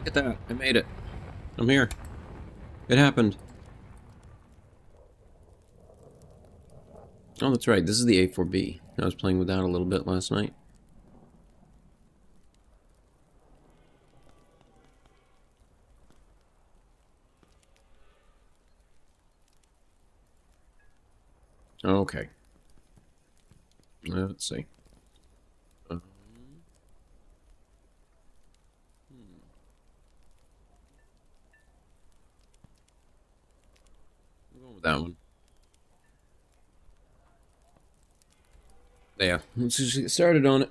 Look at that. I made it. I'm here. It happened. Oh, that's right. This is the A4B. I was playing with that a little bit last night. Okay. Let's see. Hmm. I'm going with that one. Yeah, let's just get started on it.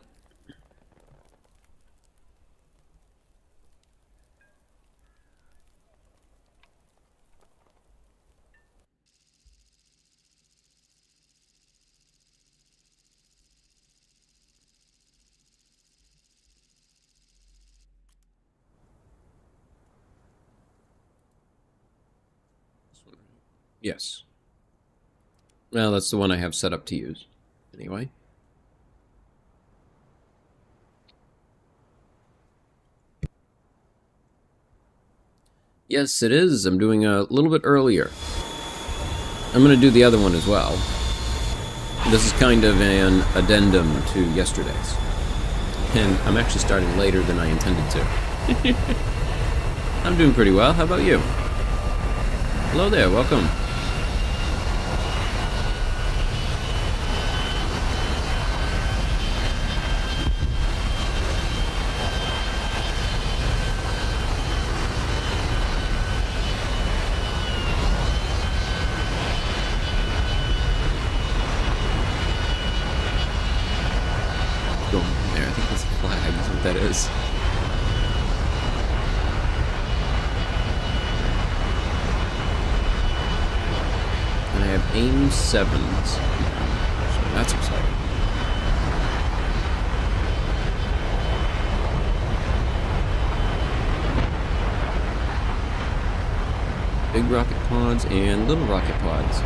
This one, right? Yes. Well, that's the one I have set up to use. Anyway. Yes, it is. I'm doing a little bit earlier. I'm going to do the other one as well. This is kind of an addendum to yesterday's. And I'm actually starting later than I intended to. I'm doing pretty well. How about you? Hello there. Welcome. Going there. I think that's a flag. Is what that is. And I have AIM 7s. So that's exciting. Big rocket pods and little rocket pods.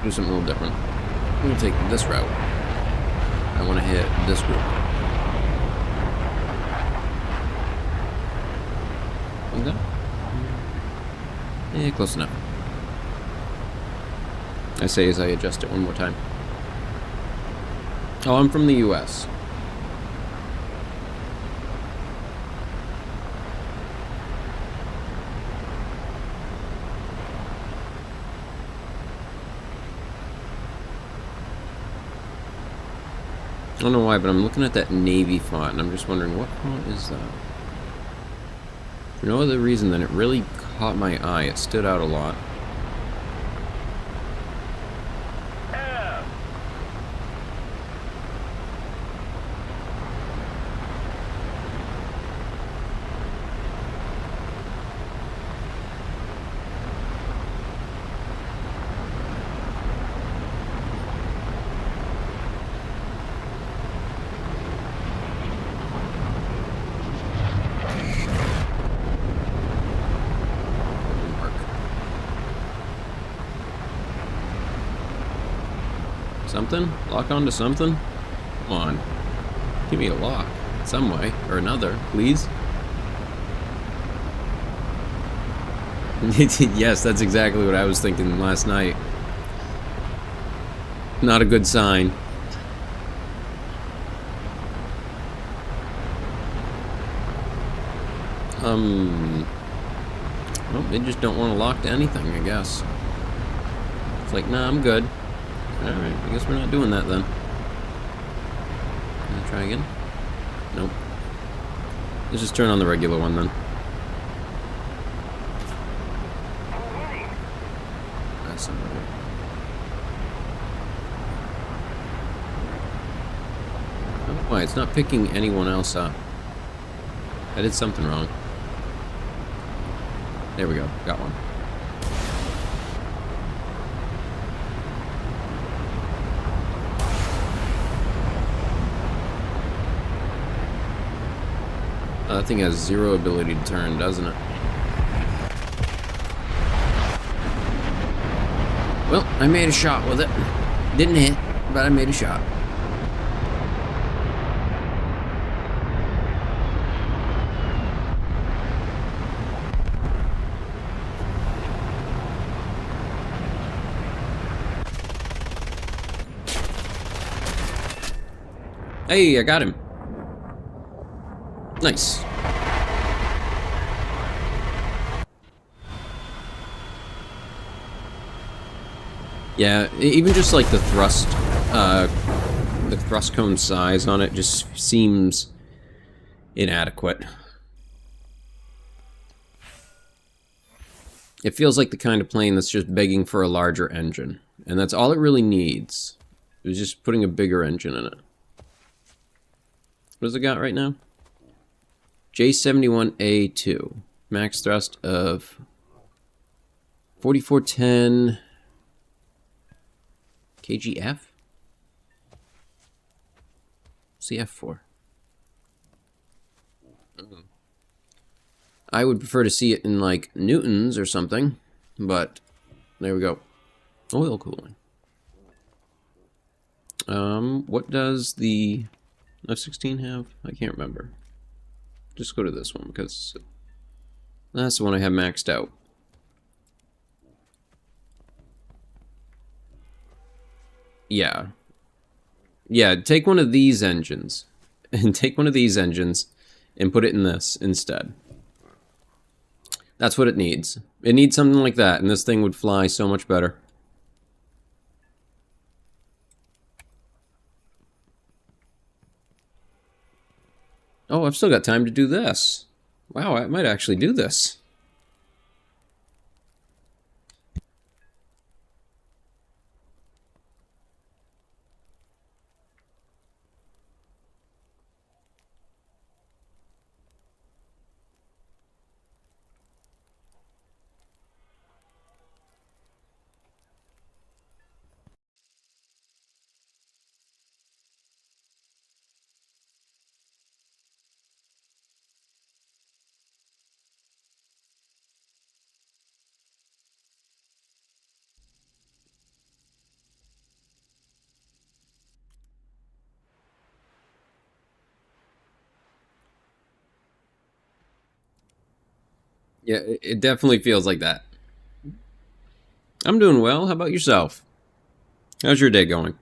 Do something a little different. I'm going to take this route. I want to hit this group. Like that? Yeah, close enough. I say as I adjust it one more time. Oh, I'm from the US. I don't know why, but I'm looking at that Navy font, and I'm just wondering, what font is that? For no other reason than it really caught my eye. It stood out a lot. Something? Lock onto something? Come on. Give me a lock. Some way or another, please. Yes, that's exactly what I was thinking last night. Not a good sign. Well, they just don't want to lock to anything, I guess. It's like, nah, I'm good. Alright, I guess we're not doing that then. Can I try again? Nope. Let's just turn on the regular one then. That's not right. I don't know why, it's not picking anyone else up. I did something wrong. There we go, got one. That thing has zero ability to turn, doesn't it? Well, I made a shot with it. Didn't hit, but I made a shot. Hey, I got him. Nice. Yeah, even just like the thrust cone size on it just seems inadequate. It feels like the kind of plane that's just begging for a larger engine, and that's all it really needs. It was just putting a bigger engine in it. What does it got right now? J71A2. Max thrust of 4410 kgf? CF4. I would prefer to see it in like newtons or something, but there we go. Oil cooling. What does the F-16 have? I can't remember. Just go to this one because that's the one I have maxed out. Yeah. Yeah, take one of these engines. And take one of these engines and put it in this instead. That's what it needs. It needs something like that, and this thing would fly so much better. Oh, I've still got time to do this. Wow, I might actually do this. Yeah, it definitely feels like that. I'm doing well. How about yourself? How's your day going?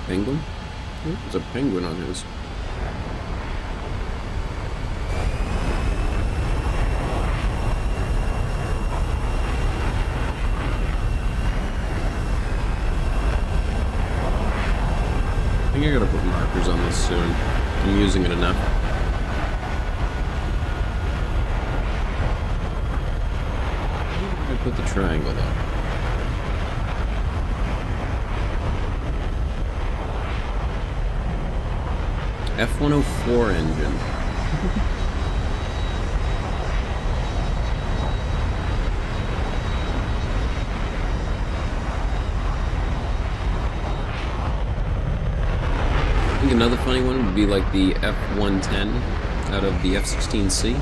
Penguin? There's a penguin on his. I think I gotta put markers on this soon. I'm using it enough. I put the triangle though. F-104 engine. I think another funny one would be like the F-110 out of the F-16C.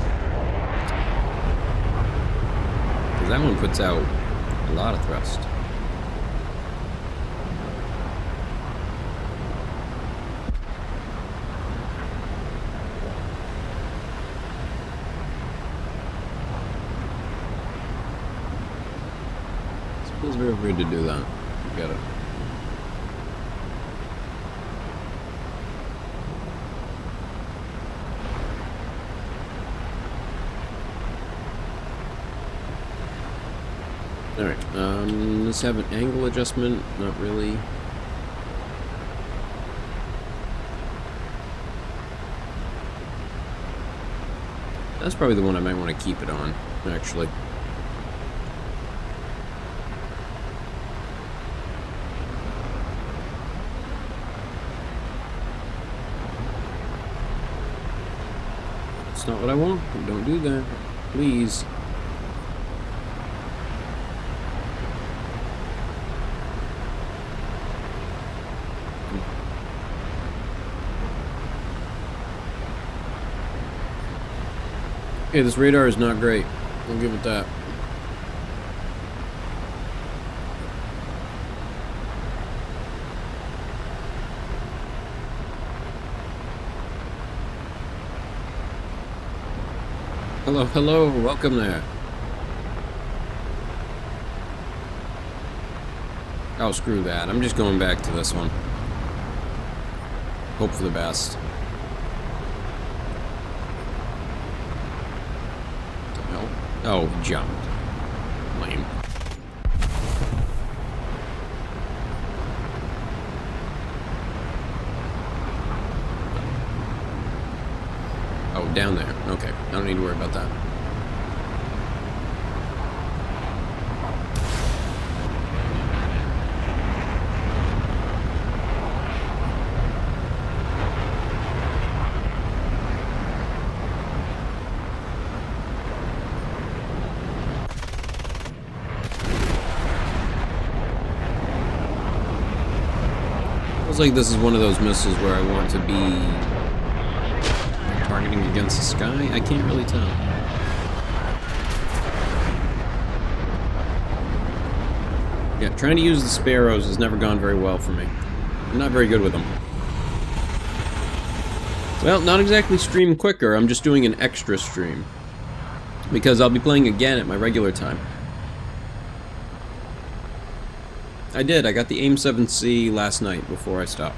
Because that one puts out a lot of thrust. Feels very weird to do that. Get it. Alright, let's have an angle adjustment. Not really. That's probably the one I might want to keep it on, actually. That's not what I want. Don't do that. Please. Okay, this radar is not great. I'll give it that. Hello, hello, welcome there. Oh, screw that. I'm just going back to this one. Hope for the best. What the hell? Oh, he jumped. Lame. Oh, down there. Okay, I don't need to worry about that. Feels like this is one of those missiles where I want to be targeting against the sky? I can't really tell. Yeah, trying to use the Sparrows has never gone very well for me. I'm not very good with them. Well, not exactly stream quicker, I'm just doing an extra stream. Because I'll be playing again at my regular time. I did, I got the AIM-7C last night before I stopped.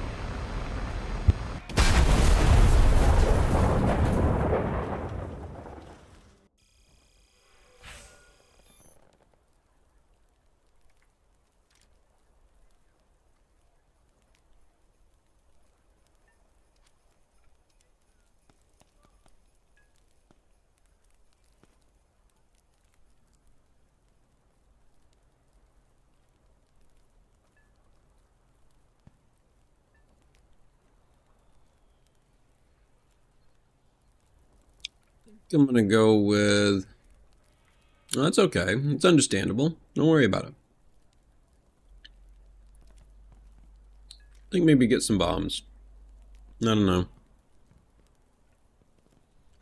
I'm gonna go with... Oh, that's okay. It's understandable. Don't worry about it. I think maybe get some bombs. I don't know.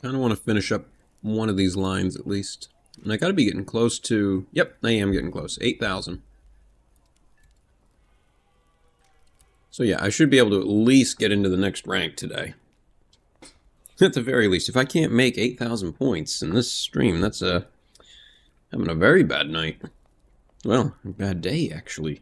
Kind of want to finish up one of these lines at least. And I gotta be getting close to... Yep, I am getting close. 8,000. So yeah, I should be able to at least get into the next rank today. At the very least, if I can't make 8,000 points in this stream, that's having a very bad night. Well, a bad day, actually.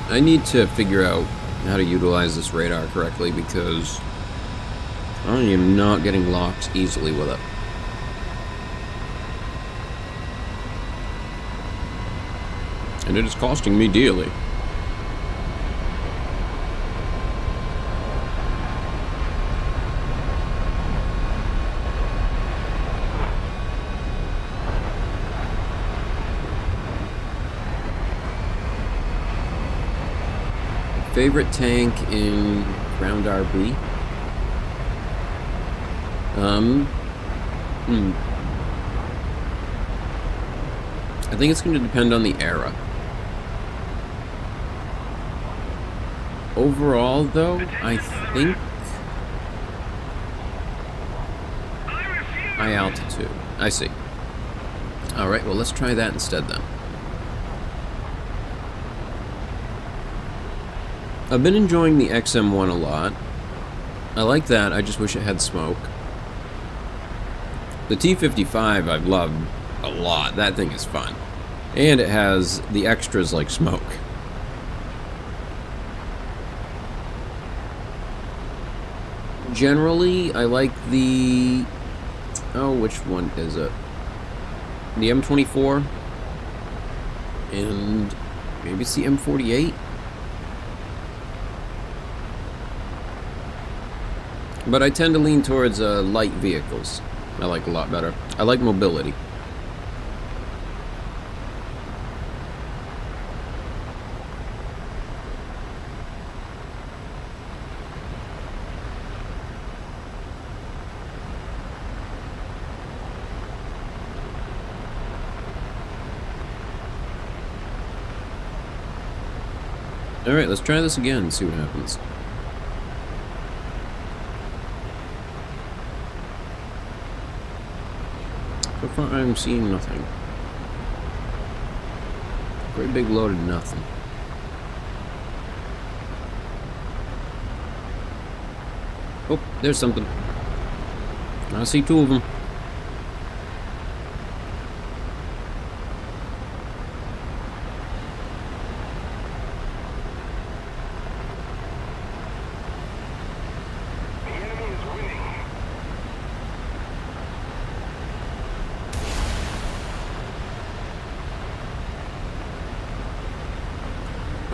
I need to figure out how to utilize this radar correctly because I am not getting locked easily with it. And it is costing me dearly. Favorite tank in Ground RB? I think it's going to depend on the era. Overall, though, I think high altitude. I see. Alright, well, let's try that instead then. I've been enjoying the XM1 a lot. I like that, I just wish it had smoke. The T-55 I've loved a lot. That thing is fun. And it has the extras like smoke. Generally, I like the... Oh, which one is it? The M24. And maybe it's the M48. But I tend to lean towards light vehicles. I like a lot better. I like mobility. Alright, let's try this again and see what happens. So far, I'm seeing nothing. Great big load of nothing. Oh, there's something. I see two of them.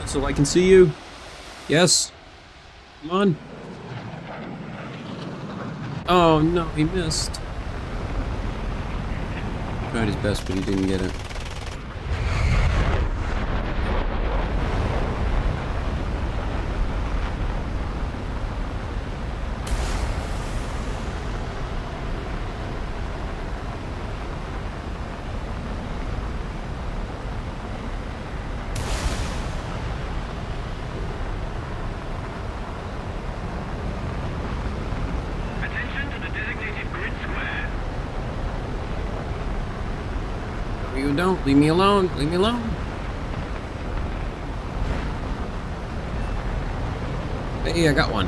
So I can see you. Yes. Come on. Oh no, he missed. Tried his best, but he didn't get it. You don't. Leave me alone. Leave me alone. Hey, I got one.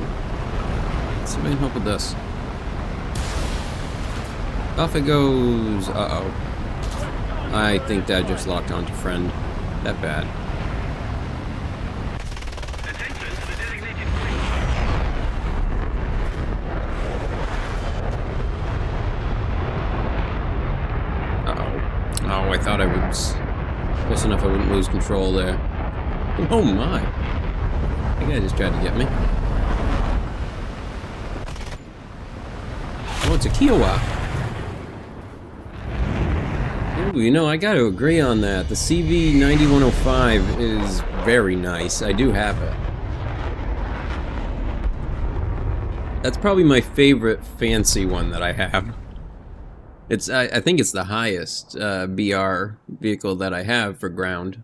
Somebody help with this. Off it goes. Uh-oh. I think that just locked onto friend. That bad. Oh, I thought I was close enough I wouldn't lose control there. Oh my! That guy just tried to get me. Oh, it's a Kiowa. Ooh, you know, I gotta agree on that. The CV9105 is very nice. I do have it. That's probably my favorite fancy one that I have. It's I think it's the highest BR vehicle that I have for ground.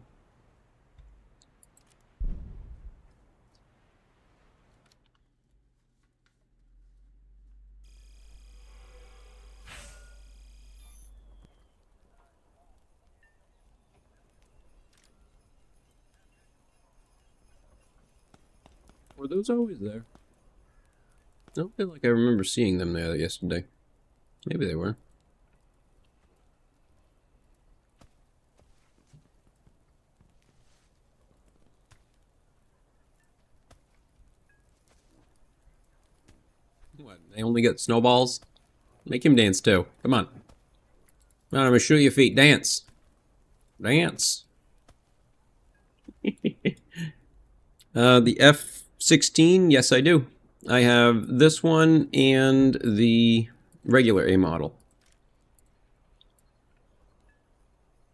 Were those always there? I don't feel like I remember seeing them there yesterday. Maybe they were. What, they only get snowballs? Make him dance too. Come on. Come on, I'm gonna shoot your feet. Dance. Dance. The F-16, yes I do. I have this one and the regular A model.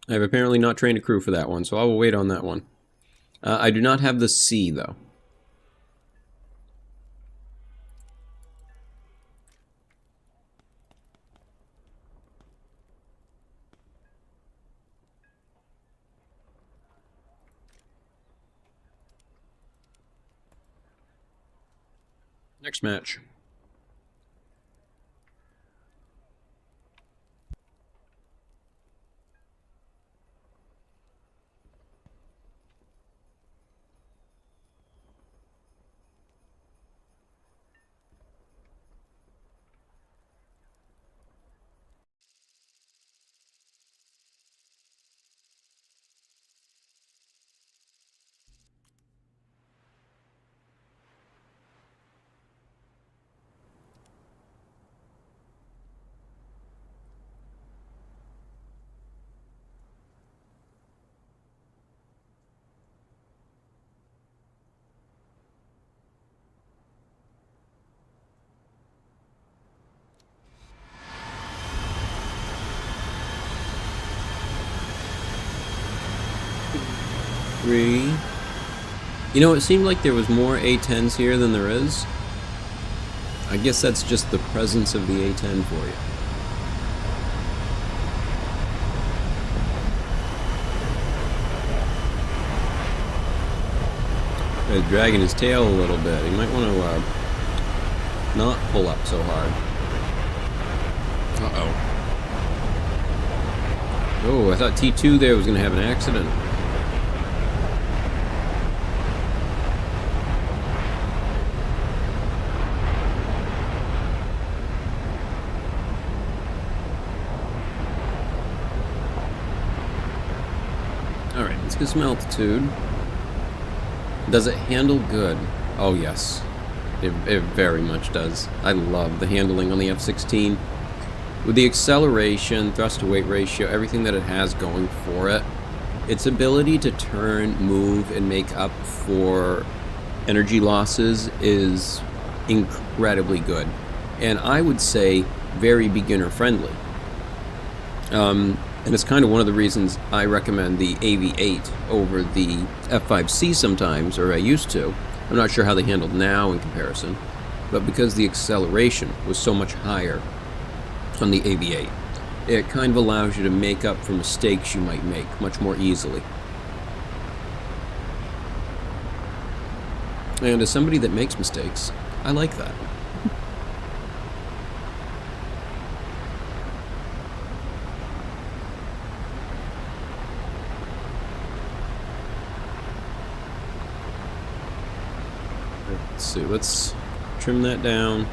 I've apparently not trained a crew for that one, so I will wait on that one. I do not have the C, though. Next match. 53. You know, it seemed like there was more A10s here than there is. I guess that's just the presence of the A10 for you. He's dragging his tail a little bit. He might want to not pull up so hard. Uh-oh. Oh, I thought T2 there was going to have an accident. Alright, let's get some altitude. Does it handle good? Oh yes, it very much does. I love the handling on the F-16. With the acceleration, thrust to weight ratio, everything that it has going for it, its ability to turn, move, and make up for energy losses is incredibly good. And I would say very beginner friendly. And it's kind of one of the reasons I recommend the AV-8 over the F-5C sometimes, or I used to. I'm not sure how they handled now in comparison, but because the acceleration was so much higher on the AV-8, it kind of allows you to make up for mistakes you might make much more easily. And as somebody that makes mistakes, I like that. Let's see, let's trim that down.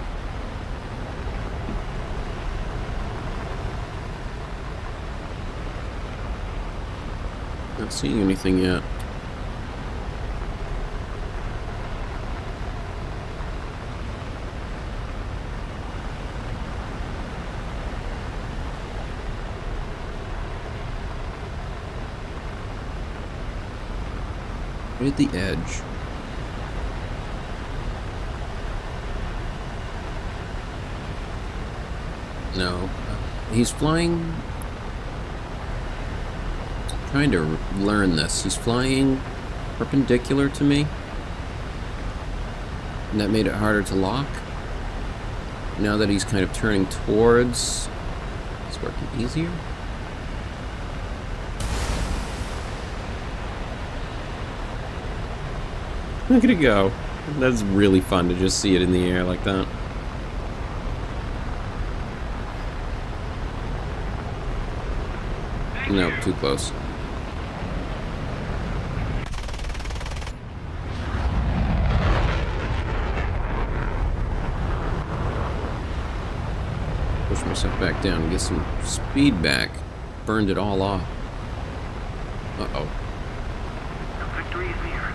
Not seeing anything yet. Right at the edge. No. He's flying... trying to learn this. He's flying perpendicular to me. And that made it harder to lock. Now that he's kind of turning towards... it's working easier. Look at it go. That's really fun to just see it in the air like that. No, too close. Push myself back down and get some speed back. Burned it all off. Uh-oh. Victory is near.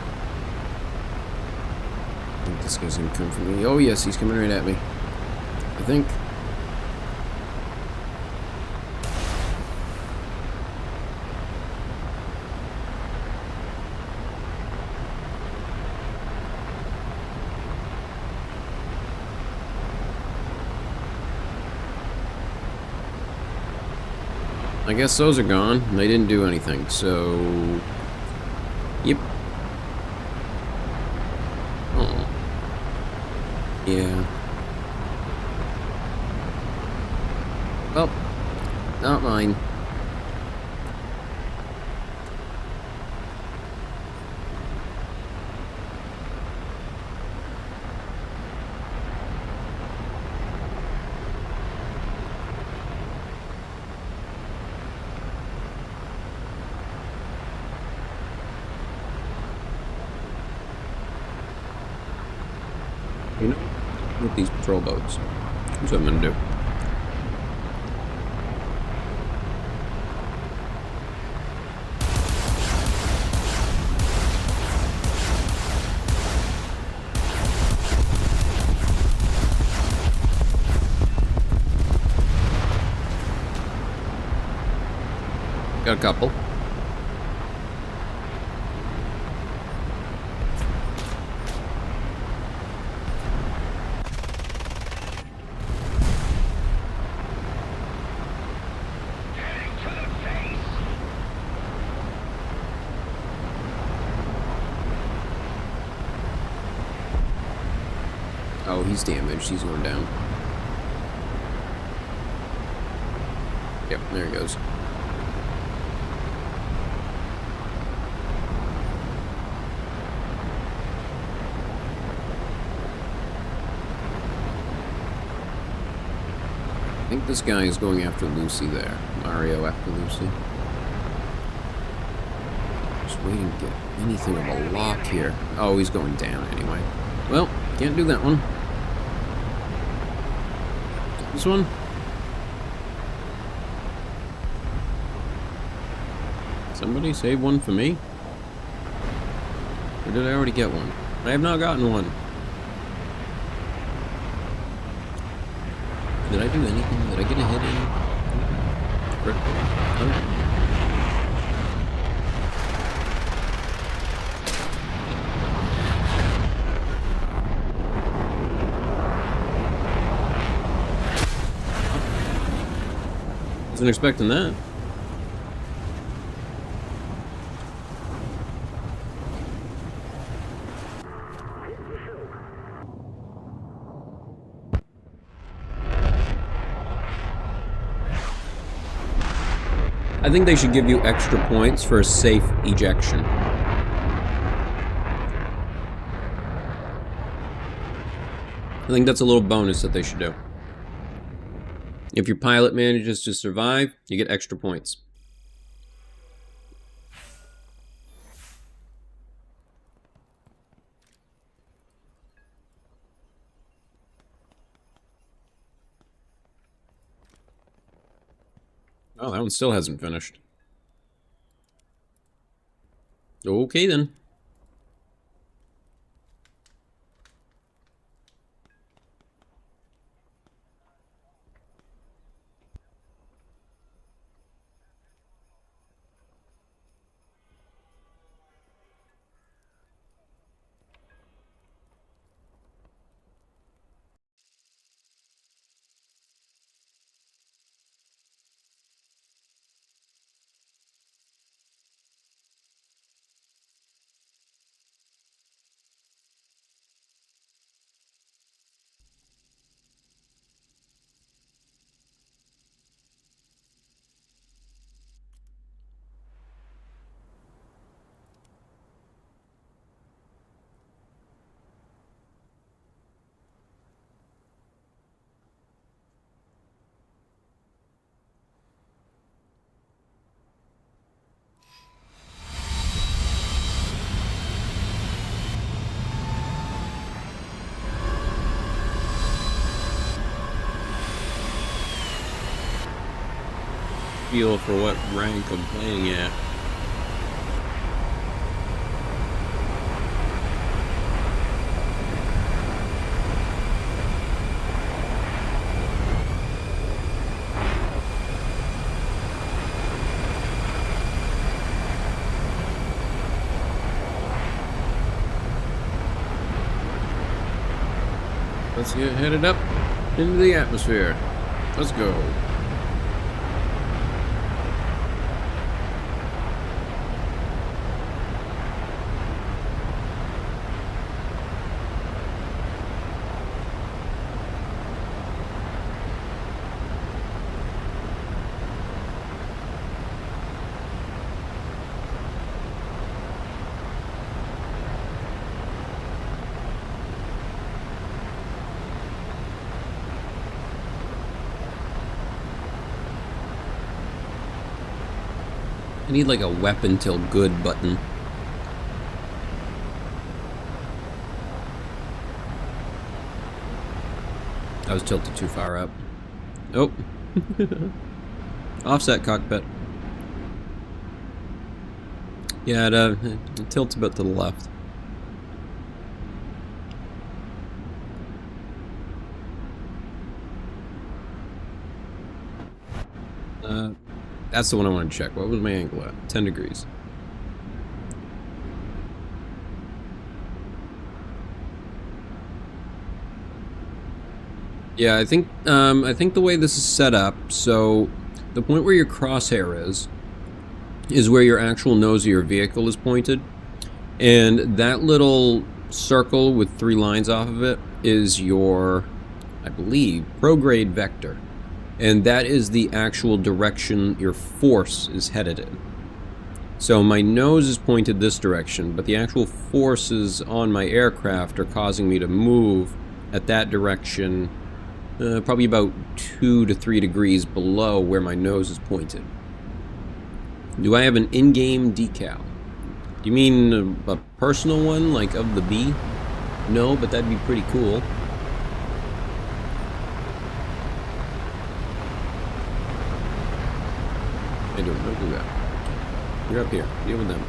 I think this guy's gonna come for me. Oh yes, he's coming right at me. I think. I guess those are gone. They didn't do anything, so... yep. Oh. Yeah. Well, not mine. You know, with these patrol boats, here's what I'm gonna do. Got a couple. Oh, he's damaged. He's going down. Yep, there he goes. I think this guy is going after Lucy there. Mario after Lucy. Just waiting to get anything of a lock here. Oh, he's going down anyway. Well, can't do that one. This one? Somebody save one for me? Or did I already get one? I have not gotten one. Did I do anything? Did I get a hit in? Oh. Wasn't expecting that. I think they should give you extra points for a safe ejection. I think that's a little bonus that they should do. If your pilot manages to survive, you get extra points. Oh, that one still hasn't finished. Okay, then. Feel for what rank I'm playing at. Let's get headed up into the atmosphere. Let's go. I need like a weapon till good button. I was tilted too far up. Oh. Offset cockpit. Yeah, it tilts a bit to the left. That's the one I want to check. What was my angle at? 10 degrees. Yeah, I think the way this is set up, so the point where your crosshair is where your actual nose of your vehicle is pointed, and that little circle with 3 lines off of it is your, I believe, prograde vector. And that is the actual direction your force is headed in. So my nose is pointed this direction, but the actual forces on my aircraft are causing me to move at that direction, probably about 2 to 3 degrees below where my nose is pointed. Do I have an in-game decal? Do you mean a personal one, like of the bee? No, but that'd be pretty cool. Hey, don't do that. You're up here. Deal with them.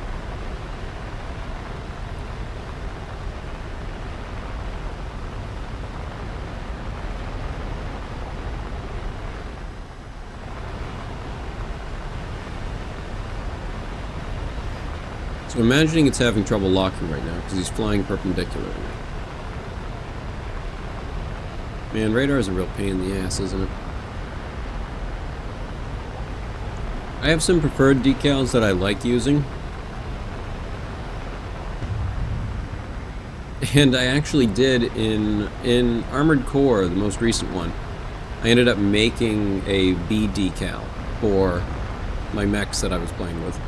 So imagining it's having trouble locking right now because he's flying perpendicular to me. Man, radar is a real pain in the ass, isn't it? I have some preferred decals that I like using. And I actually did in Armored Core, the most recent one. I ended up making a B decal for my mechs that I was playing with.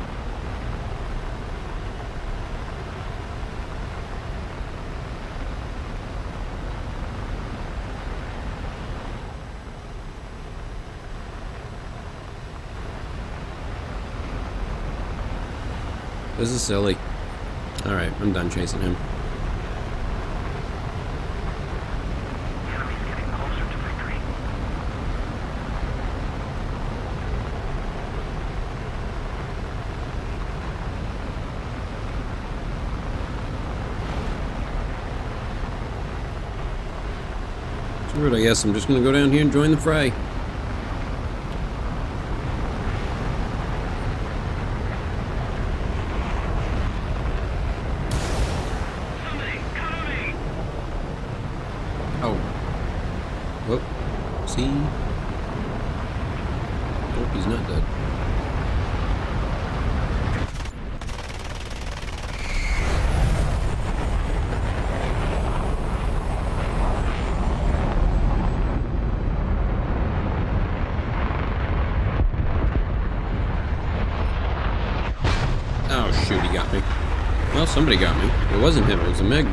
This is silly. Alright, I'm done chasing him. The enemy's getting closer to victory. Screw it, I guess I'm just gonna go down here and join the fray. Oh. Whoop. See? Nope, he's not dead. Oh shoot, he got me. Well, somebody got me. It wasn't him, it was a Meg.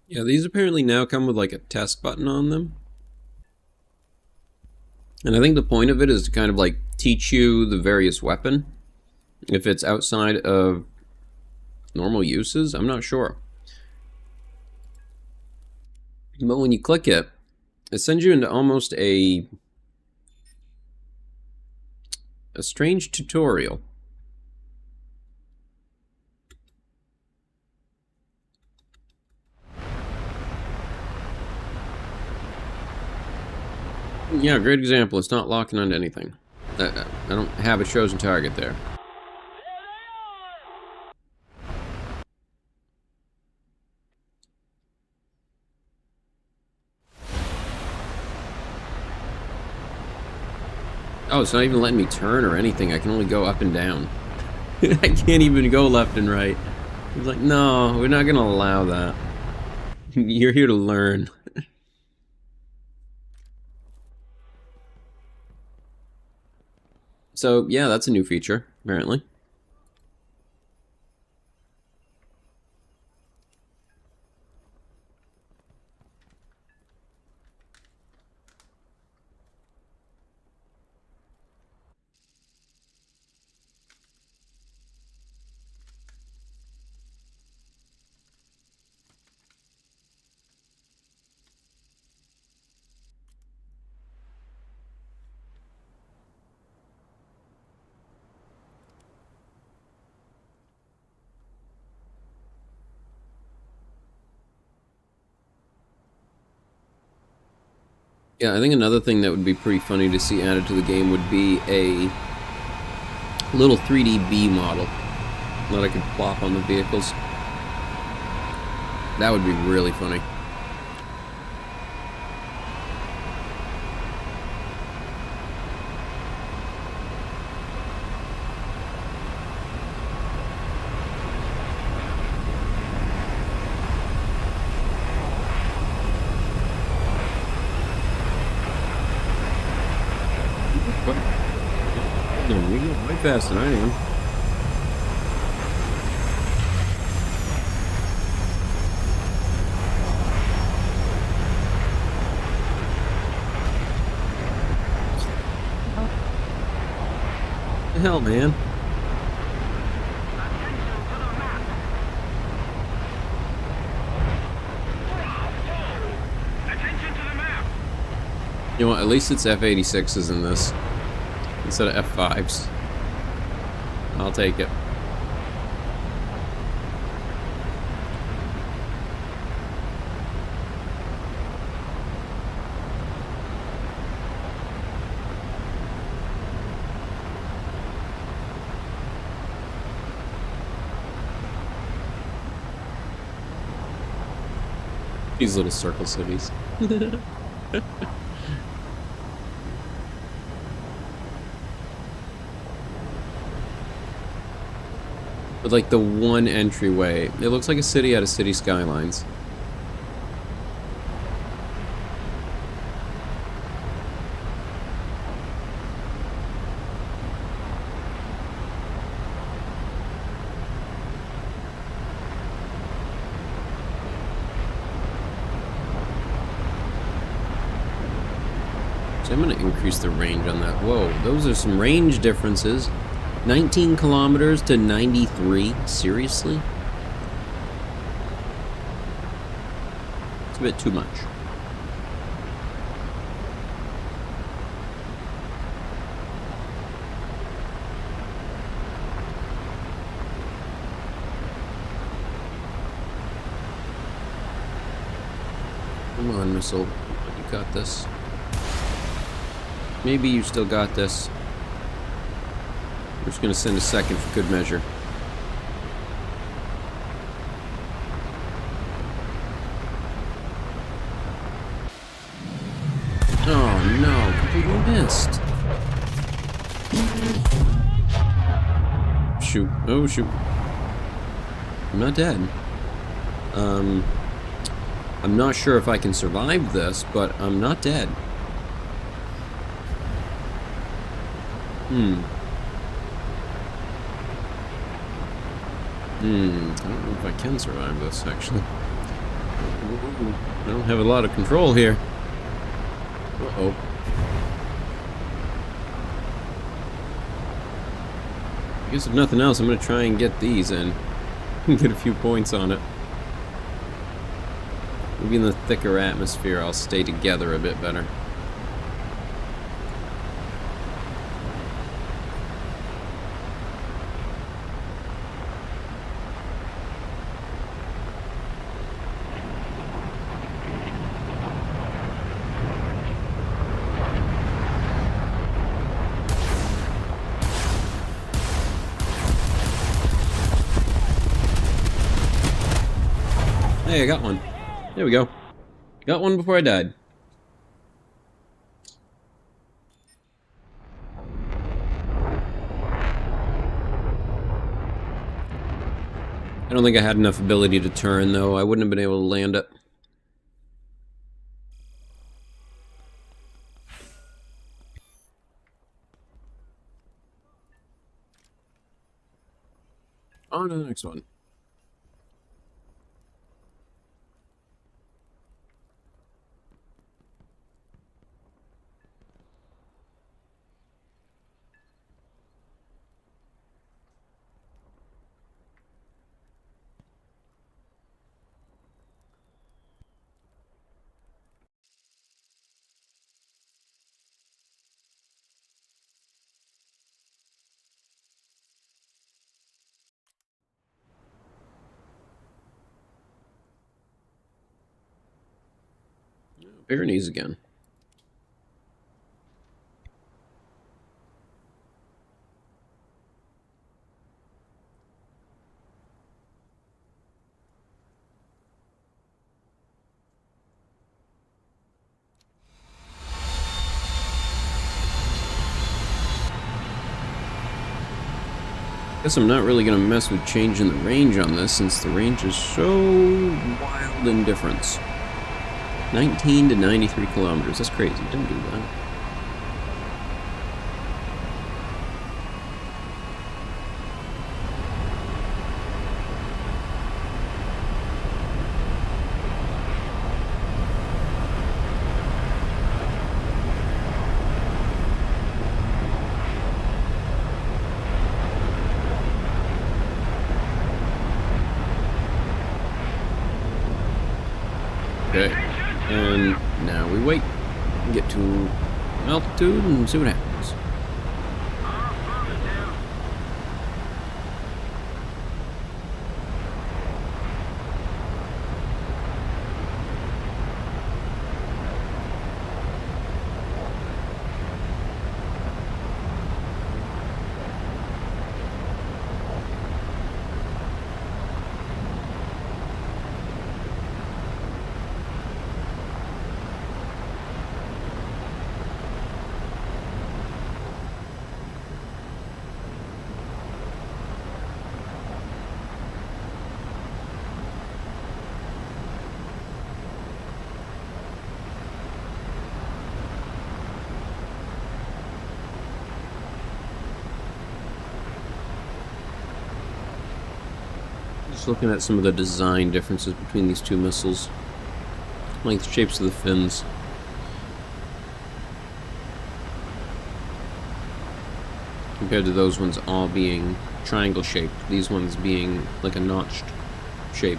Yeah, these apparently now come with like a test button on them. And I think the point of it is to kind of like teach you the various weapon. If it's outside of normal uses, I'm not sure. But when you click it, it sends you into almost a strange tutorial. Yeah, great example. It's not locking onto anything. I don't have a chosen target there. Oh, it's not even letting me turn or anything. I can only go up and down. I can't even go left and right. It's like, no, we're not going to allow that. You're here to learn. So, yeah, that's a new feature, apparently. Yeah, I think another thing that would be pretty funny to see added to the game would be a little 3D B model that I could plop on the vehicles. That would be really funny. You're getting way faster than I am. What the hell, man? Attention to the map. You know what? At least it's F-86s in this instead of F-5s. I'll take it. These little circle cities. With like the one entryway. It looks like a city out of City Skylines. So I'm going to increase the range on that. Whoa, those are some range differences. 19 kilometers to 93? Seriously? It's a bit too much. Come on, missile. You got this. Maybe you still got this. We're just gonna send a second for good measure. Oh no, completely missed. Shoot. Oh shoot. I'm not dead. I'm not sure if I can survive this, but I'm not dead. I don't know if I can survive this, actually. I don't have a lot of control here. Uh-oh. I guess if nothing else, I'm gonna try and get these in. Get a few points on it. Maybe in the thicker atmosphere, I'll stay together a bit better. Hey, I got one. There we go. Got one before I died. I don't think I had enough ability to turn, though. I wouldn't have been able to land it. On to the next one. Pyrenees again. Guess I'm not really going to mess with changing the range on this since the range is so wild in difference. 19 to 93 kilometers. That's crazy. Don't do that. Okay, and now we wait, get to altitude and see what happens. Just looking at some of the design differences between these two missiles. Like the shapes of the fins. Compared to those ones all being triangle shaped, these ones being like a notched shape.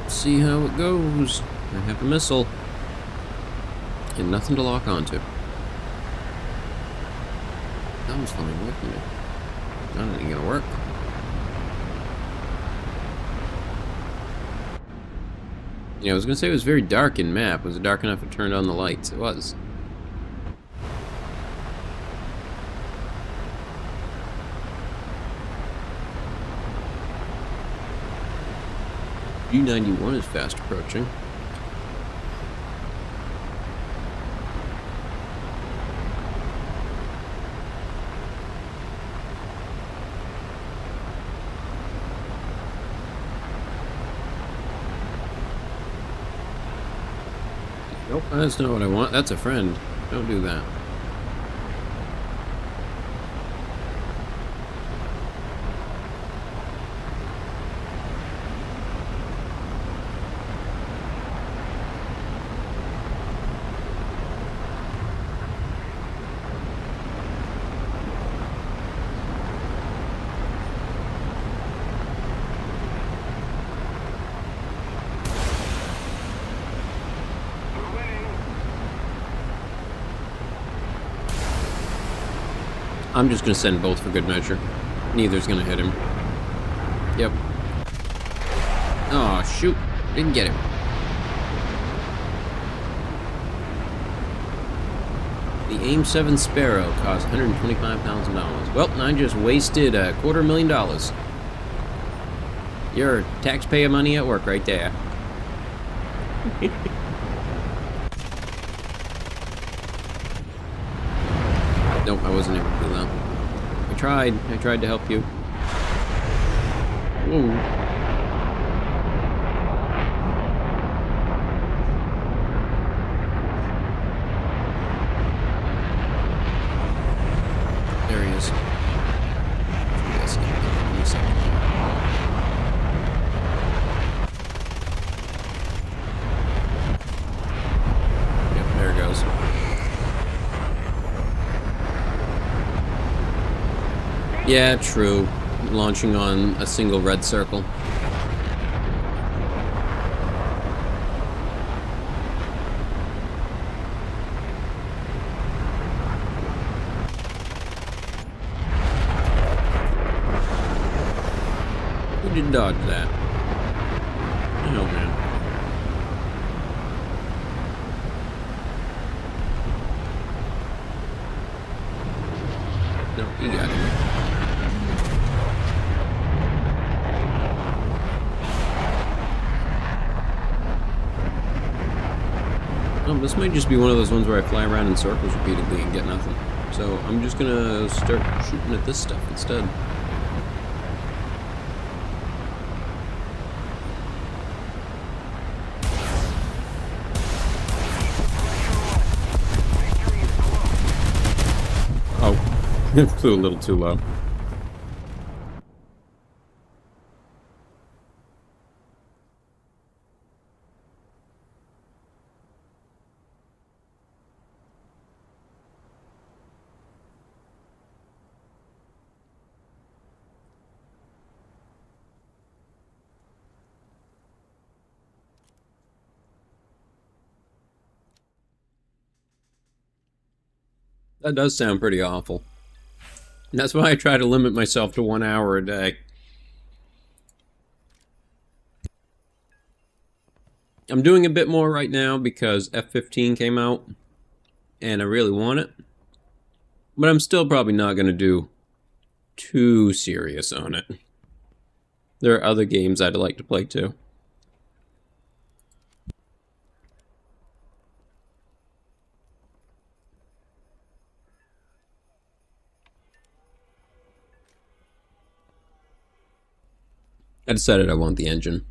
See how it goes. I have a missile. And nothing to lock onto. That was fine working it. That ain't gonna work. Yeah, I was gonna say it was very dark in map. Was it dark enough to turn on the lights? It was. U-91 is fast approaching. Nope, that's not what I want. That's a friend. Don't do that. I'm just gonna send both for good measure. Neither's gonna hit him. Yep. Oh shoot. Didn't get him. The AIM-7 Sparrow cost $125,000. Well, I just wasted $250,000. Your taxpayer money at work right there. Nope, I wasn't able to do that. I tried to help you. Ooh. There he is. Yes, give me a second. Yep, there it goes. Yeah, true. Launching on a single red circle. did dodge that. Oh, man. No, he got it. Oh, this might just be one of those ones where I fly around in circles repeatedly and get nothing. So I'm just gonna start shooting at this stuff instead. Oh, it flew a little too low. That does sound pretty awful. And that's why I try to limit myself to 1 hour a day. I'm doing a bit more right now because F-15 came out, and I really want it. But I'm still probably not going to do too serious on it. There are other games I'd like to play too. I decided I want the engine.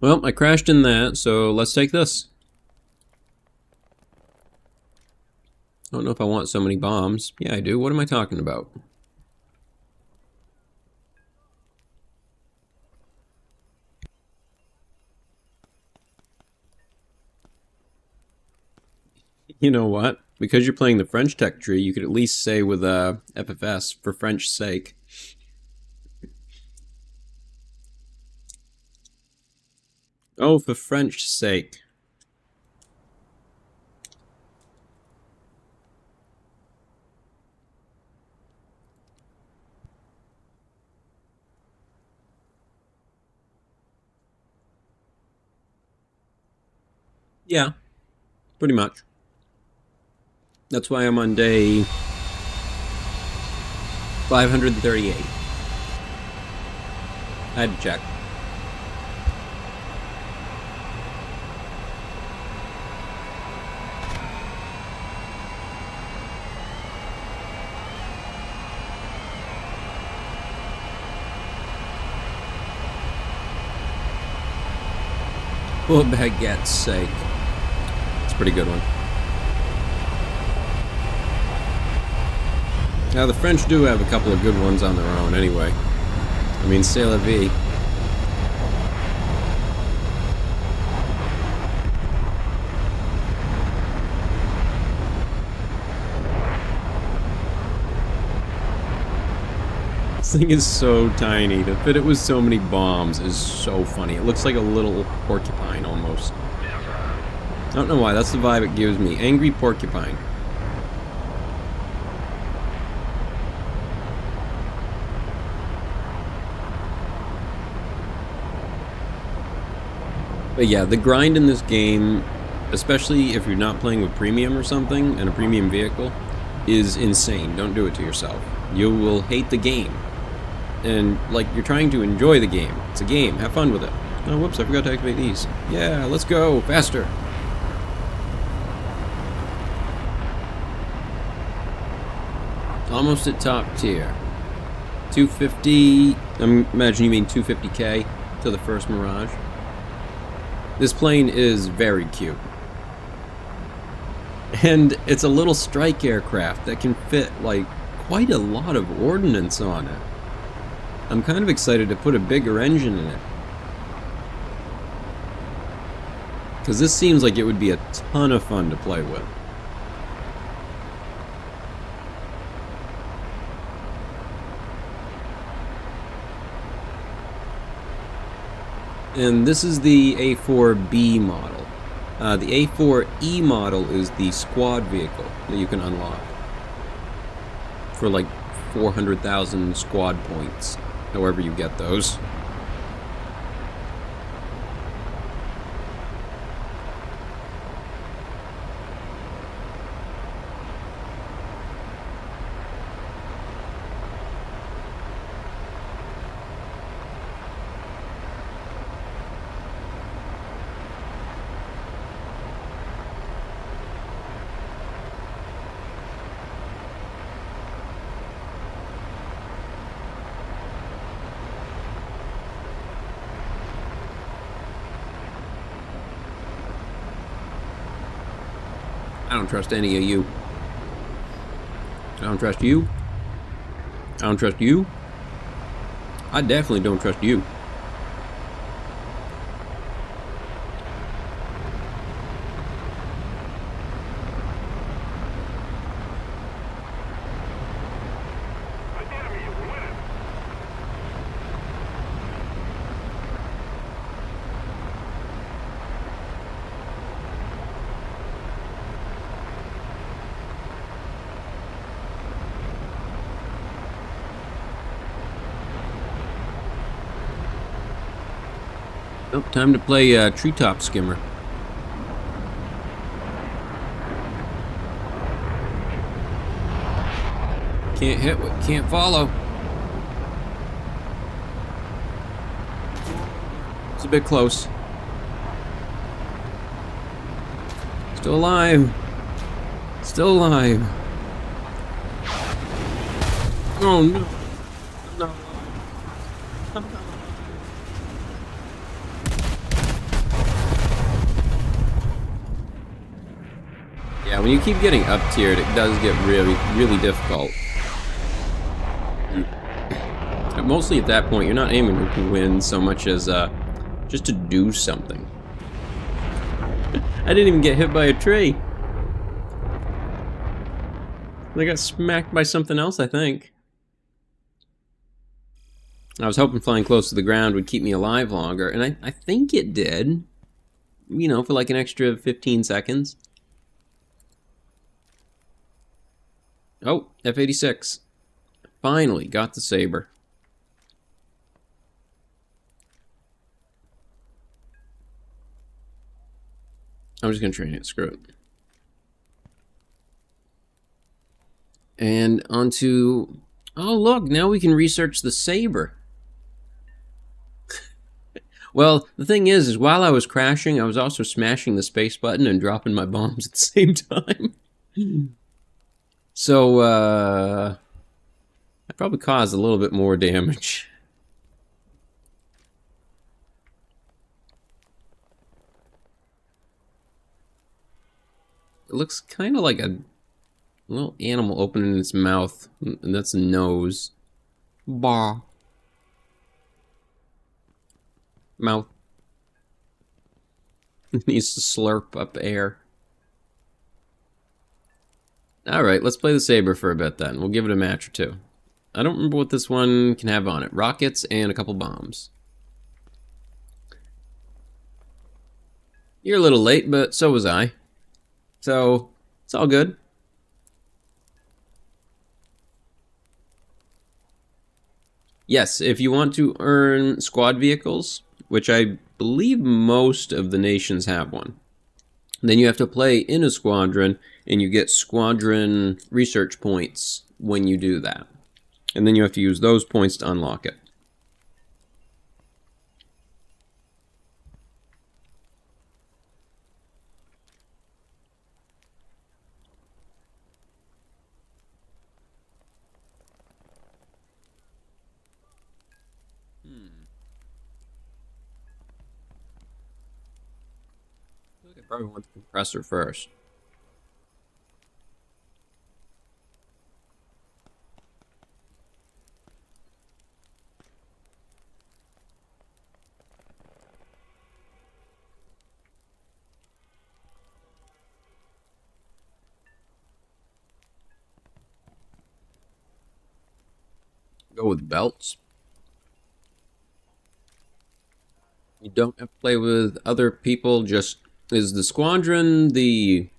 Well, I crashed in that, so let's take this. I don't know if I want so many bombs. Yeah, I do. What am I talking about? You know what? Because you're playing the French tech tree, you could at least say with FFS, for French sake. Oh, for French sake. Yeah, pretty much. That's why I'm on day 538. I had to check. For baguette's sake. It's a pretty good one. Now, the French do have a couple of good ones on their own anyway. I mean, c'est la vie. This thing is so tiny. To fit it with so many bombs is so funny. It looks like a little porcupine almost. I don't know why, that's the vibe it gives me. Angry porcupine. But yeah, the grind in this game, especially if you're not playing with premium or something, and a premium vehicle, is insane. Don't do it to yourself. You will hate the game. And, like, you're trying to enjoy the game. It's a game. Have fun with it. Oh, whoops, I forgot to activate these. Yeah, let's go. Faster. Almost at top tier. 250... I imagine you mean 250k to the first Mirage. This plane is very cute. And it's a little strike aircraft that can fit, like, quite a lot of ordnance on it. I'm kind of excited to put a bigger engine in it. Because this seems like it would be a ton of fun to play with. And this is the A4B model. The A4E model is the squad vehicle that you can unlock for like 400,000 squad points. However you get those. I don't trust any of you. I don't trust you. I don't trust you. I definitely don't trust you. Oh, time to play Treetop Skimmer. Can't hit what can't follow. It's a bit close. Still alive. Still alive. Oh no. No. Yeah, when you keep getting up tiered, it does get really, really difficult. But mostly at that point, you're not aiming to win so much as just to do something. I didn't even get hit by a tree. I got smacked by something else, I think. I was hoping flying close to the ground would keep me alive longer, and I think it did. You know, for like an extra 15 seconds. Oh, F-86. Finally got the Saber. I'm just going to train it. Screw it. And onto... Oh, look. Now we can research the Saber. Well, the thing is while I was crashing, I was also smashing the space button and dropping my bombs at the same time. So, I probably caused a little bit more damage. It looks kind of like a little animal opening its mouth, and that's a nose. Bah. Mouth. It needs to slurp up air. Alright, let's play the Saber for a bit then. We'll give it a match or two. I don't remember what this one can have on it. Rockets and a couple bombs. You're a little late, but so was I. So, it's all good. Yes, if you want to earn squad vehicles, which I believe most of the nations have one, then you have to play in a squadron, and you get squadron research points when you do that. And then you have to use those points to unlock it. I think I probably want the compressor first. Go with belts. You don't have to play with other people, just... Is the squadron the...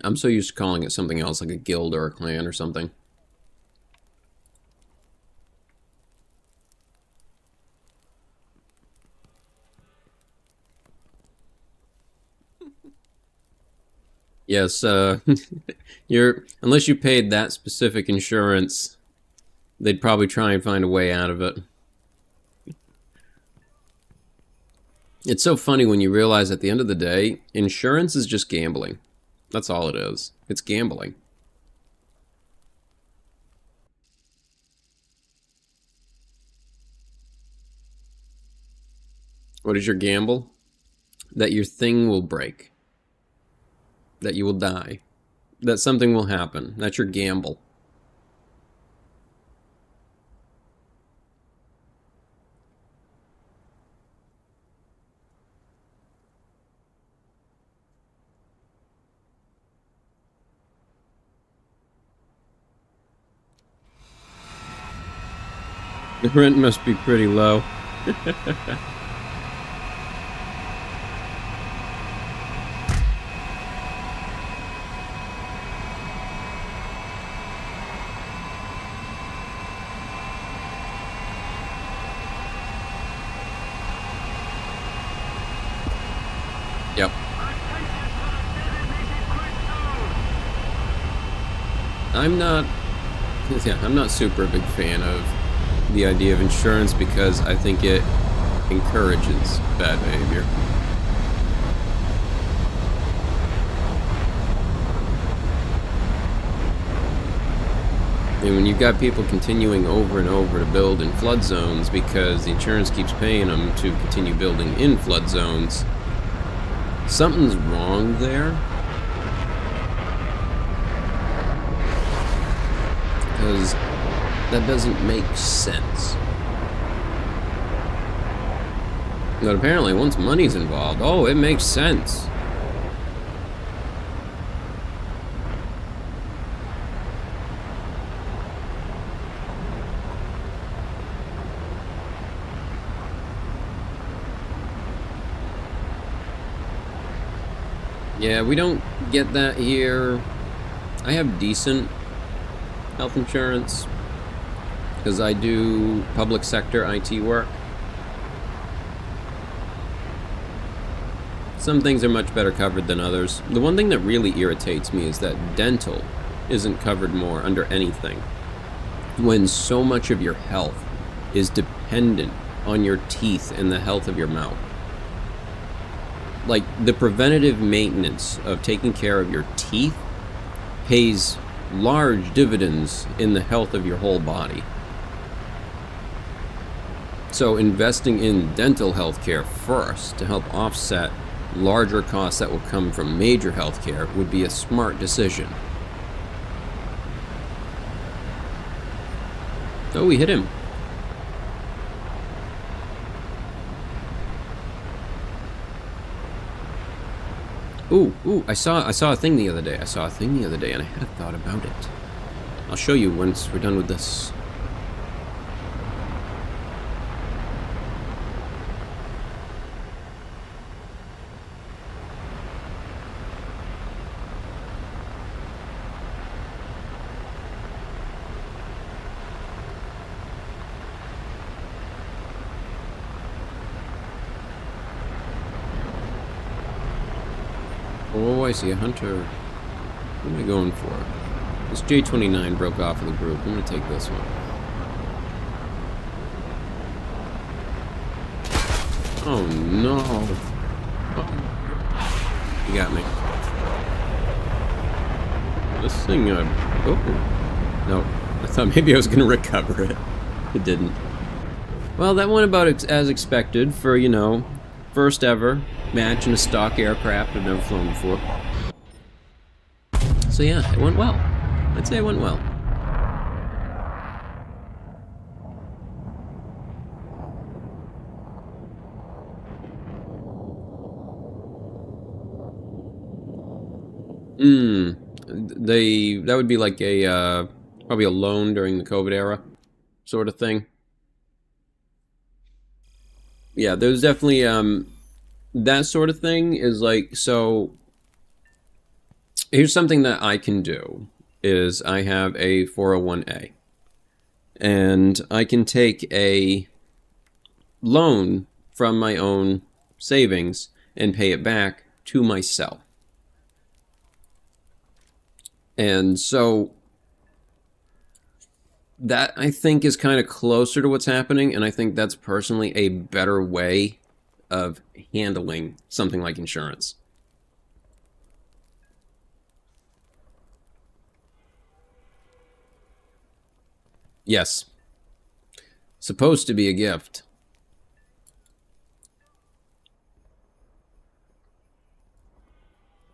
I'm so used to calling it something else, like a guild or a clan or something. Yes, you're unless you paid that specific insurance, they'd probably try and find a way out of it. It's so funny when you realize at the end of the day, insurance is just gambling. That's all it is. It's gambling. What is your gamble? That your thing will break. That you will die. That something will happen. That's your gamble. The rent must be pretty low. Yep. I'm not yeah, I'm not super big fan of the idea of insurance because I think it encourages bad behavior. And when you've got people continuing over and over to build in flood zones because the insurance keeps paying them to continue building in flood zones, something's wrong there. Because that doesn't make sense. But apparently, once money's involved, oh, it makes sense. Yeah, we don't get that here. I have decent health insurance because I do public sector IT work. Some things are much better covered than others. The one thing that really irritates me is that dental isn't covered more under anything when so much of your health is dependent on your teeth and the health of your mouth. Like, the preventative maintenance of taking care of your teeth pays large dividends in the health of your whole body. So investing in dental health care first to help offset larger costs that will come from major health care would be a smart decision. Oh, we hit him. Ooh, I saw a thing the other day. And I had a thought about it. I'll show you once we're done with this. Oh, I see a hunter. What am I going for? This J29 broke off of the group. I'm gonna take this one. Oh no. Oh. You got me. This thing, oh. No. I thought maybe I was gonna recover it. It didn't. Well, that went about as expected for, you know, first ever match in a stock aircraft I've never flown before. So yeah, it went well. I'd say it went well. That would be like a probably a loan during the COVID era sort of thing. Yeah, there's definitely that sort of thing is like, so here's something that I can do is I have a 401a and I can take a loan from my own savings and pay it back to myself. And so that, I think, is kind of closer to what's happening, and I think that's personally a better way of handling something like insurance. Yes. Supposed to be a gift.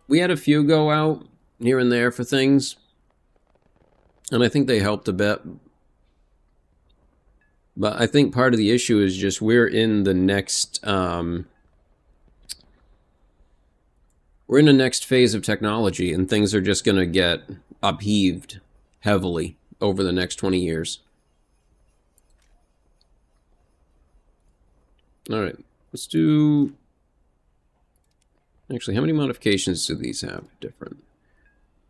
We had a few go out here and there for things, and I think they helped a bit. But I think part of the issue is just we're in the next phase of technology, and things are just going to get upheaved heavily over the next 20 years. All right, let's do... Actually, how many modifications do these have different?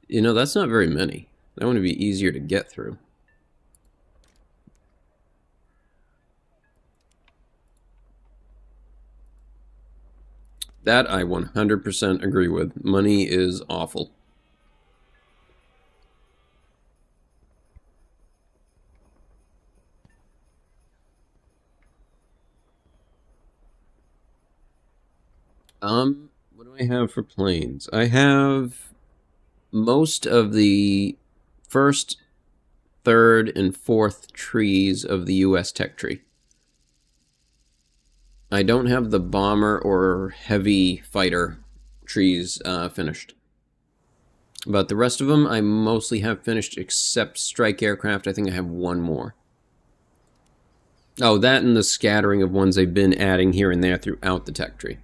You know, that's not very many. That one would be easier to get through. That I 100% agree with. Money is awful. What do I have for planes? I have most of the first, third, and fourth trees of the US tech tree. I don't have the bomber or heavy fighter trees finished. But the rest of them I mostly have finished except strike aircraft. I think I have one more. Oh, that and the scattering of ones they've been adding here and there throughout the tech tree.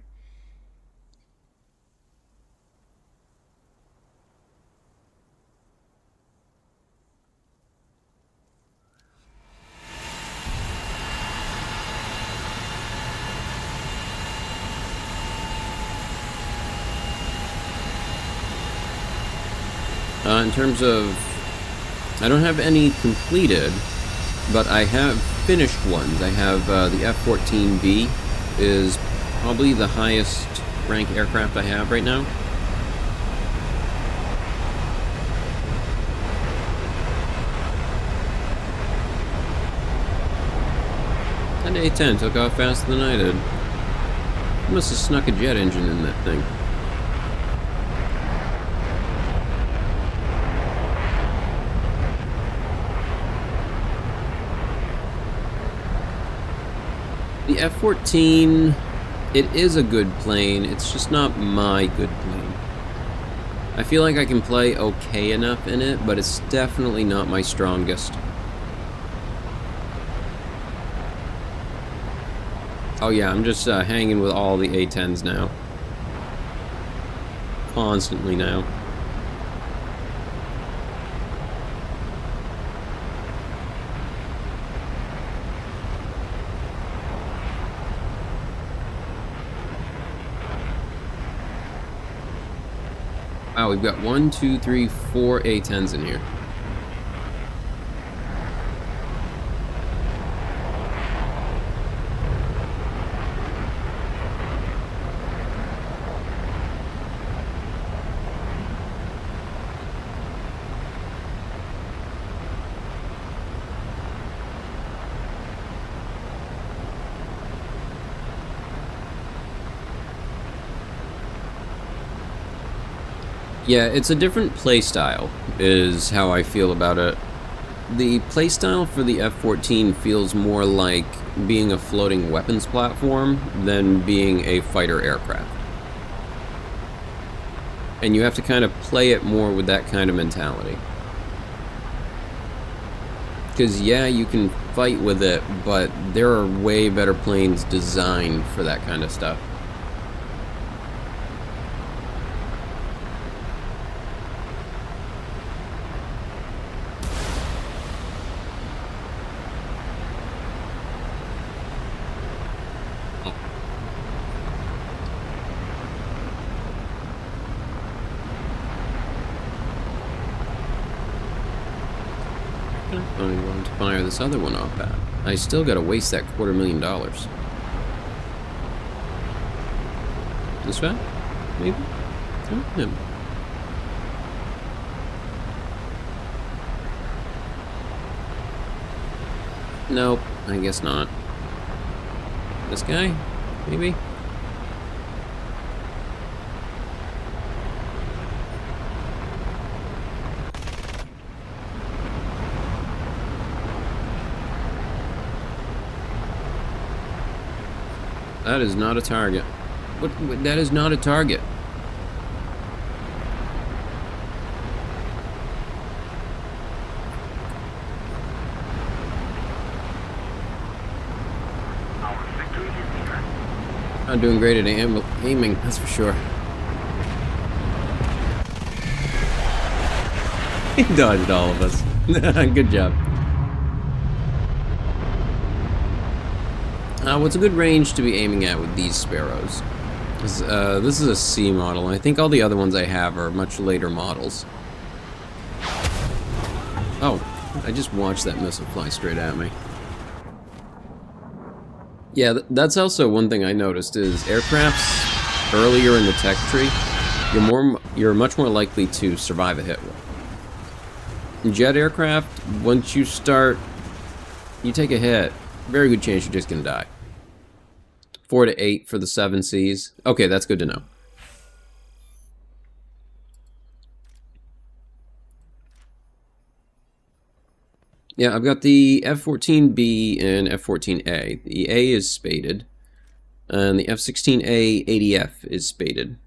In terms of... I don't have any completed, but I have finished ones. I have the F-14B is probably the highest rank aircraft I have right now. That A-10 took off faster than I did. I must have snuck a jet engine in that thing. The F-14, it is a good plane, it's just not my good plane. I feel like I can play okay enough in it, but it's definitely not my strongest. Oh yeah, I'm just hanging with all the A-10s now. Constantly now. Wow, we've got 1, 2, 3, 4 A-10s in here. Yeah, it's a different playstyle, is how I feel about it. The playstyle for the F-14 feels more like being a floating weapons platform than being a fighter aircraft. And you have to kind of play it more with that kind of mentality. Because yeah, you can fight with it, but there are way better planes designed for that kind of stuff. I want to fire this other one off at. I still gotta waste that $250,000. This guy? Maybe? Oh, him. Nope, I guess not. This guy? Maybe? That is not a target. What? That is not a target. Our victory is near. Not doing great at aiming, that's for sure. He dodged all of us. Good job. What's a good range to be aiming at with these Sparrows? This is a C model, and I think all the other ones I have are much later models. Oh, I just watched that missile fly straight at me. Yeah, that's also one thing I noticed is aircrafts earlier in the tech tree, you're much more likely to survive a hit with. Jet aircraft, once you take a hit, very good chance you're just gonna die. 4 to 8 for the 7Cs. Okay, that's good to know. Yeah, I've got the F-14B and F-14A. The A is spaded, and the F-16A ADF is spaded.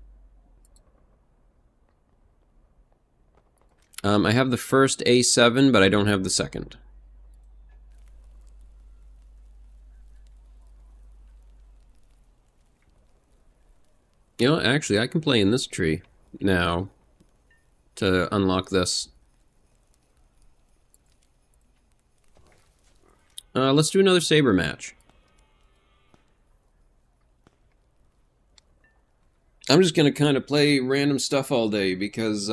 I have the first A7, but I don't have the second. You know, actually, I can play in this tree now to unlock this. Let's do another saber match. I'm just gonna kind of play random stuff all day because,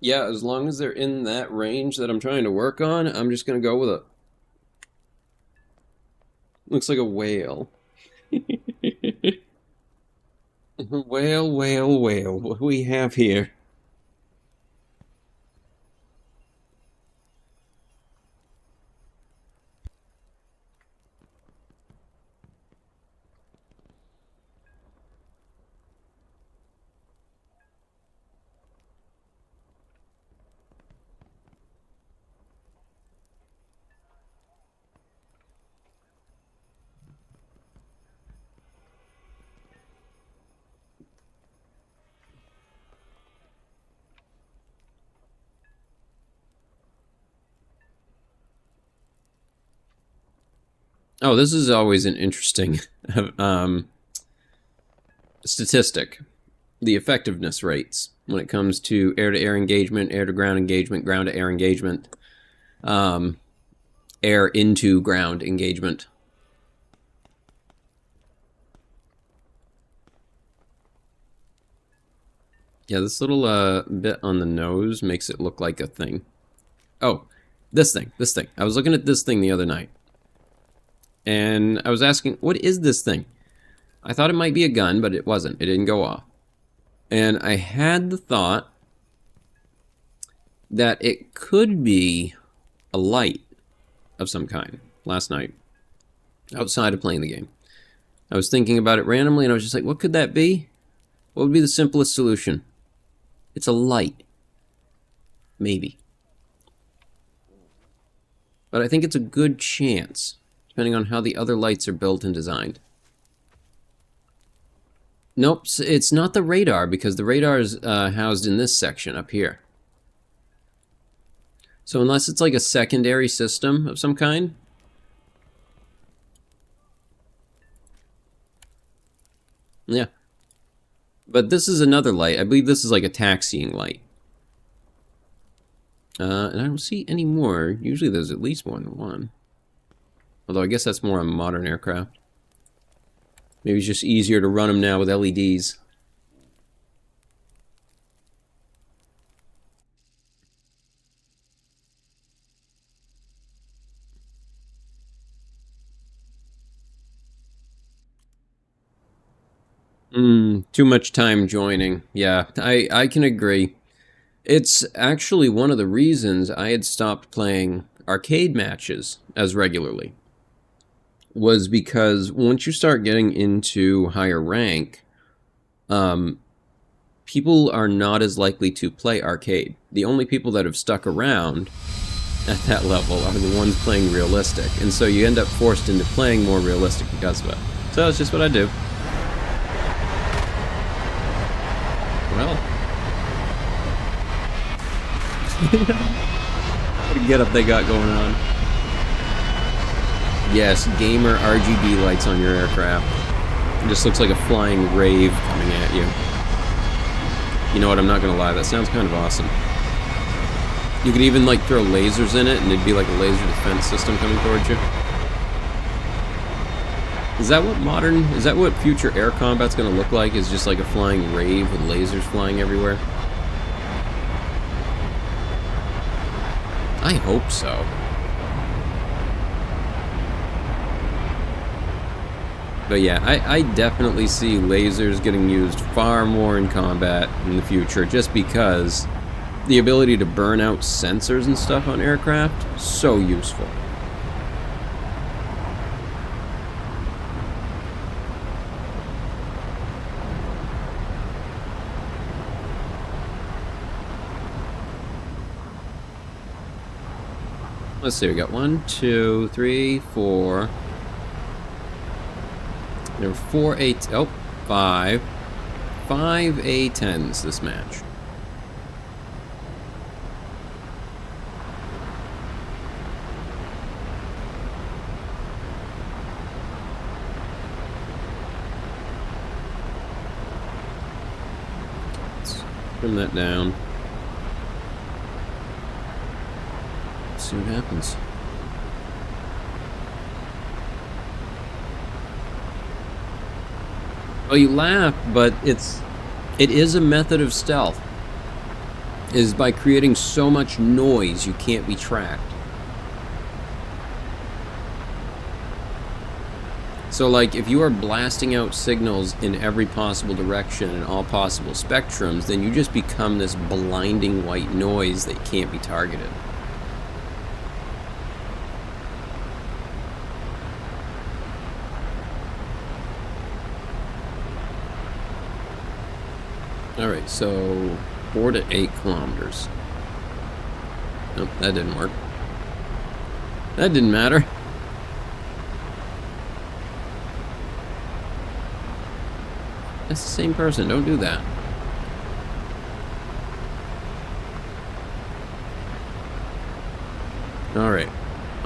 yeah, as long as they're in that range that I'm trying to work on, I'm just gonna go with it. Looks like a whale. Whale, whale, whale. What do we have here? Oh, this is always an interesting statistic. The effectiveness rates when it comes to air-to-air engagement, air-to-ground engagement, ground-to-air engagement, air-into-ground engagement. Yeah, this little bit on the nose makes it look like a thing. Oh, this thing. I was looking at this thing the other night. And I was asking, what is this thing? I thought it might be a gun, but it wasn't. It didn't go off. And I had the thought that it could be a light of some kind last night, outside of playing the game. I was thinking about it randomly, and I was just like, what could that be? What would be the simplest solution? It's a light. Maybe. But I think it's a good chance, depending on how the other lights are built and designed. Nope, it's not the radar, because the radar is housed in this section up here. So unless it's like a secondary system of some kind. Yeah. But this is another light. I believe this is like a taxiing light. And I don't see any more. Usually there's at least more than one. Although I guess that's more on modern aircraft. Maybe it's just easier to run them now with LEDs. Too much time joining. Yeah, I can agree. It's actually one of the reasons I had stopped playing arcade matches as regularly was because once you start getting into higher rank, people are not as likely to play arcade. The only people that have stuck around at that level are the ones playing realistic, and so you end up forced into playing more realistic because of it. So that's just what I do. Well, what a get up they got going on. Yes, gamer RGB lights on your aircraft. It just looks like a flying rave coming at you. You know what, I'm not gonna lie, that sounds kind of awesome. You could even like throw lasers in it and it'd be like a laser defense system coming towards you. Is that what future air combat's gonna look like? Is just like a flying rave with lasers flying everywhere? I hope so. But yeah, I definitely see lasers getting used far more in combat in the future, just because the ability to burn out sensors and stuff on aircraft, so useful. Let's see, we got 1, 2, 3, 4. There were 4 5 A-10s this match. Let's trim that down. See what happens. Well, you laugh, but it is a method of stealth. Is by creating so much noise you can't be tracked. So like if you are blasting out signals in every possible direction and all possible spectrums, then you just become this blinding white noise that can't be targeted. Alright, so 4 to 8 kilometers. Nope, that didn't work. That didn't matter. That's the same person, don't do that. Alright,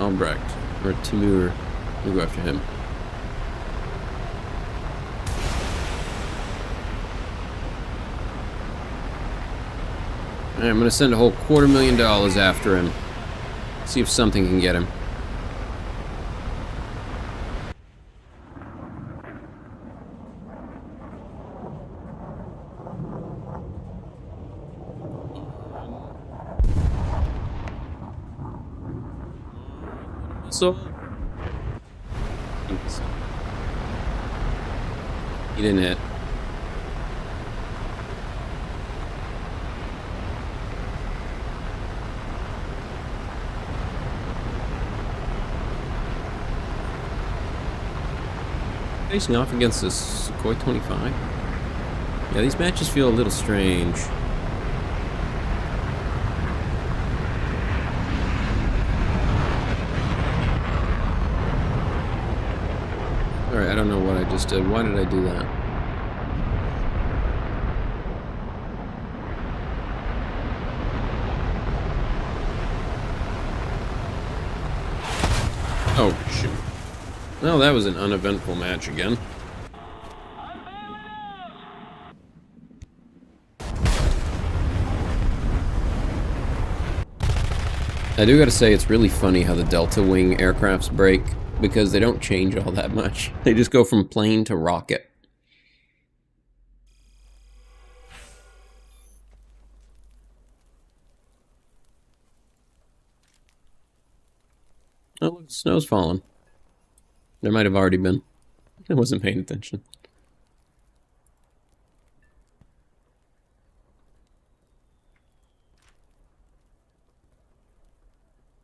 Albrecht, or Timur, we'll go after him. Alright, I'm gonna send a whole $250,000 after him. See if something can get him. So he didn't hit. Facing off against this Sukhoi 25. Yeah, these matches feel a little strange. Alright, I don't know what I just did. Why did I do that? Oh, shoot. Well, that was an uneventful match again. I do gotta say, it's really funny how the Delta Wing aircrafts break, because they don't change all that much. They just go from plane to rocket. Oh, look, snow's falling. There might have already been. I wasn't paying attention.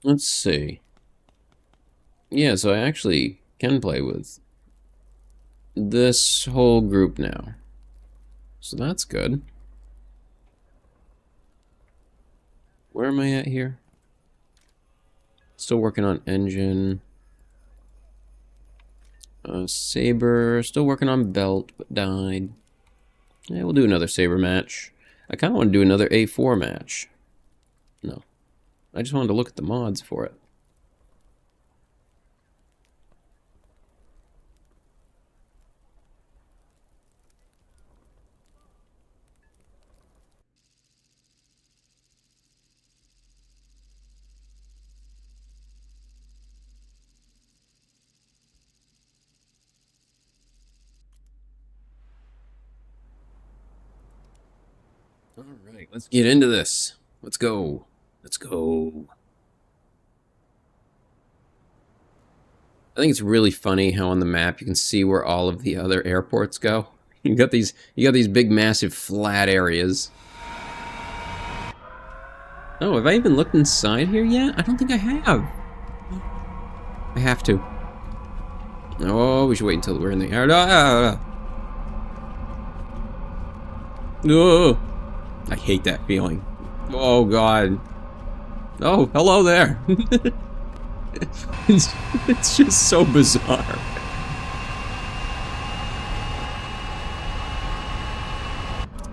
Let's see. Yeah, so I actually can play with this whole group now. So that's good. Where am I at here? Still working on engine. Saber, still working on belt, but died. Yeah, we'll do another Saber match. I kind of want to do another A4 match. No. I just wanted to look at the mods for it. Alright, let's get into this. Let's go. Let's go. I think it's really funny how on the map you can see where all of the other airports go. You got these big massive flat areas. Oh, have I even looked inside here yet? I don't think I have. I have to. Oh, we should wait until we're in the air. Oh, I hate that feeling. Oh god. Oh, hello there. It's just so bizarre.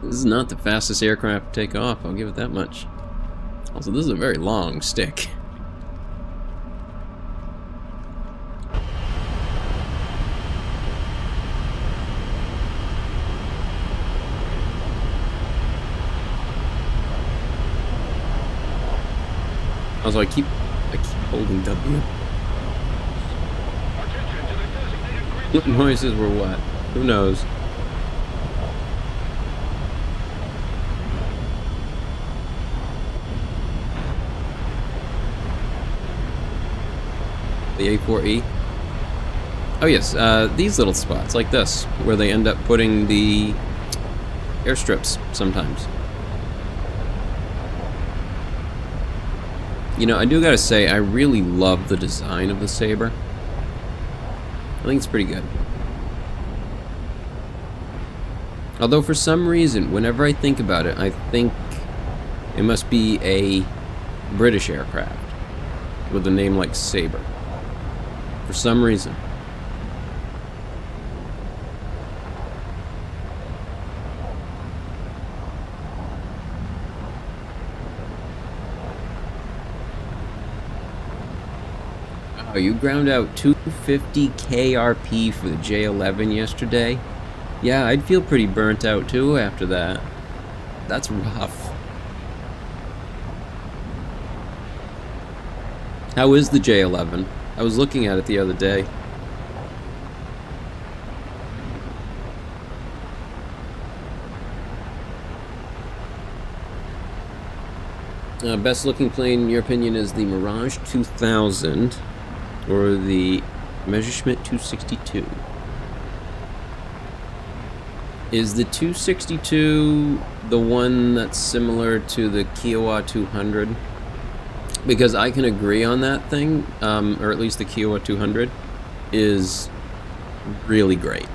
This is not the fastest aircraft to take off, I'll give it that much. Also, this is a very long stick. Also, I keep holding W. What noises were what? Who knows? The A4E? Oh yes, these little spots, like this, where they end up putting the airstrips sometimes. You know, I do gotta say, I really love the design of the Saber. I think it's pretty good. Although for some reason, whenever I think about it, I think it must be a British aircraft with a name like Saber. For some reason. Oh, you ground out 250 KRP for the J11 yesterday? Yeah, I'd feel pretty burnt out too after that. That's rough. How is the J11? I was looking at it the other day. Best looking plane, in your opinion, is the Mirage 2000 or the Messerschmitt 262. Is the 262 the one that's similar to the Kiowa 200? Because I can agree on that thing, or at least the Kiowa 200 is really great.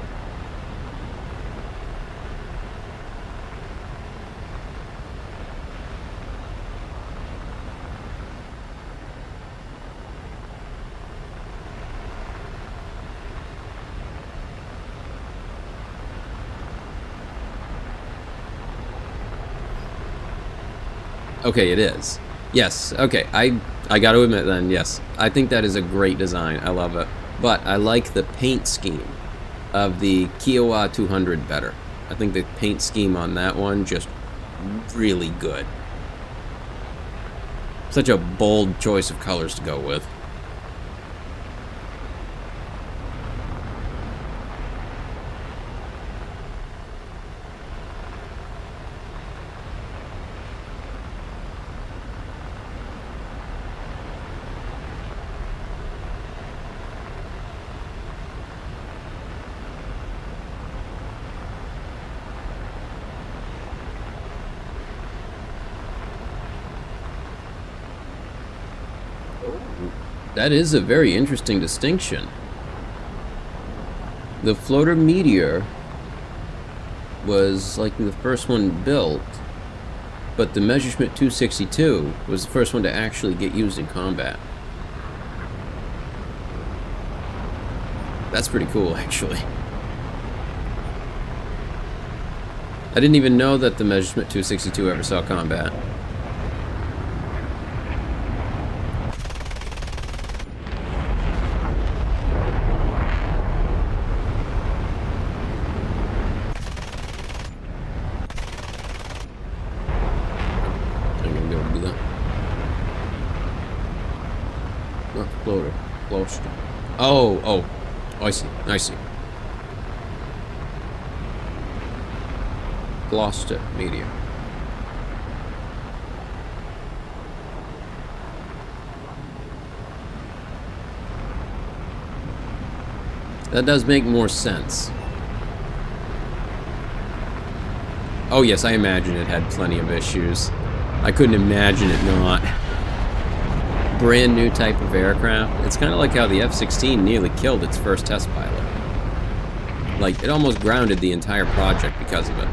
Okay, it is. Yes, okay, I gotta admit then, yes. I think that is a great design. I love it. But I like the paint scheme of the Kiowa 200 better. I think the paint scheme on that one just really good. Such a bold choice of colors to go with. That is a very interesting distinction. The floater Meteor was like the first one built, but the Messerschmitt 262 was the first one to actually get used in combat. That's pretty cool, actually. I didn't even know that the Messerschmitt 262 ever saw combat. I'm gonna be able to do that. Not the floater. Gloucester. Oh, I see. I see. Gloucester Meteor. That does make more sense. Oh yes, I imagine it had plenty of issues. I couldn't imagine it not. Brand new type of aircraft. It's kind of like how the F-16 nearly killed its first test pilot. Like, it almost grounded the entire project because of it.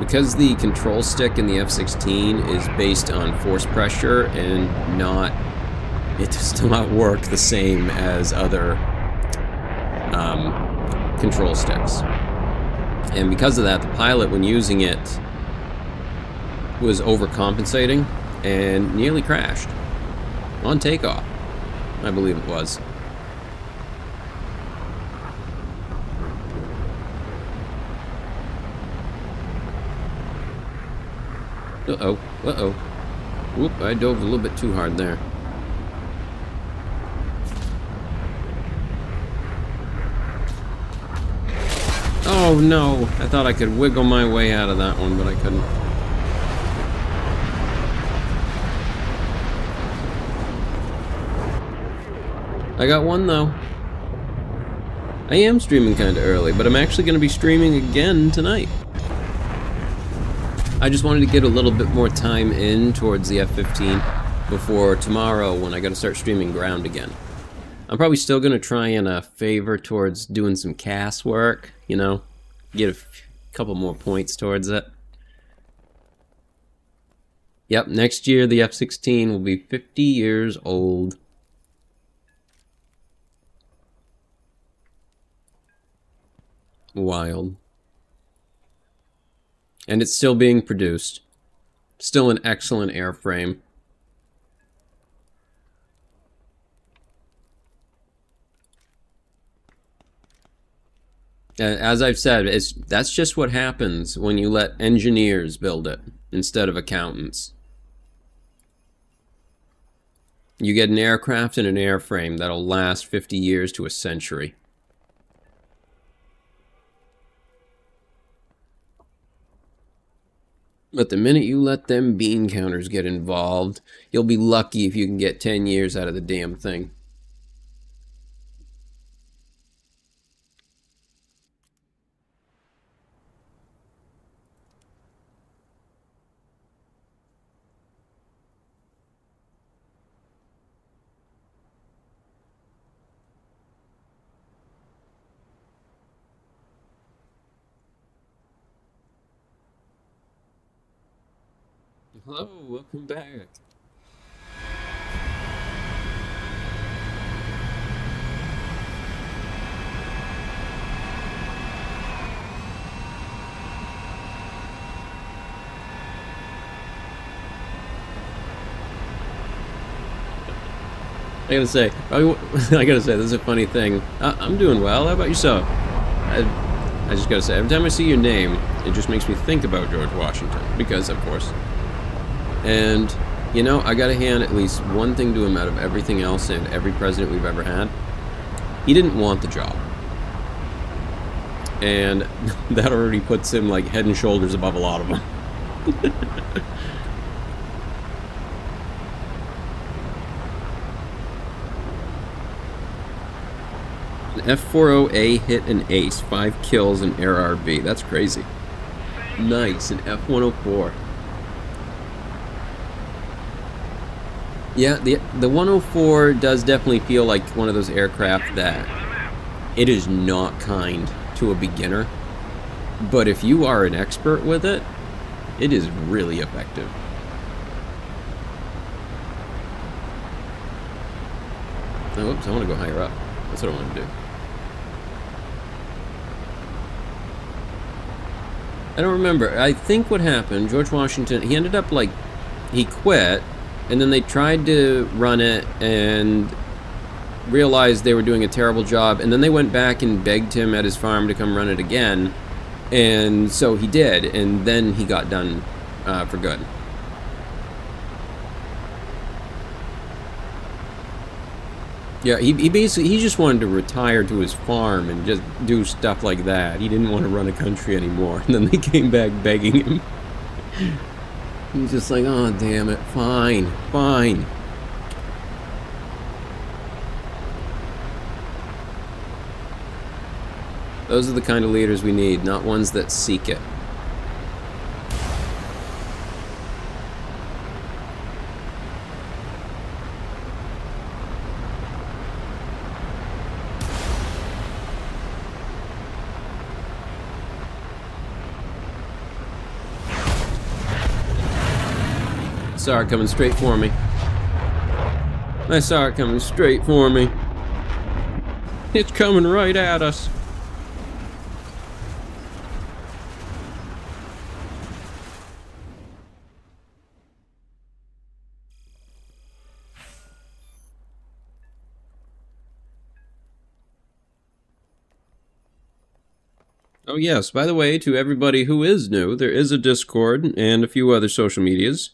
Because the control stick in the F-16 is based on force pressure and it does not work the same as other control sticks. And because of that, the pilot, when using it, was overcompensating and nearly crashed on takeoff, I believe it was. Uh-oh, uh-oh. Whoop, I dove a little bit too hard there. Oh no, I thought I could wiggle my way out of that one, but I couldn't. I got one though. I am streaming kinda early, but I'm actually gonna be streaming again tonight. I just wanted to get a little bit more time in towards the F-15 before tomorrow when I gotta start streaming ground again. I'm probably still gonna try and favor towards doing some CAS work, you know, get a couple more points towards it. Yep, next year the F-16 will be 50 years old. Wild. And it's still being produced. Still an excellent airframe. As I've said, that's just what happens when you let engineers build it instead of accountants. You get an aircraft and an airframe that'll last 50 years to a century. But the minute you let them bean counters get involved, you'll be lucky if you can get 10 years out of the damn thing. Hello, welcome back. I gotta say, this is a funny thing. I'm doing well. How about yourself? I just gotta say, every time I see your name, it just makes me think about George Washington, because of course. And, you know, I gotta hand at least one thing to him out of everything else and every president we've ever had. He didn't want the job. And that already puts him, like, head and shoulders above a lot of them. An F-40A hit an ace, 5 kills in Air RB. That's crazy. Nice, an F-104. Yeah, the 104 does definitely feel like one of those aircraft that it is not kind to a beginner, but if you are an expert with it, it is really effective. Oh, oops, I want to go higher up. That's what I want to do. I don't remember. I think what happened, George Washington, he ended up like, he quit, and then they tried to run it and realized they were doing a terrible job, and then they went back and begged him at his farm to come run it again, and so he did, and then he got done for good. Yeah, he basically, he just wanted to retire to his farm and just do stuff like that. He didn't want to run a country anymore. And then they came back begging him. He's just like, oh, damn it, fine, fine. Those are the kind of leaders we need, not ones that seek it. Saw it coming straight for me. I saw it coming straight for me. It's coming right at us. Oh yes, by the way, to everybody who is new, there is a Discord and a few other social medias.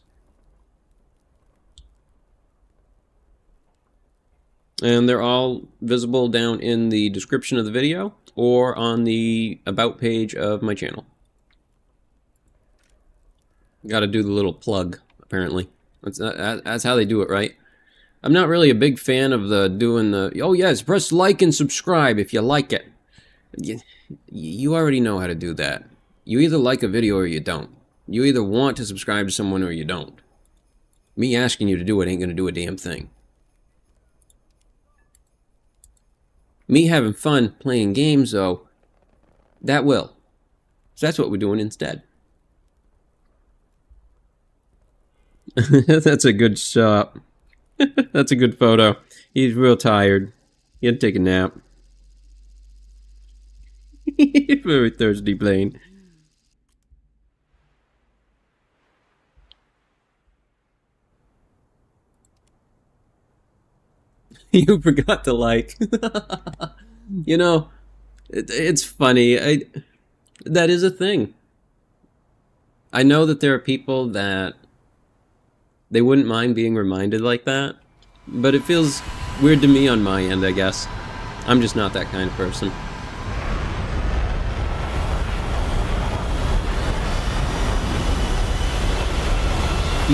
And they're all visible down in the description of the video or on the About page of my channel. Gotta do the little plug, apparently. That's how they do it, right? I'm not really a big fan of doing the, oh yes, press like and subscribe if you like it. You already know how to do that. You either like a video or you don't. You either want to subscribe to someone or you don't. Me asking you to do it ain't gonna do a damn thing. Me having fun playing games, though, that will. So that's what we're doing instead. That's a good shot. That's a good photo. He's real tired. He had to take a nap. Very thirsty plane. You forgot to like. You know, it's funny. That is a thing. I know that there are people that they wouldn't mind being reminded like that, but it feels weird to me on my end, I guess. I'm just not that kind of person.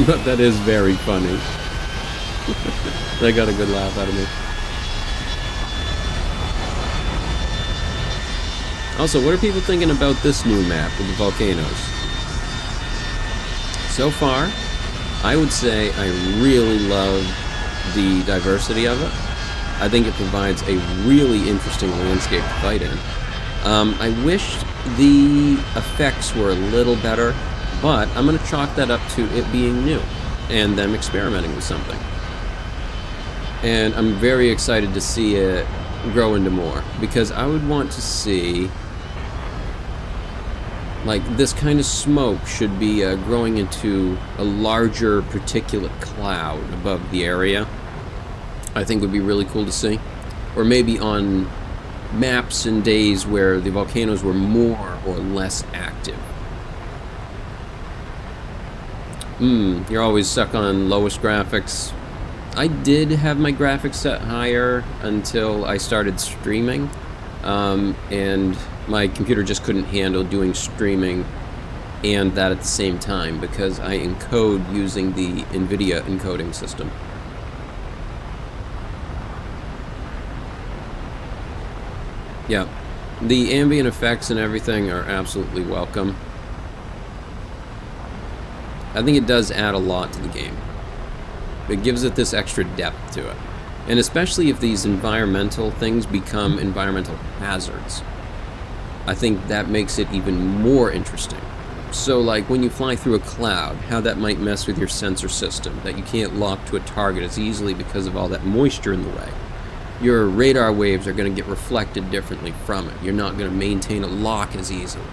But that is very funny. They got a good laugh out of me. Also, what are people thinking about this new map with the volcanoes? So far, I would say I really love the diversity of it. I think it provides a really interesting landscape to fight in. I wish the effects were a little better, but I'm going to chalk that up to it being new and them experimenting with something. And I'm very excited to see it grow into more, because I would want to see, like, this kind of smoke should be growing into a larger particulate cloud above the area. I think would be really cool to see. Or maybe on maps and days where the volcanoes were more or less active. You're always stuck on lowest graphics. I did have my graphics set higher until I started streaming, and my computer just couldn't handle doing streaming and that at the same time, because I encode using the NVIDIA encoding system. Yeah, the ambient effects and everything are absolutely welcome. I think it does add a lot to the game. It gives it this extra depth to it. And especially if these environmental things become environmental hazards, I think that makes it even more interesting. So like when you fly through a cloud, how that might mess with your sensor system, that you can't lock to a target as easily because of all that moisture in the way. Your radar waves are going to get reflected differently from it. You're not going to maintain a lock as easily.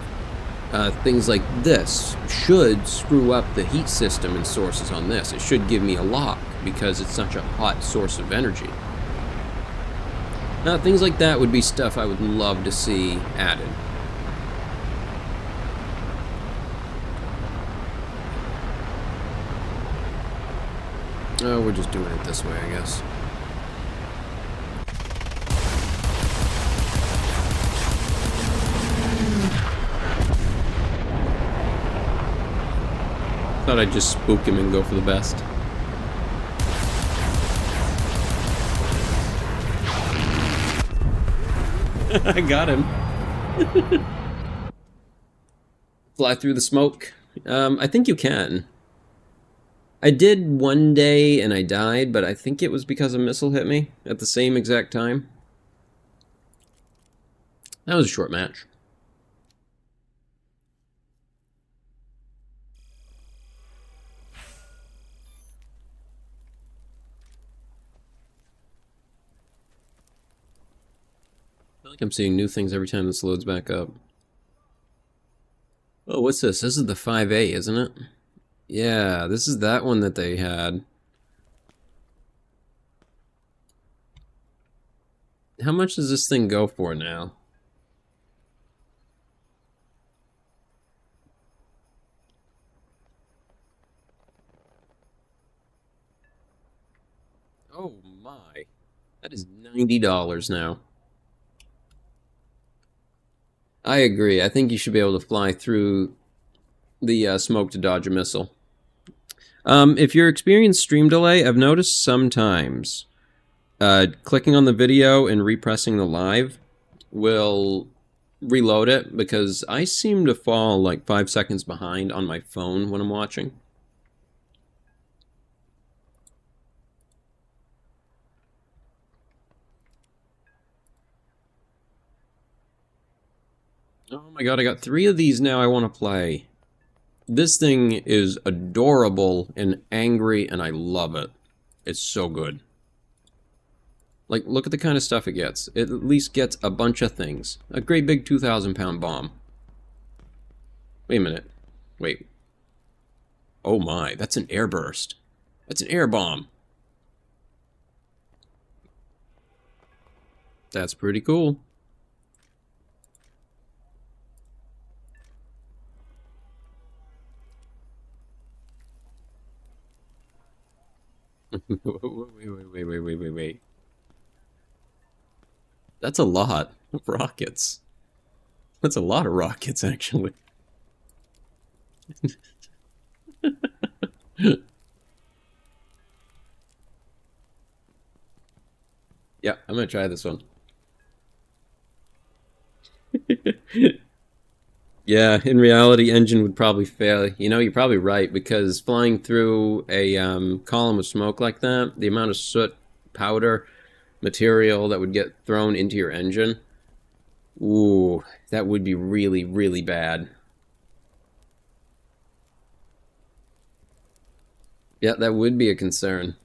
Things like this should screw up the heat system and sources on this. It should give me a lock because it's such a hot source of energy. Now, things like that would be stuff I would love to see added. Oh, we're just doing it this way, I guess. Thought I'd just spook him and go for the best. I got him. Fly through the smoke. I think you can. I did one day and I died, but I think it was because a missile hit me at the same exact time. That was a short match. I feel like I'm seeing new things every time this loads back up. Oh, what's this? This is the 5A, isn't it? Yeah, this is that one that they had. How much does this thing go for now? Oh my. That is $90 now. I agree. I think you should be able to fly through the smoke to dodge a missile. If you're experiencing stream delay, I've noticed sometimes clicking on the video and repressing the live will reload it, because I seem to fall like 5 seconds behind on my phone when I'm watching. Oh my god, I got 3 of these now I want to play. This thing is adorable and angry, and I love it. It's so good. Like, look at the kind of stuff it gets. It at least gets a bunch of things. A great big 2,000-pound bomb. Wait a minute. Wait. Oh my, that's an airburst. That's an air bomb. That's pretty cool. Wait. That's a lot of rockets. That's a lot of rockets, actually. Yeah, I'm gonna try this one. Yeah, in reality, engine would probably fail. You know, you're probably right, because flying through a column of smoke like that, the amount of soot, powder, material that would get thrown into your engine, ooh, that would be really, really bad. Yeah, that would be a concern.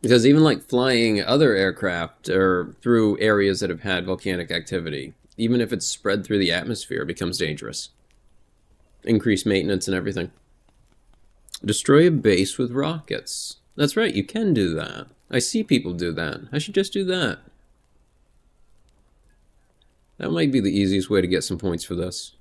Because even like flying other aircraft or through areas that have had volcanic activity, even if it's spread through the atmosphere, it becomes dangerous. Increased maintenance and everything. Destroy a base with rockets. That's right, you can do that. I see people do that. I should just do that. That might be the easiest way to get some points for this.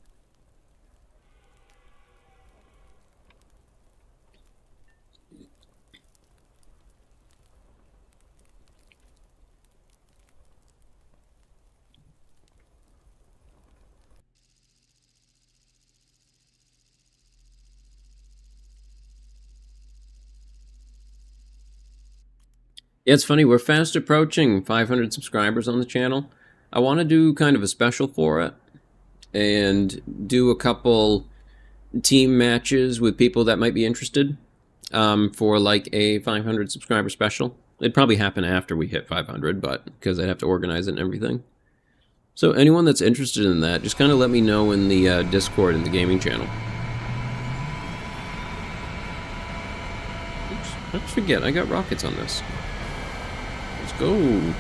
Yeah, it's funny, we're fast approaching 500 subscribers on the channel. I want to do kind of a special for it and do a couple team matches with people that might be interested for like a 500 subscriber special. It'd probably happen after we hit 500, but because I'd have to organize it and everything. So anyone that's interested in that, just kind of let me know in the Discord and the gaming channel. Oops, I just forget, I got rockets on this. Let's go.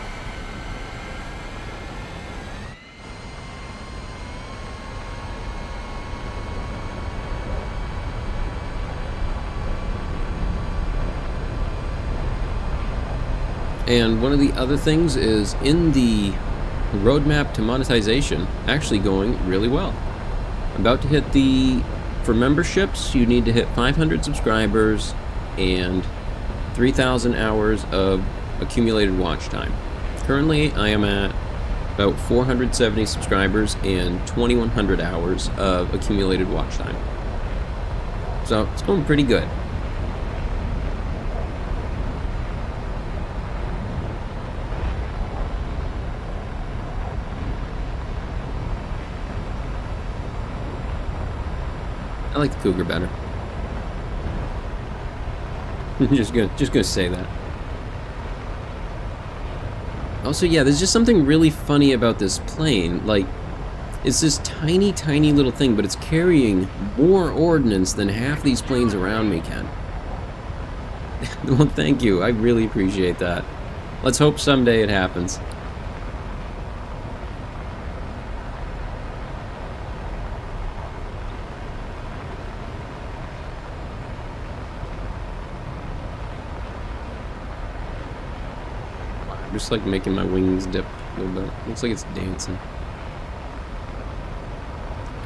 And one of the other things is in the roadmap to monetization actually going really well. I'm about to hit for memberships, you need to hit 500 subscribers and 3,000 hours of accumulated watch time. Currently, I am at about 470 subscribers and 2,100 hours of accumulated watch time. So it's going pretty good. I like the Cougar better. just gonna say that. Also, yeah, there's just something really funny about this plane. Like, it's this tiny, tiny little thing, but it's carrying more ordnance than half these planes around me can. Well, thank you. I really appreciate that. Let's hope someday it happens. Just like making my wings dip a little bit. Looks like it's dancing.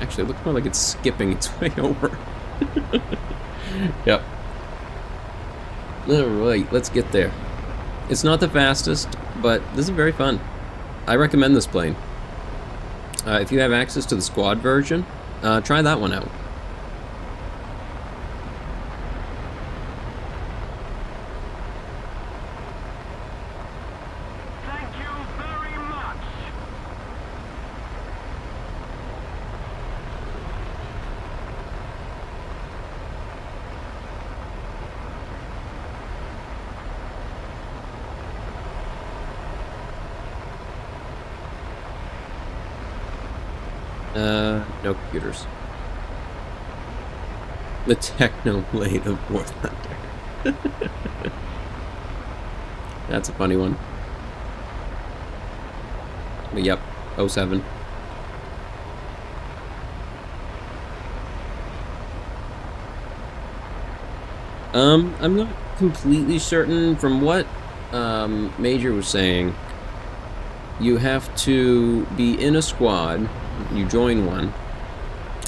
Actually, it looks more like it's skipping its way over. Yep. Alright, let's get there. It's not the fastest, but this is very fun. I recommend this plane. If you have access to the squad version, try that one out. No computers. The Technoblade of War Thunder. That's a funny one. But yep, 07. I'm not completely certain. From what Major was saying, you have to be in a squad. You join one,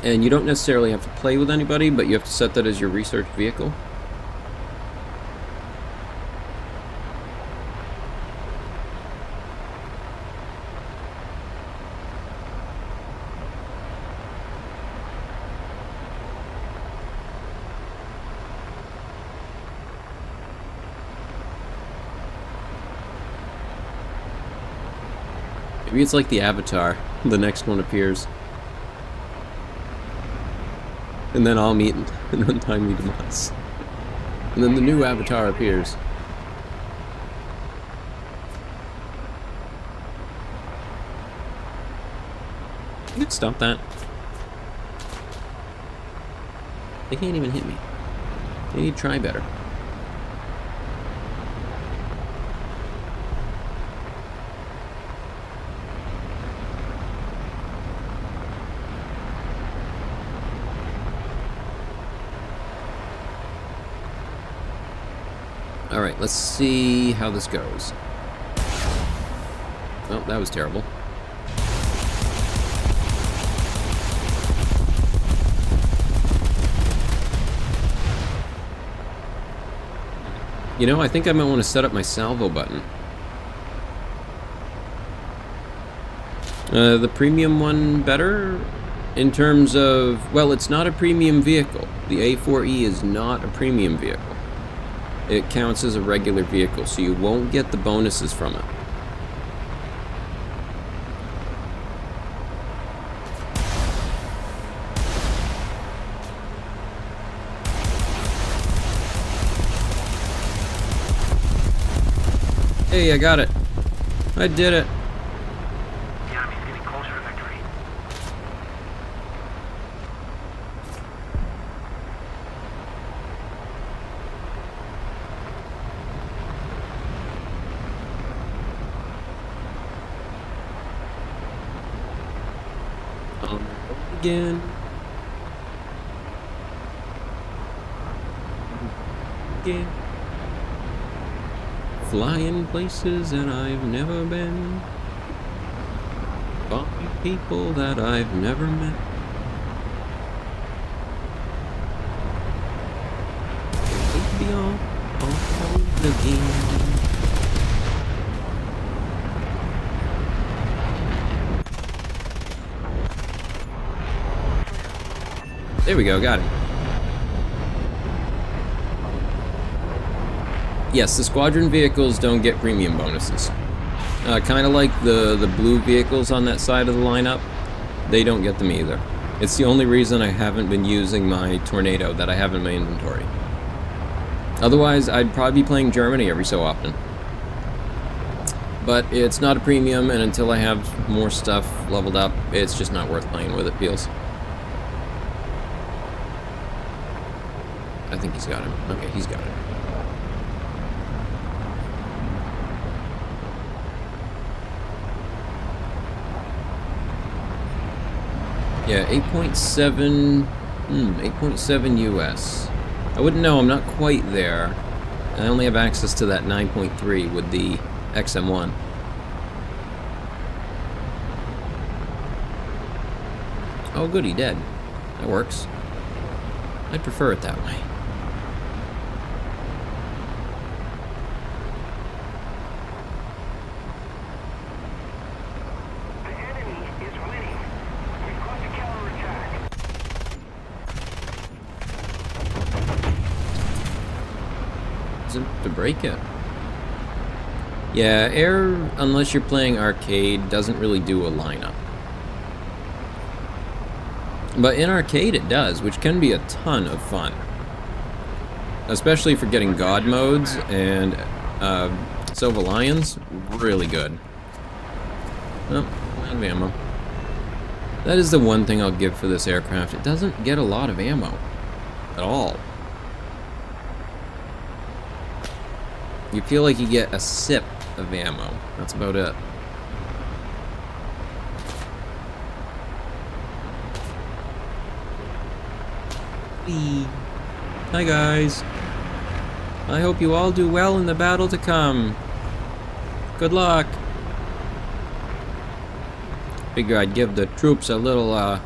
and you don't necessarily have to play with anybody, but you have to set that as your research vehicle. Maybe it's like the Avatar. The next one appears. And then I'll meet an untimely demise. And then the new Avatar appears. You can stop that. They can't even hit me. They need to try better. Alright, let's see how this goes. Oh, that was terrible. You know, I think I might want to set up my salvo button. The premium one better? In terms of, well, it's not a premium vehicle. The A4E is not a premium vehicle. It counts as a regular vehicle, so you won't get the bonuses from it. Hey, I got it. I did it. The enemy's getting closer to victory. Again. Again. Flying places that I've never been. Talking to people that I've never met. Maybe all again. There we go, got it. Yes, the squadron vehicles don't get premium bonuses. Kind of like the blue vehicles on that side of the lineup, they don't get them either. It's the only reason I haven't been using my Tornado that I have in my inventory. Otherwise, I'd probably be playing Germany every so often. But it's not a premium, and until I have more stuff leveled up, it's just not worth playing with it, feels. I think he's got him. Okay, he's got it. Yeah, 8.7, 8.7 US. I wouldn't know, I'm not quite there. I only have access to that 9.3 with the XM1. Oh good, he dead. That works. I'd prefer it that way. To break it. Yeah, air, unless you're playing arcade, doesn't really do a lineup. But in arcade it does, which can be a ton of fun. Especially for getting god modes and Silver Lions, really good. Oh, out of ammo. That is the one thing I'll give for this aircraft. It doesn't get a lot of ammo. At all. You feel like you get a sip of ammo. That's about it. Whee. Hi guys. I hope you all do well in the battle to come. Good luck. Figure I'd give the troops a little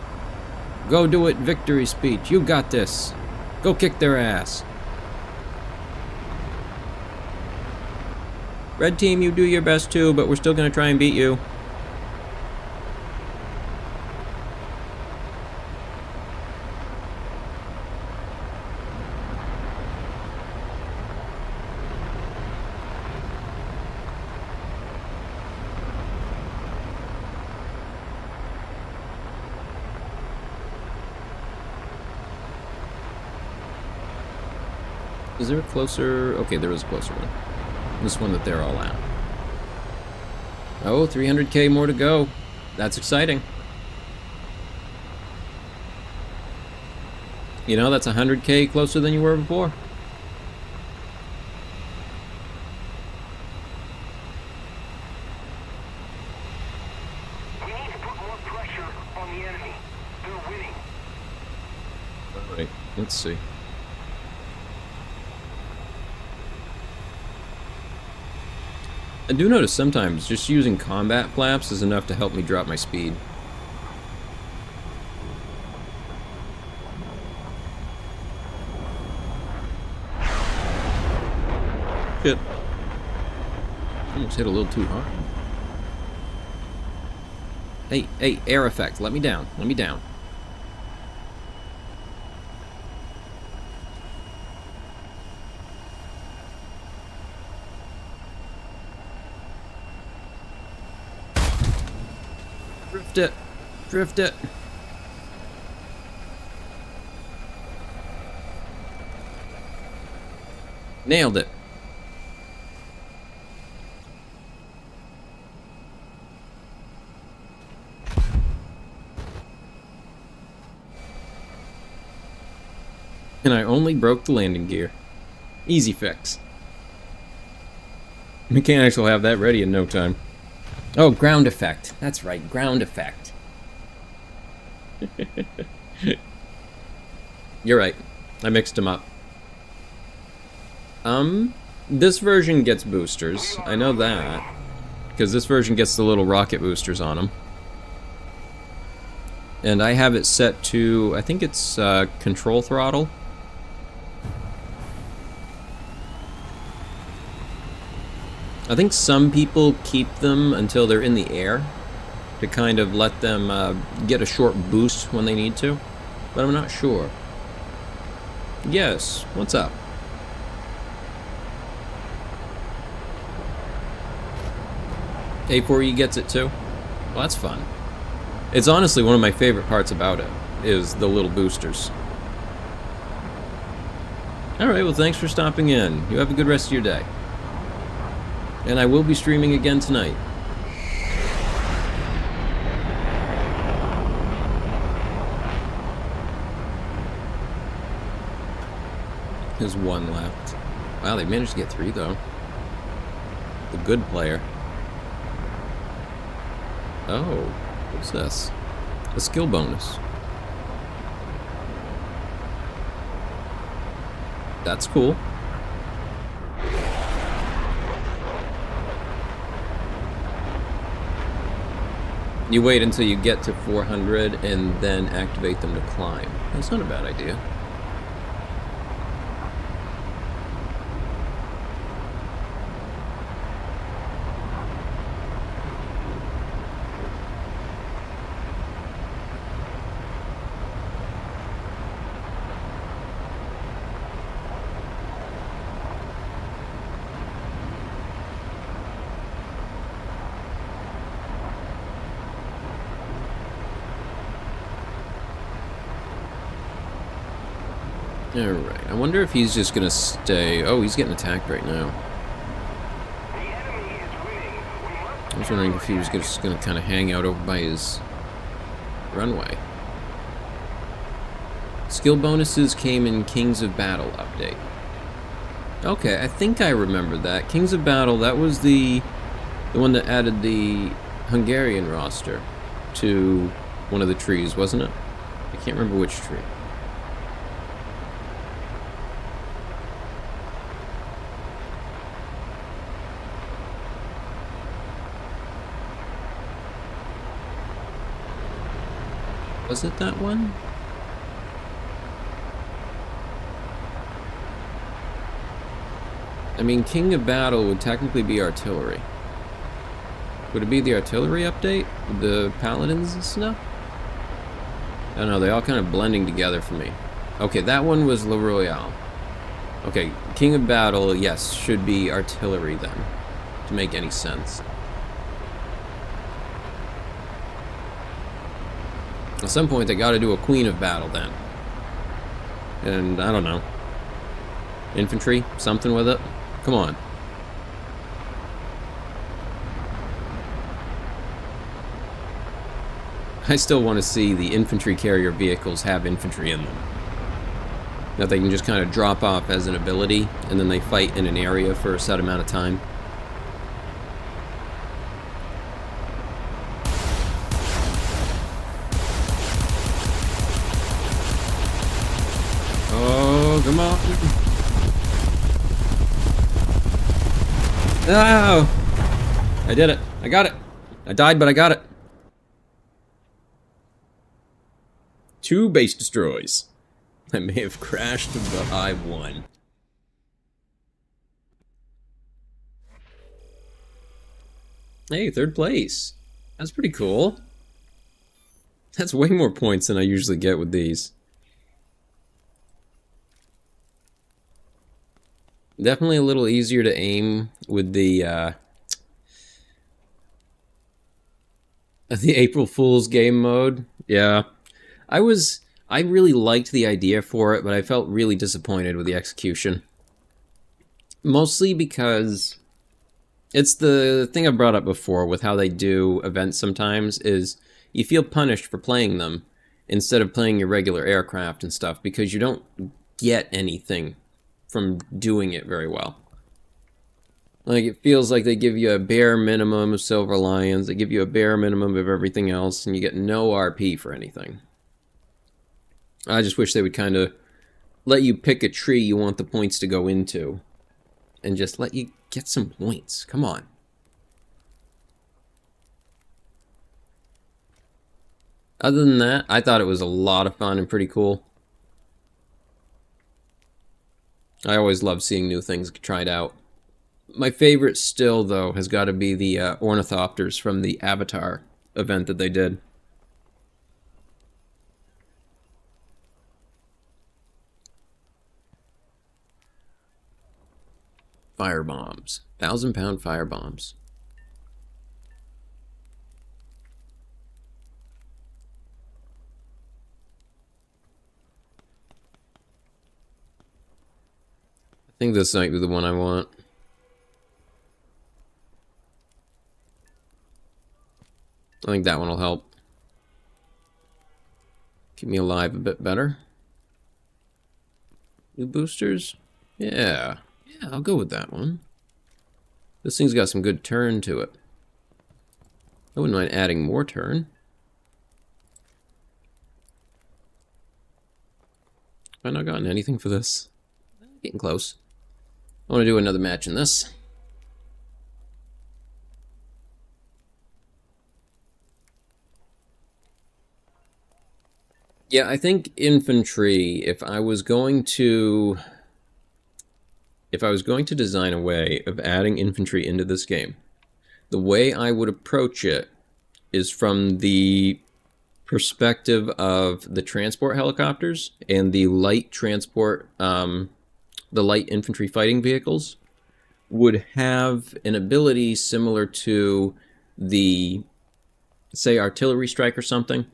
go do it victory speech. You got this. Go kick their ass. Red team, you do your best too, but we're still gonna try and beat you. Is there a closer? Okay, there is a closer one. This one that they're all at. Oh, 300k more to go. That's exciting. You know, that's 100k closer than you were before. We need to put more pressure on the enemy. They're winning. Alright, let's see. I do notice sometimes just using combat flaps is enough to help me drop my speed. Shit. Almost hit a little too hard. Hey, air effect, let me down, let me down. Drift it. Drift it. Nailed it. And I only broke the landing gear. Easy fix. Mechanics will have that ready in no time. Oh, ground effect. That's right, ground effect. You're right. I mixed them up. This version gets boosters. I know that. Because this version gets the little rocket boosters on them. And I have it set to, I think it's control throttle. I think some people keep them until they're in the air to kind of let them get a short boost when they need to, but I'm not sure. Yes, what's up? A4E gets it too? Well, that's fun. It's honestly one of my favorite parts about it, is the little boosters. Alright, well thanks for stopping in. You have a good rest of your day. And I will be streaming again tonight. There's one left. Wow, they managed to get 3 though. The good player. Oh, what's this? A skill bonus. That's cool. You wait until you get to 400 and then activate them to climb. That's not a bad idea. Alright, I wonder if he's just gonna stay... Oh, he's getting attacked right now. I was wondering if he was just gonna kind of hang out over by his runway. Skill bonuses came in Kings of Battle update. Okay, I think I remember that. Kings of Battle, that was the one that added the Hungarian roster to one of the trees, wasn't it? I can't remember which tree. Was it that one? I mean, King of Battle would technically be artillery. Would it be the artillery update? The paladins and stuff? I don't know, they all kind of blending together for me. Okay, that one was Le Royale. Okay, King of Battle, yes, should be artillery then, to make any sense. At some point, they gotta do a Queen of Battle then. And, I don't know. Infantry? Something with it? Come on. I still want to see the infantry carrier vehicles have infantry in them. That they can just kind of drop off as an ability, and then they fight in an area for a set amount of time. Oh, come on. Oh! I did it. I got it. I died, but I got it. 2 base destroys. I may have crashed, but I won. Hey, 3rd place. That's pretty cool. That's way more points than I usually get with these. Definitely a little easier to aim with the April Fool's game mode. Yeah. I really liked the idea for it, but I felt really disappointed with the execution. Mostly because it's the thing I brought up before with how they do events sometimes is you feel punished for playing them instead of playing your regular aircraft and stuff because you don't get anything from doing it very well. Like, it feels like they give you a bare minimum of Silver Lions, they give you a bare minimum of everything else, and you get no RP for anything. I just wish they would kind of let you pick a tree you want the points to go into, and just let you get some points. Come on. Other than that, I thought it was a lot of fun and pretty cool. I always love seeing new things tried out. My favorite still, though, has got to be the ornithopters from the Avatar event that they did. Fire bombs. 1,000-pound fire bombs. I think this might be the one I want. I think that one will help. Keep me alive a bit better. New boosters? Yeah. Yeah, I'll go with that one. This thing's got some good turn to it. I wouldn't mind adding more turn. Have I not gotten anything for this? Getting close. I want to do another match in this. Yeah, I think infantry, if I was going to design a way of adding infantry into this game, the way I would approach it is from the perspective of the transport helicopters and the light transport, the light infantry fighting vehicles would have an ability similar to the, say, artillery strike or something.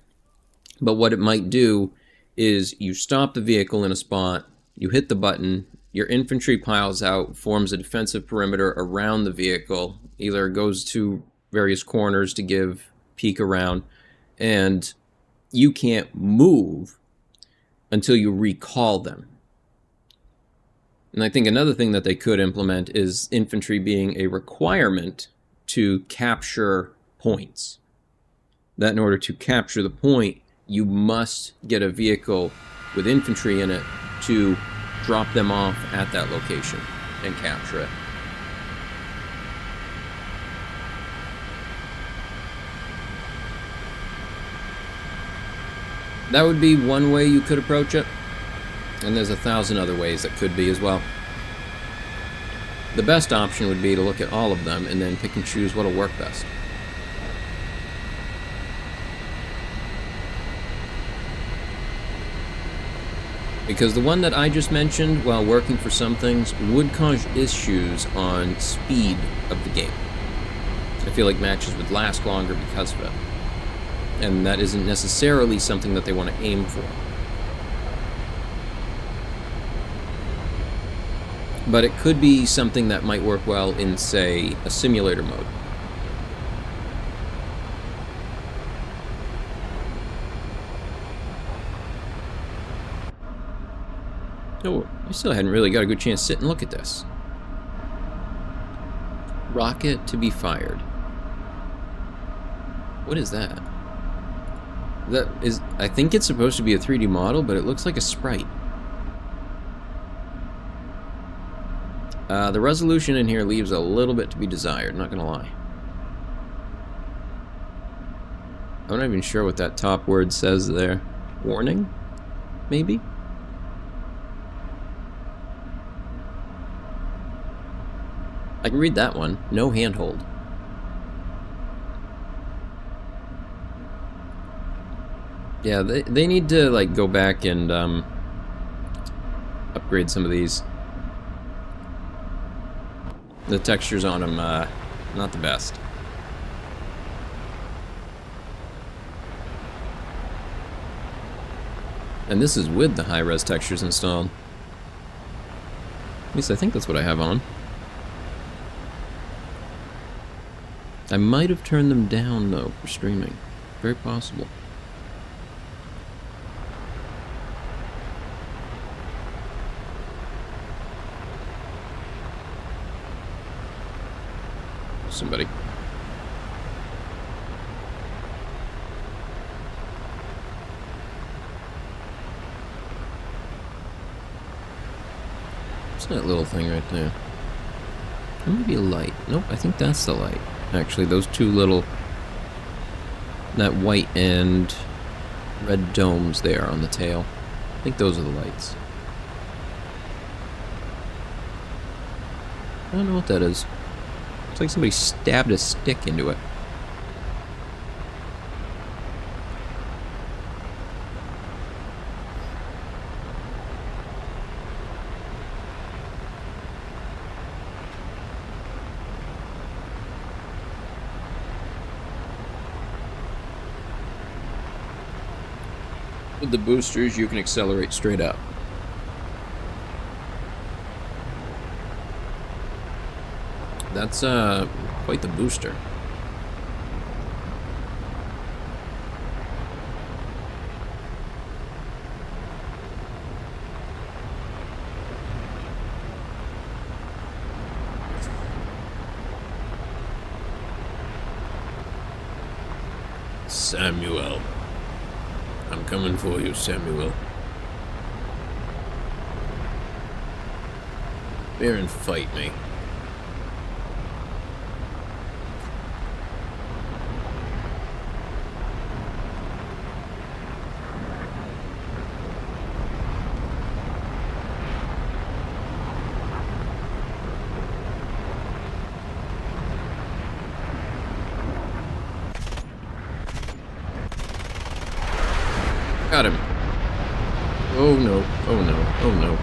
But what it might do is you stop the vehicle in a spot, you hit the button, your infantry piles out, forms a defensive perimeter around the vehicle, either goes to various corners to give peek around, and you can't move until you recall them. And I think another thing that they could implement is infantry being a requirement to capture points. That in order to capture the point, you must get a vehicle with infantry in it to drop them off at that location and capture it. That would be one way you could approach it, and there's 1,000 other ways that could be as well. The best option would be to look at all of them and then pick and choose what'll work best. Because the one that I just mentioned, while working for some things, would cause issues on speed of the game. I feel like matches would last longer because of it. And that isn't necessarily something that they want to aim for. But it could be something that might work well in, say, a simulator mode. Oh, I still hadn't really got a good chance to sit and look at this. Rocket to be fired. What is that? That is, I think it's supposed to be a 3D model, but it looks like a sprite. The resolution in here leaves a little bit to be desired, not gonna lie. I'm not even sure what that top word says there. Warning? Maybe? I can read that one. No handhold. Yeah, they need to, like, go back and upgrade some of these. The textures on them, not the best. And this is with the high-res textures installed. At least I think that's what I have on. I might have turned them down, though, for streaming. Very possible. somebody. What's that little thing right there? That might be a light. Nope, I think that's the light. Actually, those two little... that white and red domes there on the tail. I think those are the lights. I don't know what that is. Looks like somebody stabbed a stick into it. With the boosters, you can accelerate straight up. That's quite the booster. Samuel. I'm coming for you, Samuel. Come here and fight me. Got him. Oh no, oh no, oh no.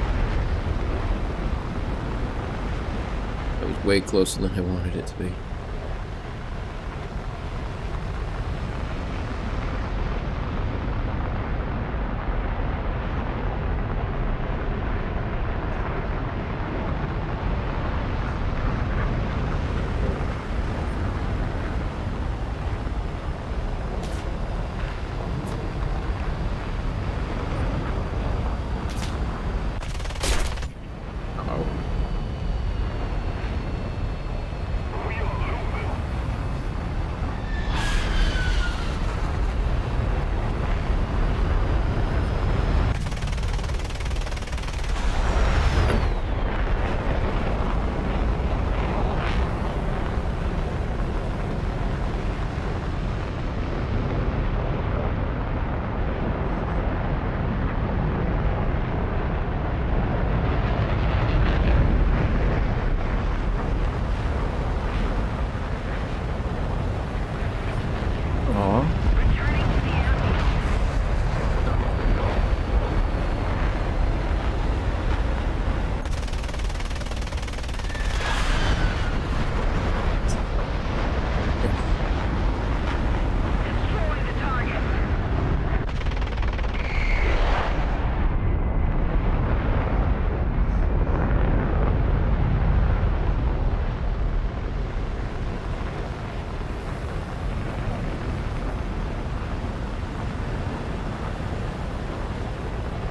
That was way closer than I wanted it to be.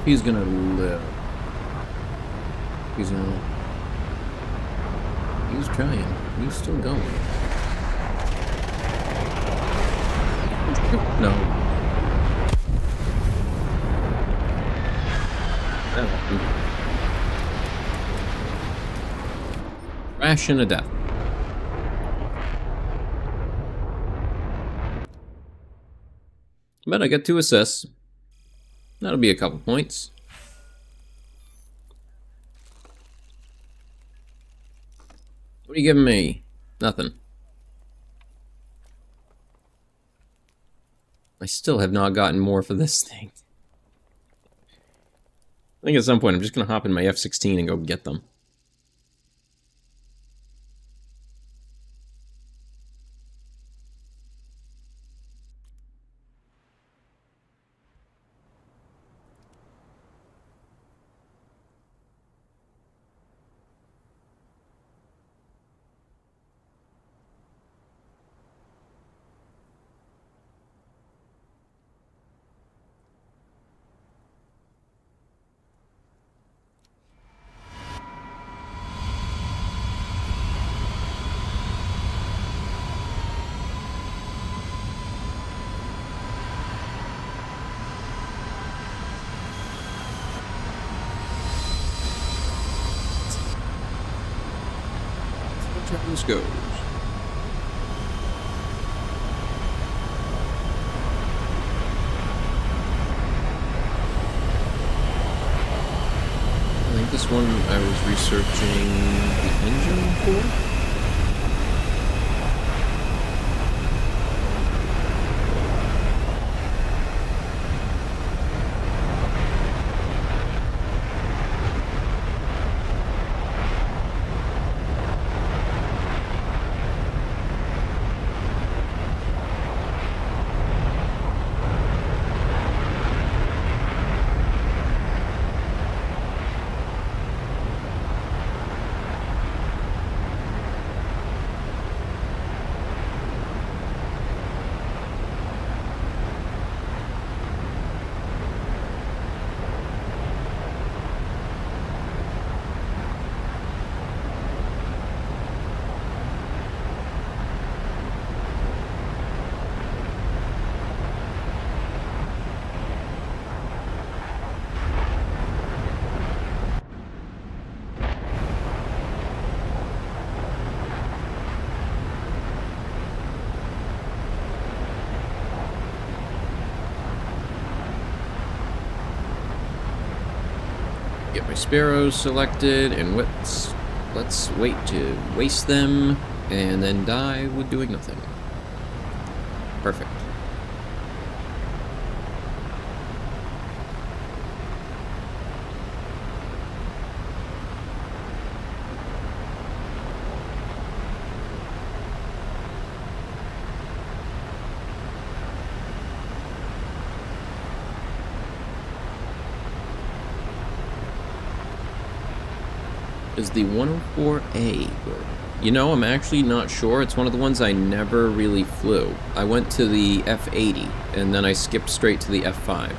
He's gonna live. He's gonna... He's trying. He's still going. No. Crash and a death. But I got 2 assists. That'll be a couple points. What are you giving me? Nothing. I still have not gotten more for this thing. I think at some point I'm just going to hop in my F-16 and go get them. how this goes. I think this one I was researching the engine for. Get my sparrows selected, and let's wait to waste them and then die with doing nothing. Perfect. Is the 104A good? You know, I'm actually not sure. It's one of the ones I never really flew. I went to the F80, and then I skipped straight to the F5.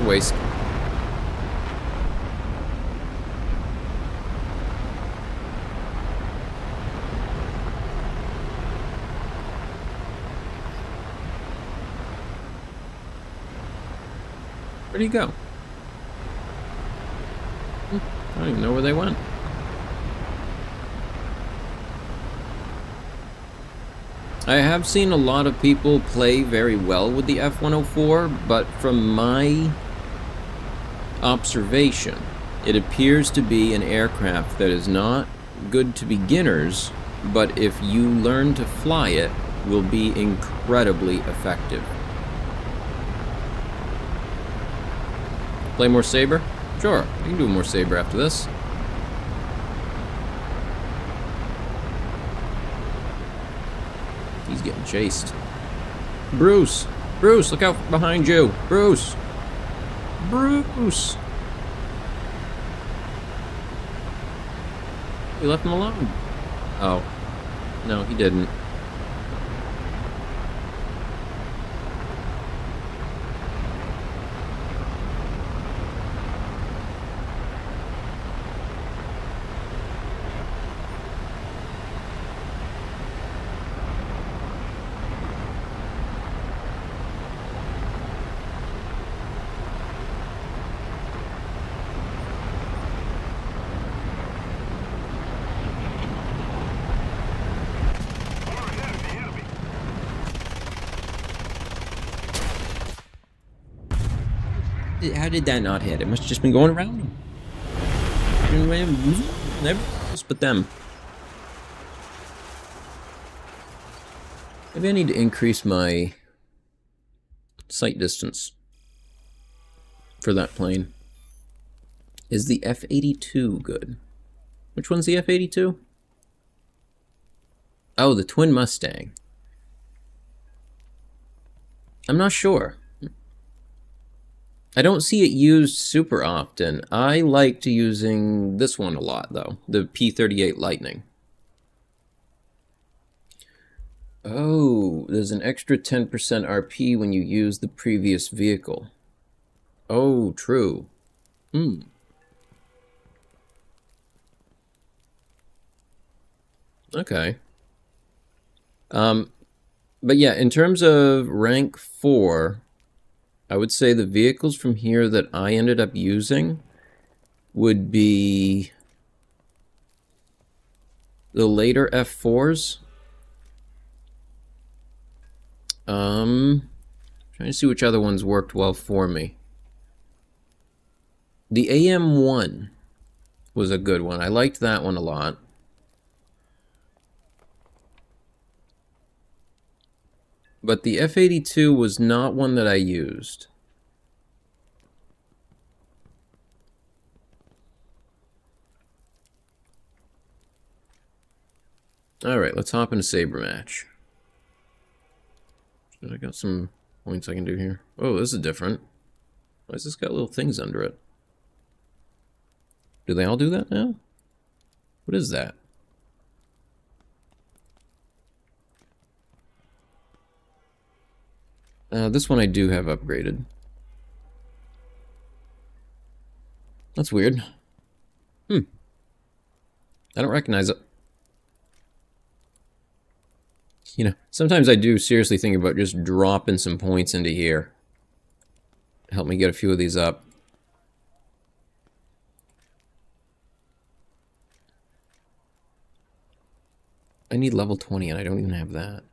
Waste. Where'd he go? I don't even know where they went. I have seen a lot of people play very well with the F-104, but from my observation, it appears to be an aircraft that is not good to beginners, but if you learn to fly it, will be incredibly effective. Play more Sabre? Sure, I can do more Sabre after this. He's getting chased. Bruce! Bruce, look out behind you! Bruce! Bruce! We left him alone. Oh. No, he didn't. How did that not hit? It must have just been going around him. Never else but them. Maybe I need to increase my sight distance for that plane. Is the F-82 good? Which one's the F-82? Oh, the Twin Mustang. I'm not sure. I don't see it used super often. I liked using this one a lot, though. The P-38 Lightning. Oh, there's an extra 10% RP when you use the previous vehicle. Oh, true. Hmm. Okay. But yeah, in terms of rank 4, I would say the vehicles from here that I ended up using would be the later F4s. Trying to see which other ones worked well for me. The AM1 was a good one. I liked that one a lot. But the F82 was not one that I used. Alright, let's hop into Saber Match. I got some points I can do here. Oh, this is different. Why has this got little things under it? Do they all do that now? What is that? This one I do have upgraded. That's weird. I don't recognize it. You know, sometimes I do seriously think about just dropping some points into here. Help me get a few of these up. I need level 20 and I don't even have that.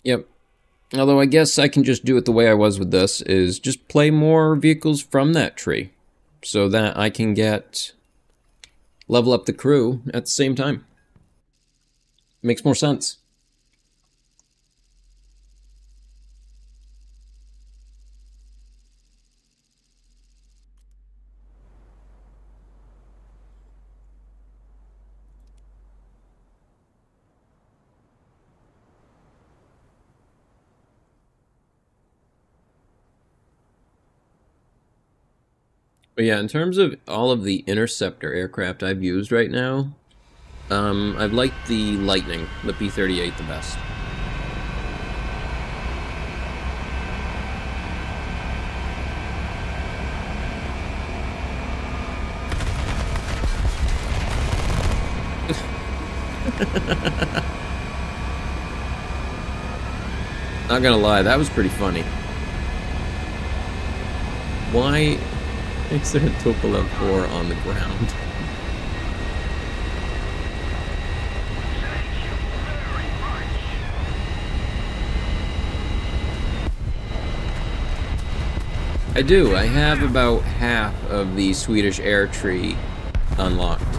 Yep. Although I guess I can just do it the way I was with this, is just play more vehicles from that tree. So that I can level up the crew at the same time. Makes more sense. But yeah, in terms of all of the interceptor aircraft I've used right now, I've liked the Lightning, the P-38 the best. Not gonna lie, that was pretty funny. Why is there a Tupolev 4 on the ground? I do. I have about half of the Swedish air tree unlocked.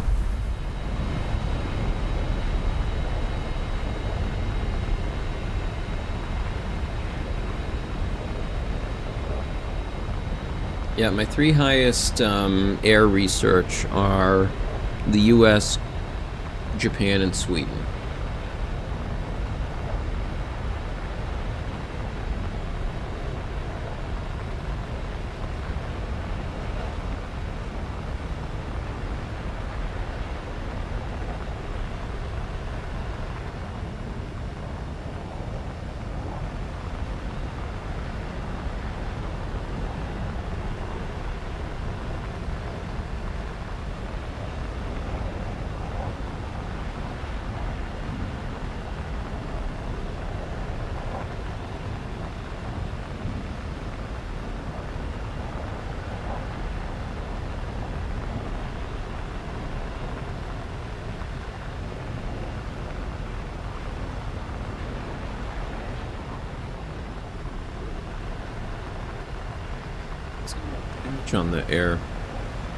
Yeah, my 3 highest air research are the US, Japan, and Sweden. On the air,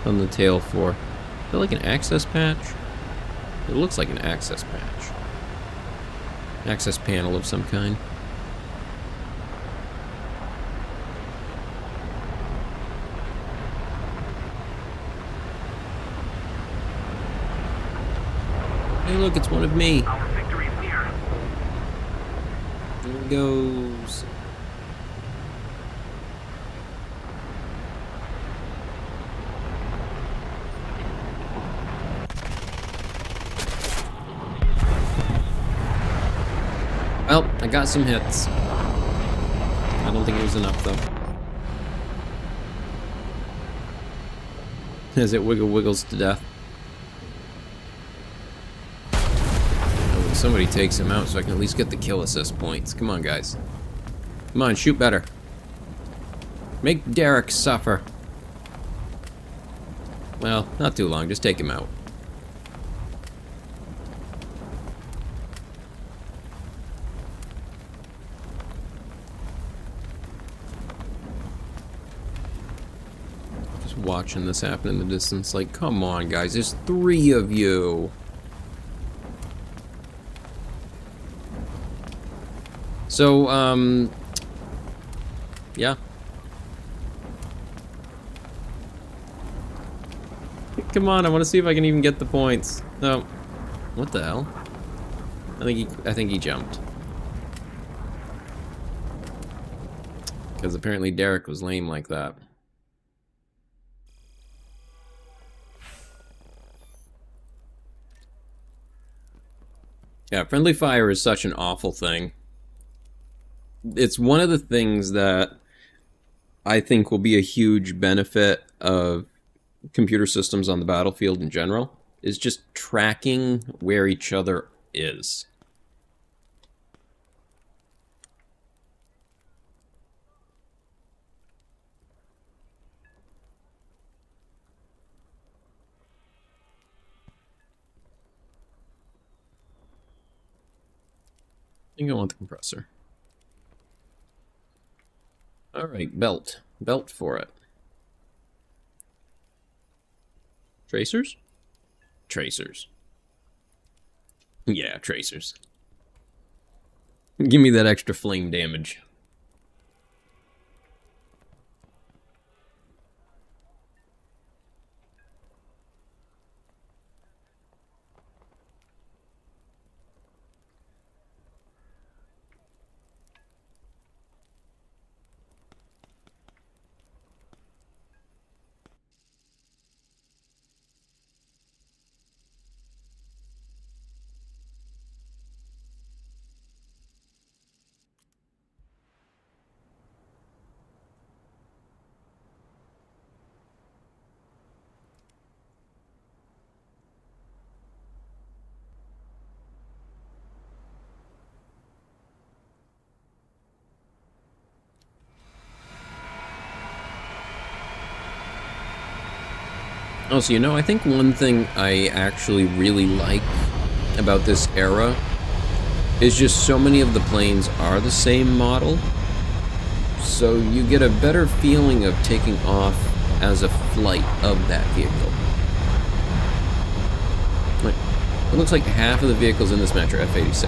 on the tail for. Is that like an access patch? It looks like an access patch. Access panel of some kind. Hey look, it's one of me. Our victory is near. There he goes. got some hits. I don't think it was enough, though. As it wiggles to death. Oh, somebody takes him out so I can at least get the kill assist points. Come on, guys. Come on, shoot better. Make Derek suffer. Well, not too long. Just take him out. Just watching this happen in the distance. Like, come on, guys. There's 3 of you. So, yeah. Come on, I want to see if I can even get the points. No. What the hell? I think he jumped. Because apparently Derek was lame like that. Yeah, friendly fire is such an awful thing. It's one of the things that I think will be a huge benefit of computer systems on the battlefield in general, is just tracking where each other is. I think I want the compressor. Alright, belt. Belt for it. Tracers? Tracers. Yeah, tracers. Give me that extra flame damage. Also, you know, I think one thing I actually really like about this era is just so many of the planes are the same model. So you get a better feeling of taking off as a flight of that vehicle. Like, it looks like half of the vehicles in this match are F-86.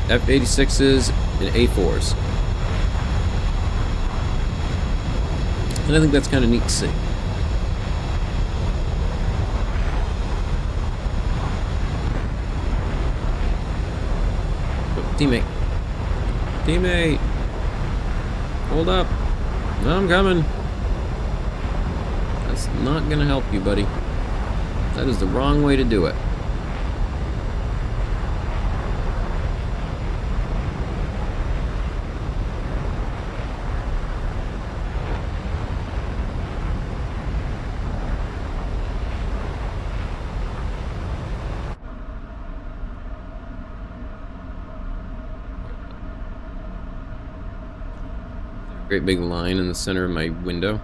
F-86s and A4s. And I think that's kind of neat to see. Oh, teammate. Teammate! Hold up. No, I'm coming. That's not gonna help you, buddy. That is the wrong way to do it. Great big line in the center of my window.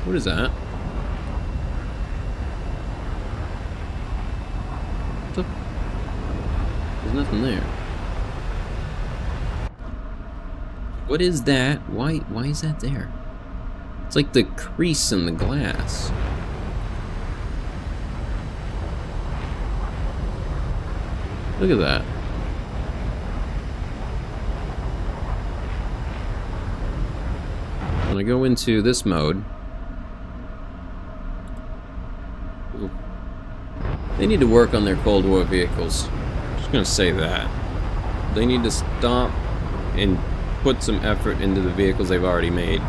What is that? What the? There's nothing there. What is that? Why is that there? It's like the crease in the glass. Look at that. When I go into this mode, they need to work on their Cold War vehicles. I'm just gonna say that. They need to stop and put some effort into the vehicles they've already made.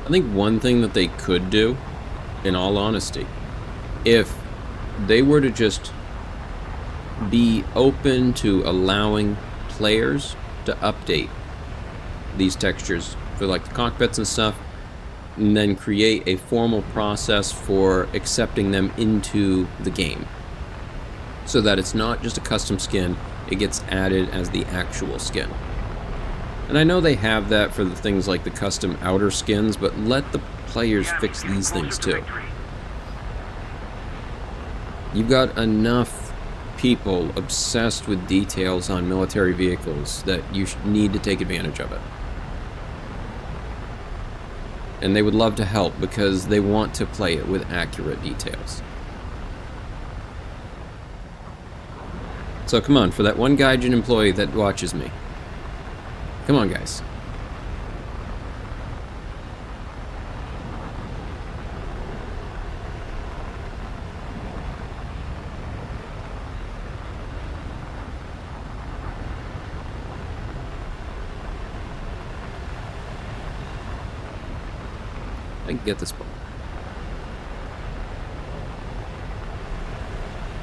I think one thing that they could do, in all honesty, if they were to just be open to allowing players to update these textures for like the cockpits and stuff, and then create a formal process for accepting them into the game, so that it's not just a custom skin, it gets added as the actual skin. And I know they have that for the things like the custom outer skins, but let the players fix these things too. You've got enough people obsessed with details on military vehicles that you need to take advantage of it. And they would love to help because they want to play it with accurate details. So come on, for that one Gaijin employee that watches me. Come on, guys. I can get this ball.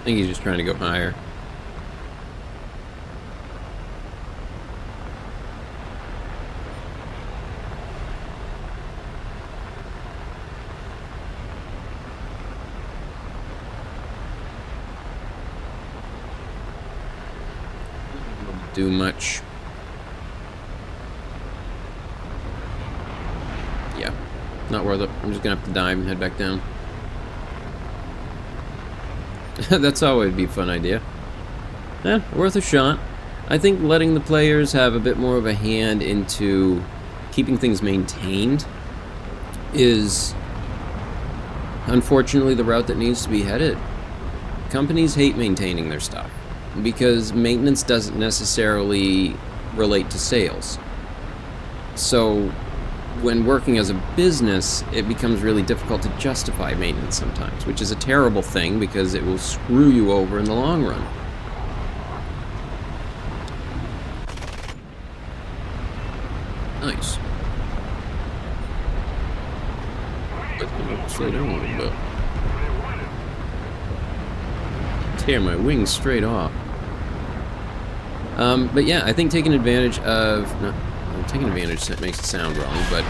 I think he's just trying to go higher. Do much. Yeah, not worth it. I'm just gonna have to dive and head back down. That's always be a fun idea. Worth a shot. I think letting the players have a bit more of a hand into keeping things maintained is unfortunately the route that needs to be headed. Companies hate maintaining their stuff, because maintenance doesn't necessarily relate to sales. So when working as a business, it becomes really difficult to justify maintenance sometimes, which is a terrible thing because it will screw you over in the long run. Nice. Slow down a little bit. Tear my wings straight off. But yeah, I think taking advantage of... taking advantage makes it sound wrong, but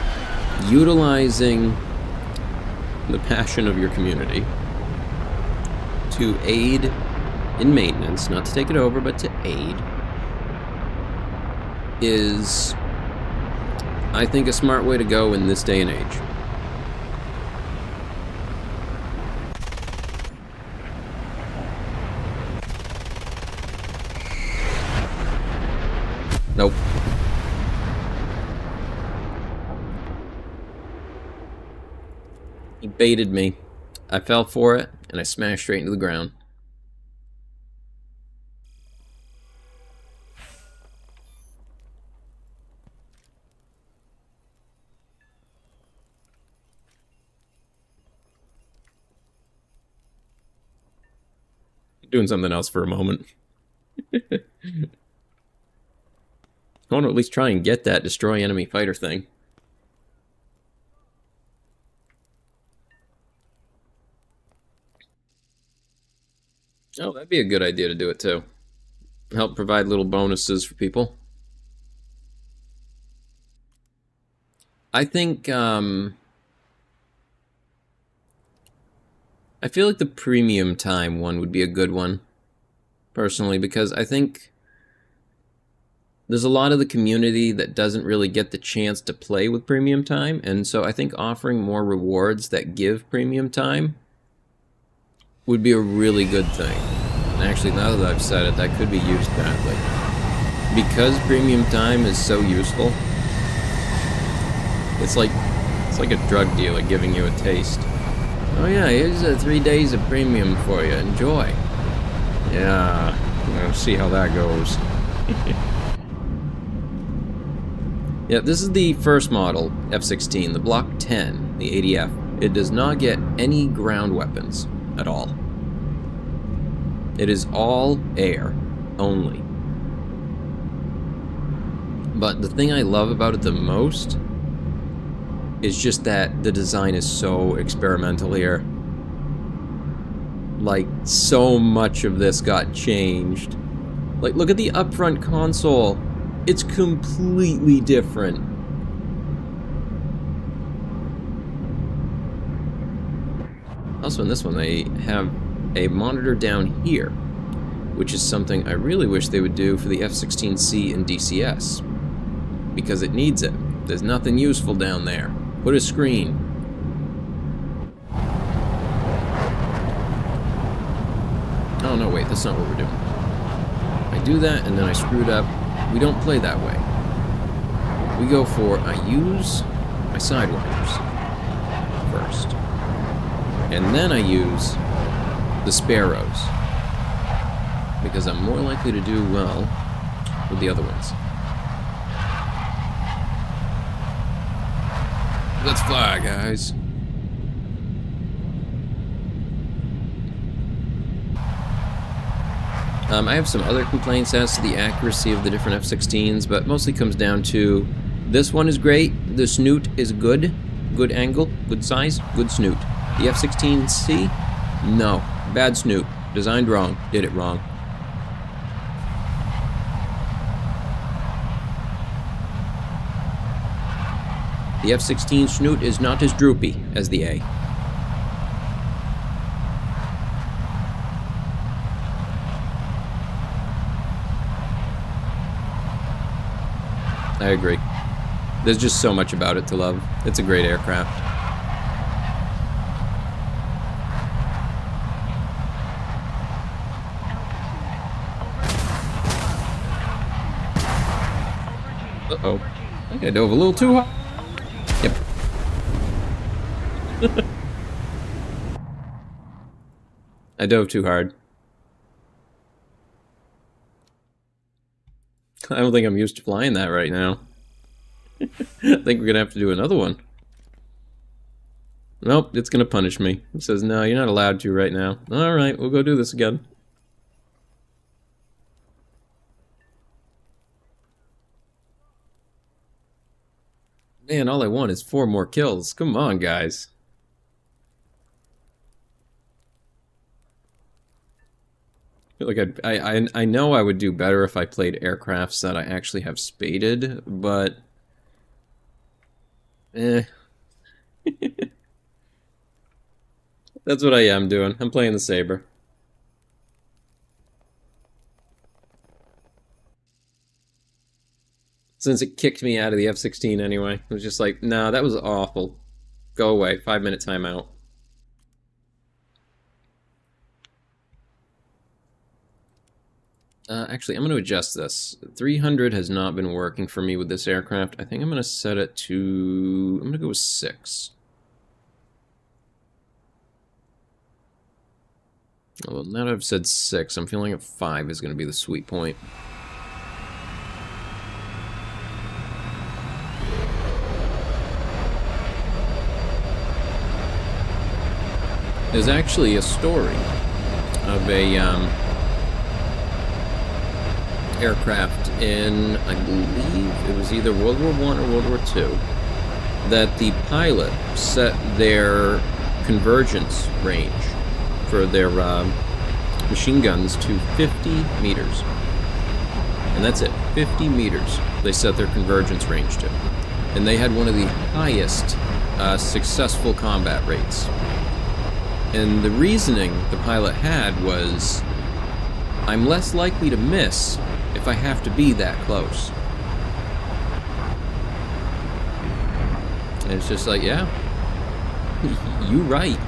utilizing the passion of your community to aid in maintenance, not to take it over, but to aid, is, I think, a smart way to go in this day and age. Nope. He baited me. I fell for it, and I smashed straight into the ground. Doing something else for a moment. I want to at least try and get that destroy enemy fighter thing. Oh, that'd be a good idea to do it too. Help provide little bonuses for people. I think, I feel like the premium time one would be a good one, personally, because I think there's a lot of the community that doesn't really get the chance to play with premium time, and so I think offering more rewards that give premium time would be a really good thing. And actually, now that I've said it, that could be used badly. Because premium time is so useful, it's like a drug dealer giving you a taste. Oh yeah, here's 3 days of premium for you. Enjoy. Yeah, we'll see how that goes. Yeah, this is the first model, F-16, the Block 10, the ADF. It does not get any ground weapons at all. It is all air, only. But the thing I love about it the most It's just that the design is so experimental here. Like, so much of this got changed. Like, look at the upfront console. It's completely different. Also in this one, they have a monitor down here, which is something I really wish they would do for the F-16C and DCS. Because it needs it. There's nothing useful down there. Put a screen. Oh no, wait, that's not what we're doing. I do that and then I screwed up. We don't play that way. We go for, I use my sidewinders first. And then I use the sparrows. Because I'm more likely to do well with the other ones. Let's fly, guys. I have some other complaints as to the accuracy of the different F-16s, but mostly comes down to this one is great, the snoot is good, good angle, good size, good snoot. The F-16C, no, bad snoot, designed wrong, did it wrong. The F-16 snoot is not as droopy as the A. I agree. There's just so much about it to love. It's a great aircraft. Uh-oh. I think I dove a little too high. Yep. I dove too hard. I don't think I'm used to flying that right now. I think we're gonna have to do another one. Nope, it's gonna punish me. It says, no, you're not allowed to right now. Alright, we'll go do this again. Man, all I want is 4 more kills. Come on, guys. I feel like I know I would do better if I played aircrafts that I actually have spaded, but that's what I am doing. I'm playing the Sabre. Since it kicked me out of the F-16 anyway. It was just like, nah, that was awful. Go away. 5-minute timeout. Actually, I'm going to adjust this. 300 has not been working for me with this aircraft. I think I'm going to set it to... I'm going to go with 6. Well, now that I've said 6, I'm feeling like 5 is going to be the sweet point. There's actually a story of a aircraft in, I believe it was either World War I or World War II, that the pilot set their convergence range for their machine guns to 50 meters. And that's it, 50 meters they set their convergence range to. And they had one of the highest successful combat rates. And the reasoning the pilot had was, I'm less likely to miss if I have to be that close. And it's just like, yeah, you right.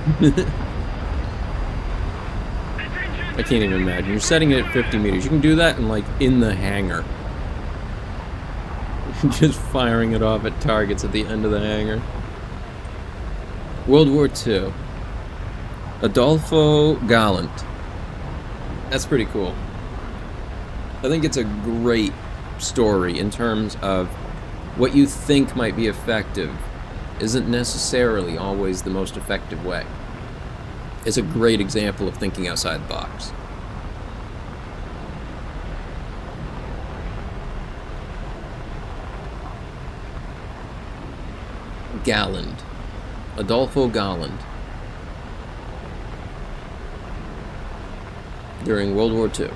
I can't even imagine. You're setting it at 50 meters. You can do that in the hangar. Just firing it off at targets at the end of the hangar. World War II. Adolfo Gallant. That's pretty cool. I think it's a great story in terms of what you think might be effective isn't necessarily always the most effective way. It's a great example of thinking outside the box. Galland. Adolfo Galland. During World War II.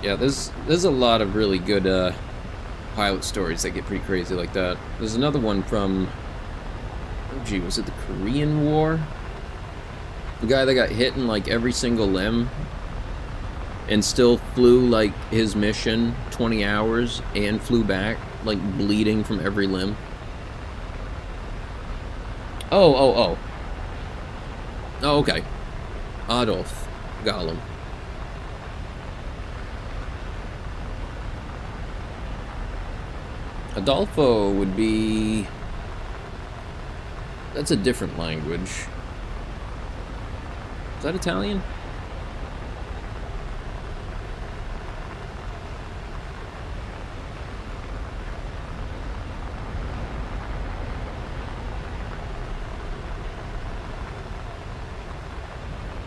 Yeah, there's a lot of really good pilot stories that get pretty crazy like that. There's another one from, oh gee, was it the Korean War? The guy that got hit in like every single limb and still flew like his mission 20 hours and flew back like bleeding from every limb. Oh, okay. Adolf Galland. Adolfo would be... That's a different language. Is that Italian?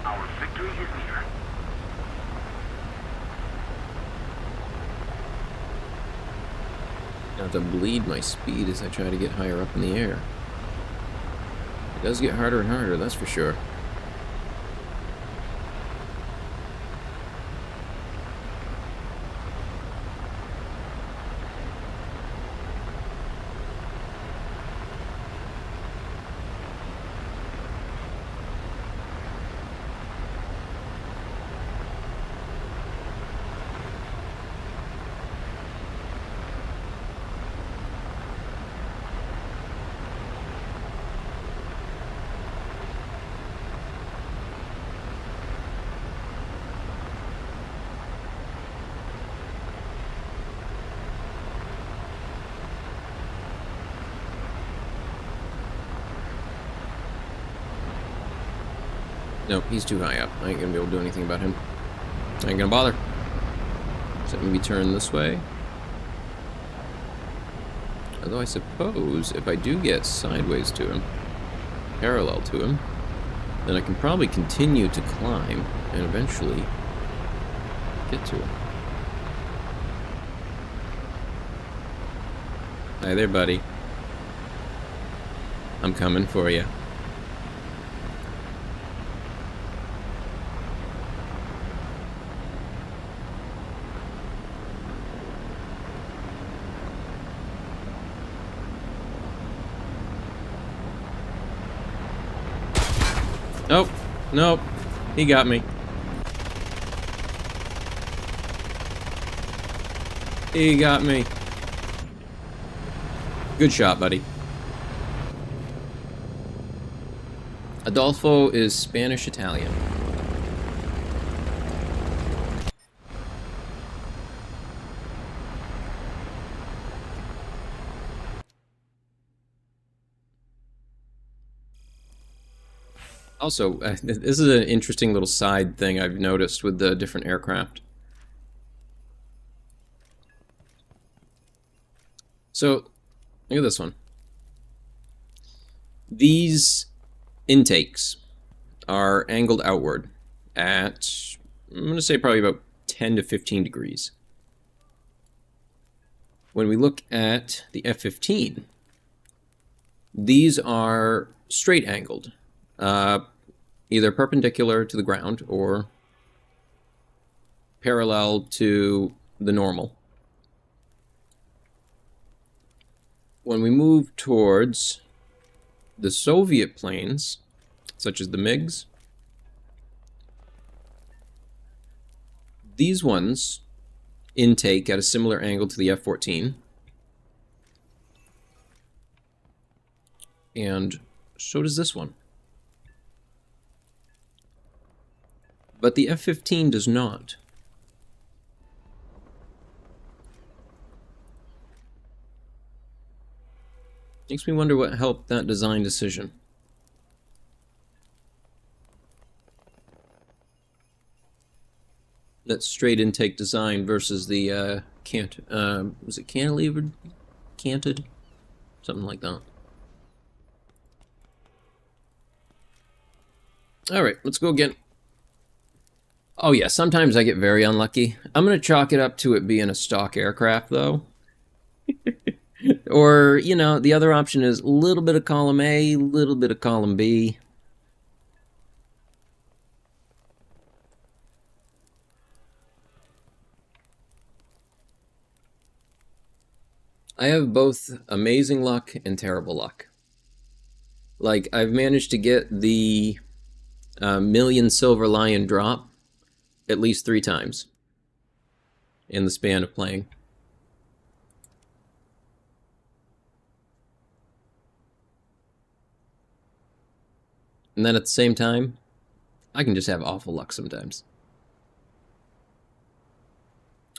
Our victory is near. I have to bleed my speed as I try to get higher up in the air. It does get harder and harder, that's for sure. Nope, he's too high up. I ain't gonna be able to do anything about him. I ain't gonna bother. So maybe turn this way. Although I suppose if I do get sideways to him, parallel to him, then I can probably continue to climb and eventually get to him. Hi there, buddy. I'm coming for you. Nope. Nope. He got me. He got me. Good shot, buddy. Adolfo is Spanish-Italian. Also, this is an interesting little side thing I've noticed with the different aircraft. So, look at this one. These intakes are angled outward at, I'm going to say probably about 10 to 15 degrees. When we look at the F-15, these are straight angled. Either perpendicular to the ground or parallel to the normal. When we move towards the Soviet planes, such as the MiGs, these ones intake at a similar angle to the F-14, and so does this one. But the F-15 does not. Makes me wonder what helped that design decision. That straight intake design versus the was it cantilevered? Canted? Something like that. Alright, let's go again. Oh yeah, sometimes I get very unlucky. I'm gonna chalk it up to it being a stock aircraft, though. Or, you know, the other option is a little bit of column A, a little bit of column B. I have both amazing luck and terrible luck. Like, I've managed to get the million silver lion drop at least 3 times in the span of playing. And then at the same time, I can just have awful luck sometimes.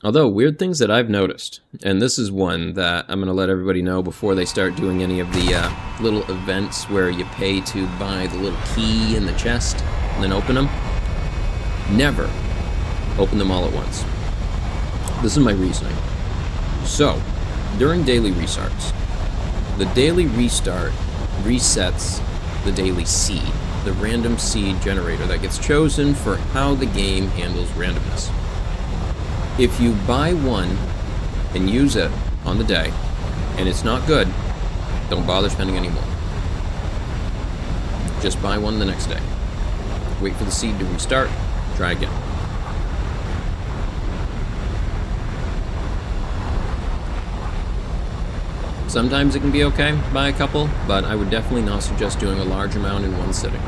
Although, weird things that I've noticed, and this is one that I'm going to let everybody know before they start doing any of the little events where you pay to buy the little key in the chest and then open them. Never open them all at once. This is my reasoning. So, during daily restarts, the daily restart resets the daily seed, the random seed generator that gets chosen for how the game handles randomness. If you buy one and use it on the day, and it's not good, don't bother spending any more. Just buy one the next day. Wait for the seed to restart, try again. Sometimes it can be okay, buy a couple, but I would definitely not suggest doing a large amount in one sitting.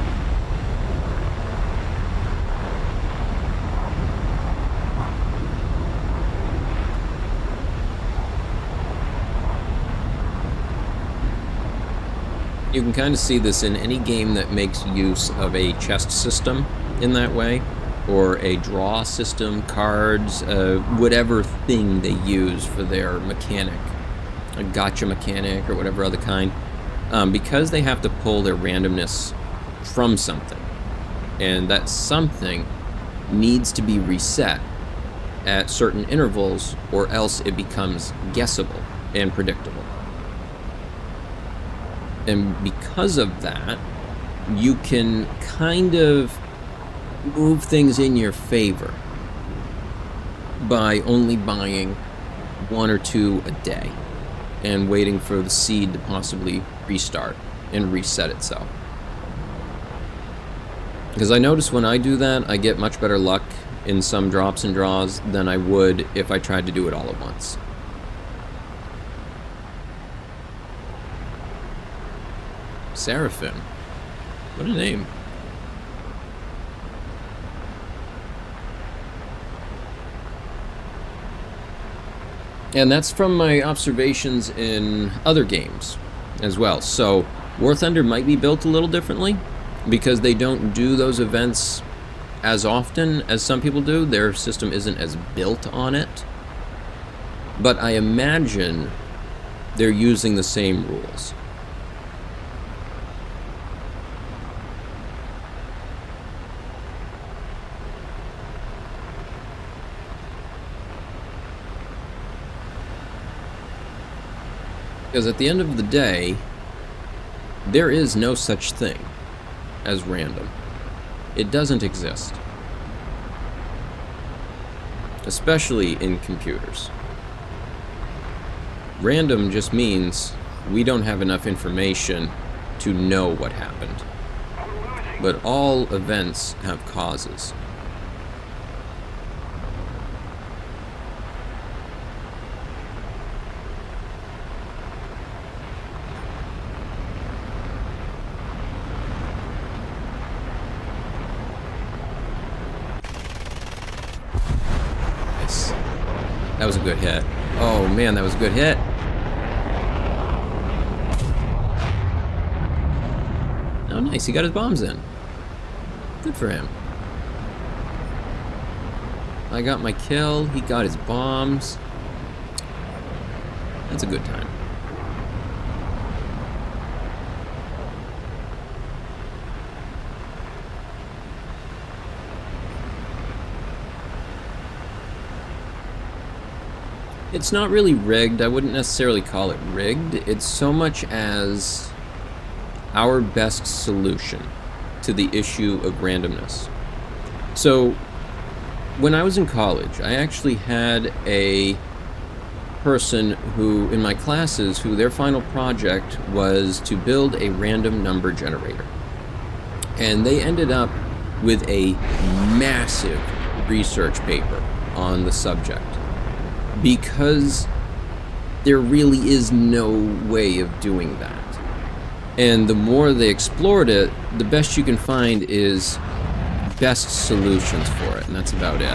You can kind of see this in any game that makes use of a chest system in that way, or a draw system, cards, whatever thing they use for their mechanic, a gotcha mechanic or whatever other kind, because they have to pull their randomness from something, and that something needs to be reset at certain intervals, or else it becomes guessable and predictable. And because of that, you can kind of move things in your favor by only buying 1 or 2 a day and waiting for the seed to possibly restart and reset itself. Because I notice when I do that, I get much better luck in some drops and draws than I would if I tried to do it all at once. Seraphim. What a name. And that's from my observations in other games as well. So War Thunder might be built a little differently because they don't do those events as often as some people do. Their system isn't as built on it. But I imagine they're using the same rules. Because at the end of the day, there is no such thing as random. It doesn't exist. Especially in computers. Random just means we don't have enough information to know what happened. But all events have causes. That was a good hit. Oh man, that was a good hit. Oh nice, he got his bombs in. Good for him. I got my kill, he got his bombs. That's a good time. It's not really rigged. I wouldn't necessarily call it rigged. It's so much as our best solution to the issue of randomness. So, when I was in college, I actually had a person who, in my classes, who their final project was to build a random number generator. And they ended up with a massive research paper on the subject because there really is no way of doing that. And the more they explored it, the best you can find is best solutions for it, and that's about it.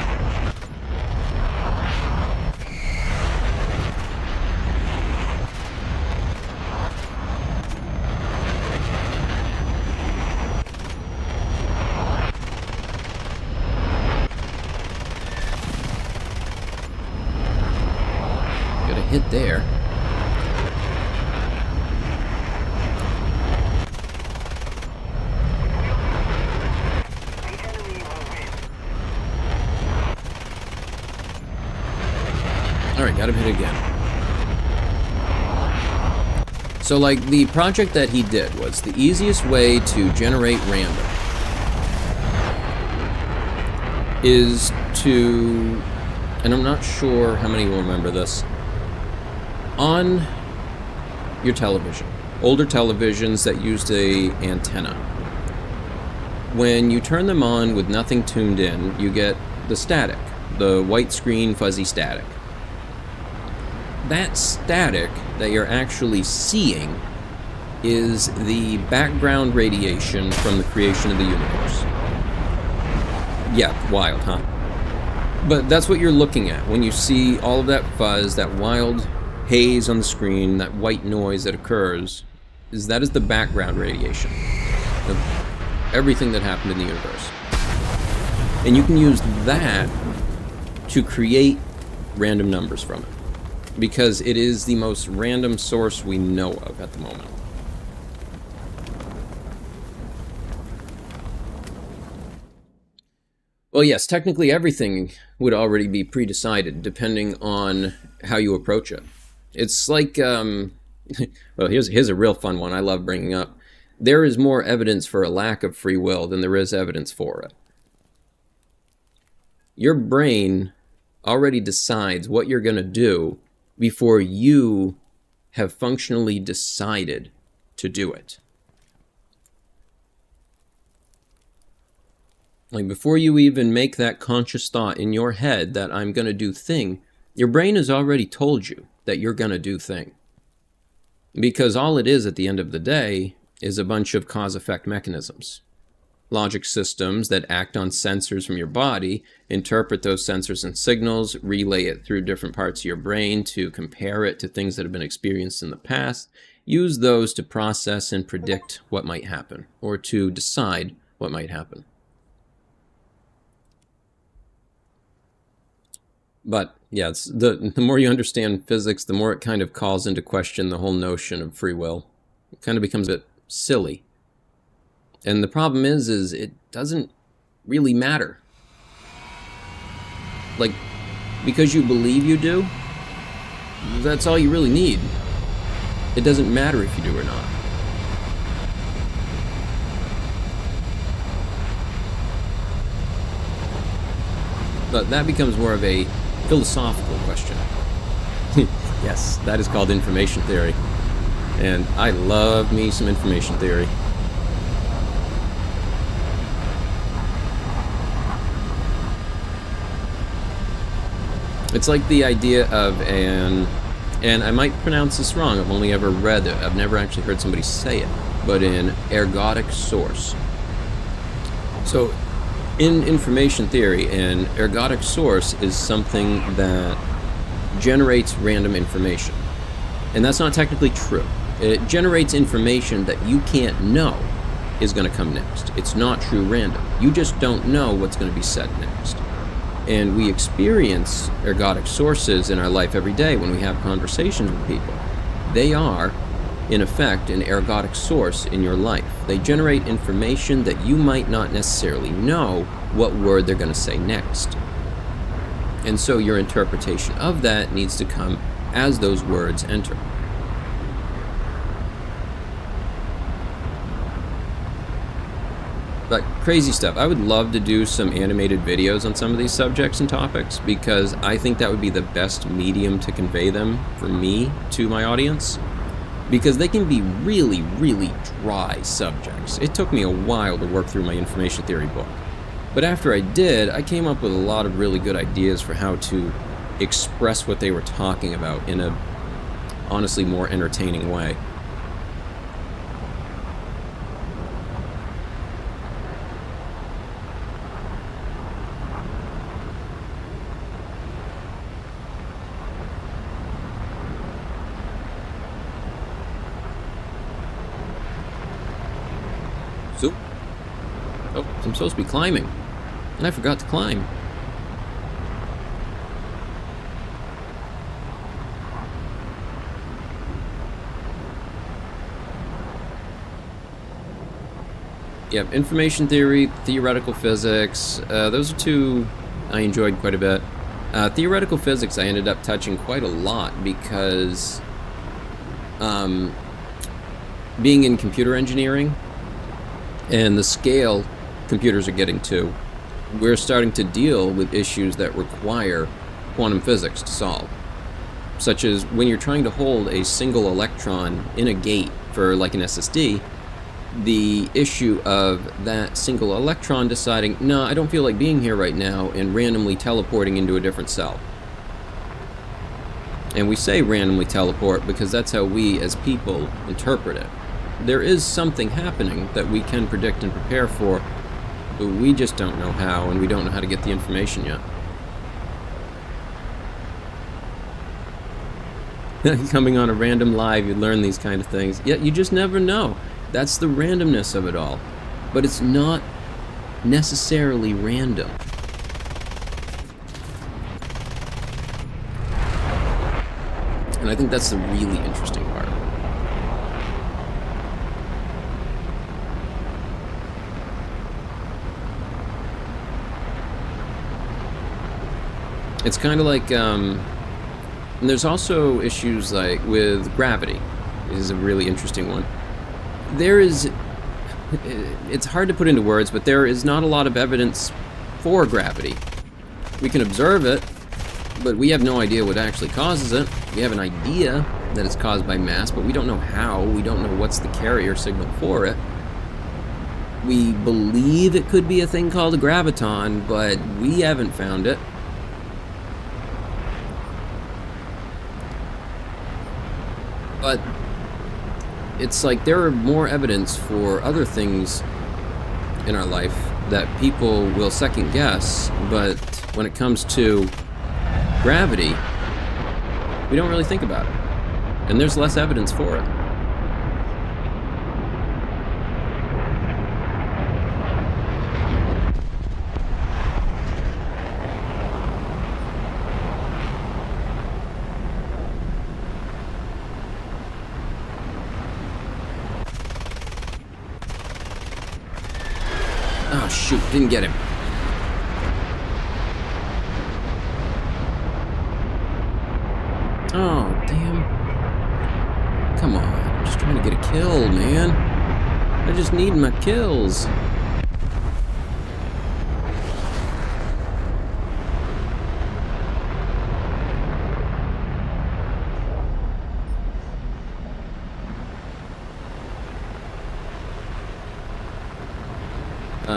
Got a hit there. Alright, got him hit again. So, like, the project that he did was the easiest way to generate random is to, and I'm not sure how many will remember this, on your television, older televisions that used a antenna, when you turn them on with nothing tuned in, you get the static, the white screen fuzzy static. That static that you're actually seeing is the background radiation from the creation of the universe. Yeah, wild, huh? But that's what you're looking at when you see all of that fuzz, that wild haze on the screen, that white noise that occurs, that is the background radiation of everything that happened in the universe. And you can use that to create random numbers from it, because it is the most random source we know of at the moment. Well, yes, technically everything would already be pre-decided, depending on how you approach it. It's like, well, here's a real fun one I love bringing up. There is more evidence for a lack of free will than there is evidence for it. Your brain already decides what you're going to do before you have functionally decided to do it. Like, before you even make that conscious thought in your head that I'm going to do thing, your brain has already told you that you're going to do thing. Because all it is at the end of the day is a bunch of cause-effect mechanisms. Logic systems that act on sensors from your body, interpret those sensors and signals, relay it through different parts of your brain to compare it to things that have been experienced in the past, use those to process and predict what might happen, or to decide what might happen. But yeah, it's the more you understand physics, the more it kind of calls into question the whole notion of free will. It kind of becomes a bit silly. And the problem is it doesn't really matter. Like, because you believe you do, that's all you really need. It doesn't matter if you do or not. But that becomes more of a philosophical question. Yes, that is called information theory. And I love me some information theory. It's like the idea of and I might pronounce this wrong, I've only ever read it, I've never actually heard somebody say it, but an ergodic source. So, in information theory, an ergodic source is something that generates random information. And that's not technically true. It generates information that you can't know is going to come next. It's not true random. You just don't know what's going to be said next. And we experience ergodic sources in our life every day when we have conversations with people. They are, in effect, an ergodic source in your life. They generate information that you might not necessarily know what word they're going to say next. And so your interpretation of that needs to come as those words enter. But crazy stuff. I would love to do some animated videos on some of these subjects and topics because I think that would be the best medium to convey them for me to my audience. Because they can be really, really dry subjects. It took me a while to work through my information theory book. But after I did, I came up with a lot of really good ideas for how to express what they were talking about in a honestly more entertaining way. So, oh, I'm supposed to be climbing, and I forgot to climb. Yep, information theory, theoretical physics, those are two I enjoyed quite a bit. Theoretical physics I ended up touching quite a lot because being in computer engineering and the scale computers are getting to, we're starting to deal with issues that require quantum physics to solve. Such as when you're trying to hold a single electron in a gate for like an SSD, the issue of that single electron deciding, no, I don't feel like being here right now, and randomly teleporting into a different cell. And we say randomly teleport because that's how we as people interpret it. There is something happening that we can predict and prepare for, but we just don't know how, and we don't know how to get the information yet. Coming on a random live, you learn these kind of things. Yet you just never know. That's the randomness of it all. But it's not necessarily random. And I think that's the really interesting part. It's kind of like, and there's also issues like with gravity. This is a really interesting one. It's hard to put into words, but there is not a lot of evidence for gravity. We can observe it, but we have no idea what actually causes it. We have an idea that it's caused by mass, but we don't know how. We don't know what's the carrier signal for it. We believe it could be a thing called a graviton, but we haven't found it. But it's like there are more evidence for other things in our life that people will second guess, but when it comes to gravity, we don't really think about it. And there's less evidence for it. Oh shoot, didn't get him. Oh, damn. Come on, I'm just trying to get a kill, man. I just need my kills.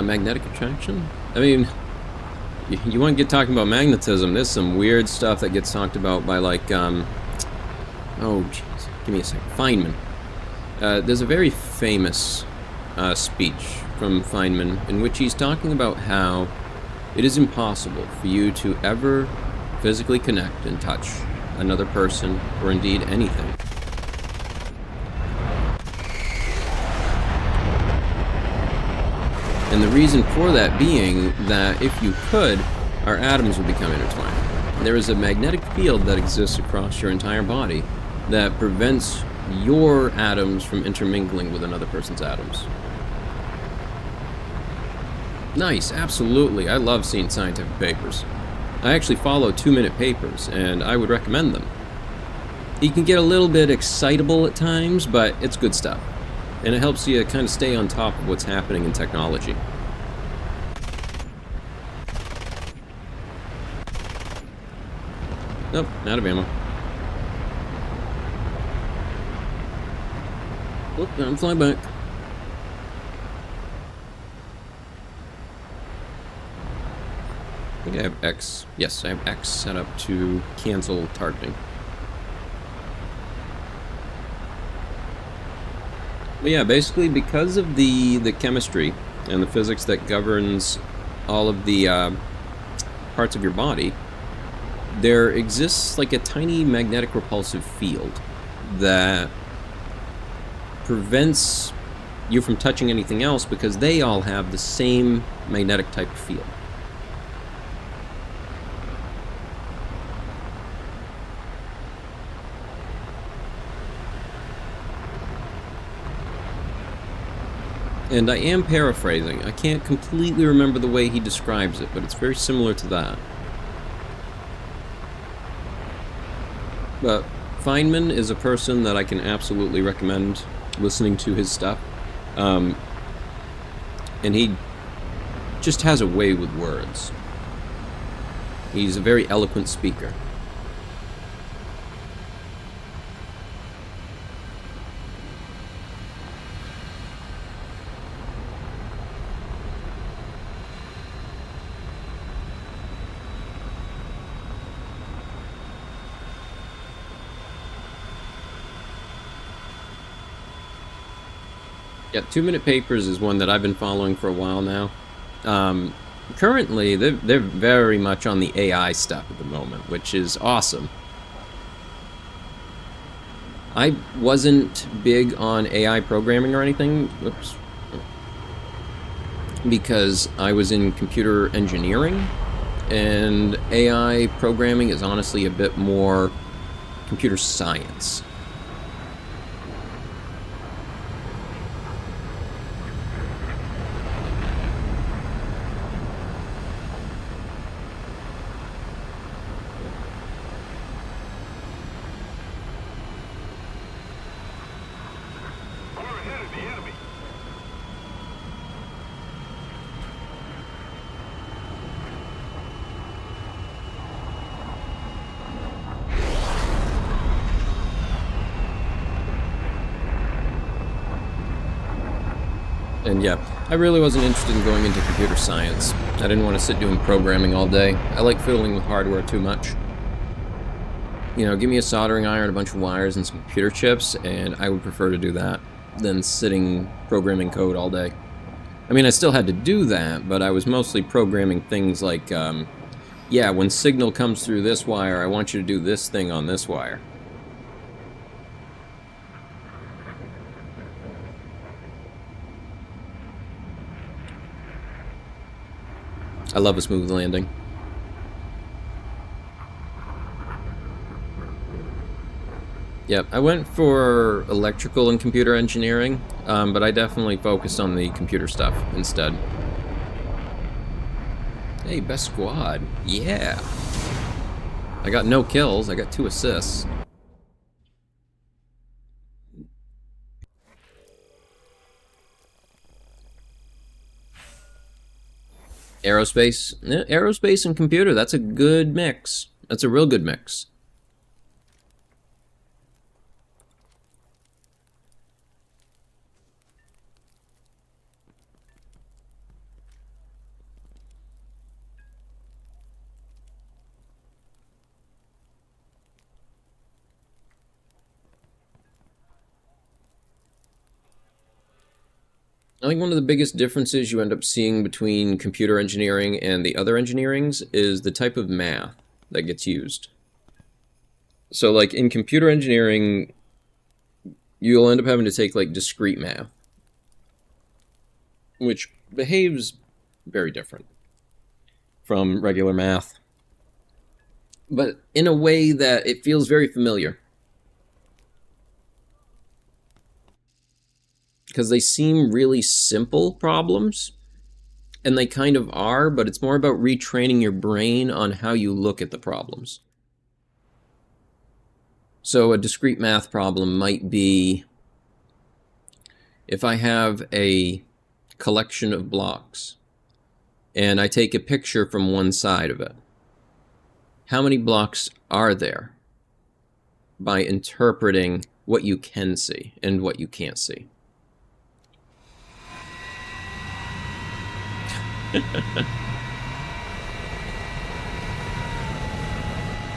Magnetic attraction? I mean, you want to get talking about magnetism, there's some weird stuff that gets talked about by like, oh jeez, give me a second, Feynman. There's a very famous speech from Feynman in which he's talking about how it is impossible for you to ever physically connect and touch another person or indeed anything. And the reason for that being that if you could, our atoms would become intertwined. There is a magnetic field that exists across your entire body that prevents your atoms from intermingling with another person's atoms. Nice, absolutely. I love seeing scientific papers. I actually follow 2-minute papers, and I would recommend them. You can get a little bit excitable at times, but it's good stuff. And it helps you kind of stay on top of what's happening in technology. Nope, out of ammo. Whoop, I'm flying back. I think I have X. Yes, I have X set up to cancel targeting. But yeah, basically because of the chemistry and the physics that governs all of the parts of your body, there exists like a tiny magnetic repulsive field that prevents you from touching anything else because they all have the same magnetic type of field. And I am paraphrasing. I can't completely remember the way he describes it, but it's very similar to that. But Feynman is a person that I can absolutely recommend listening to his stuff. And he just has a way with words. He's a very eloquent speaker. Yeah, 2 Minute Papers is one that I've been following for a while now. Currently, they're very much on the AI stuff at the moment, which is awesome. I wasn't big on AI programming or anything, whoops, because I was in computer engineering, and AI programming is honestly a bit more computer science. And yeah, I really wasn't interested in going into computer science. I didn't want to sit doing programming all day. I like fiddling with hardware too much. You know, give me a soldering iron, a bunch of wires, and some computer chips, and I would prefer to do that than sitting programming code all day. I mean, I still had to do that, but I was mostly programming things like, yeah, when signal comes through this wire, I want you to do this thing on this wire. I love a smooth landing. Yep, I went for electrical and computer engineering, but I definitely focused on the computer stuff instead. Hey, best squad. Yeah. I got no kills, I got 2 assists. Aerospace. Yeah, aerospace and computer, that's a good mix. That's a real good mix. I think one of the biggest differences you end up seeing between computer engineering and the other engineerings is the type of math that gets used. So like in computer engineering, you'll end up having to take like discrete math, which behaves very different from regular math, but in a way that it feels very familiar. Because they seem really simple problems, and they kind of are, but it's more about retraining your brain on how you look at the problems. So a discrete math problem might be, if I have a collection of blocks, and I take a picture from one side of it, how many blocks are there by interpreting what you can see and what you can't see.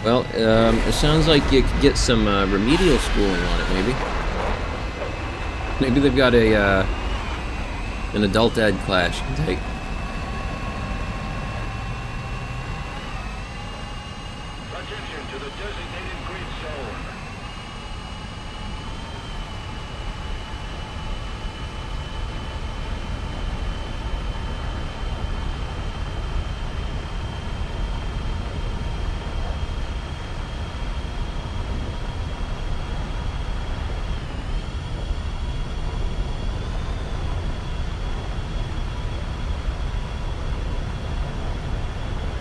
Well, it sounds like you could get some remedial schooling on it, maybe. Maybe they've got an adult ed class you can take. Attention to the designated grid zone.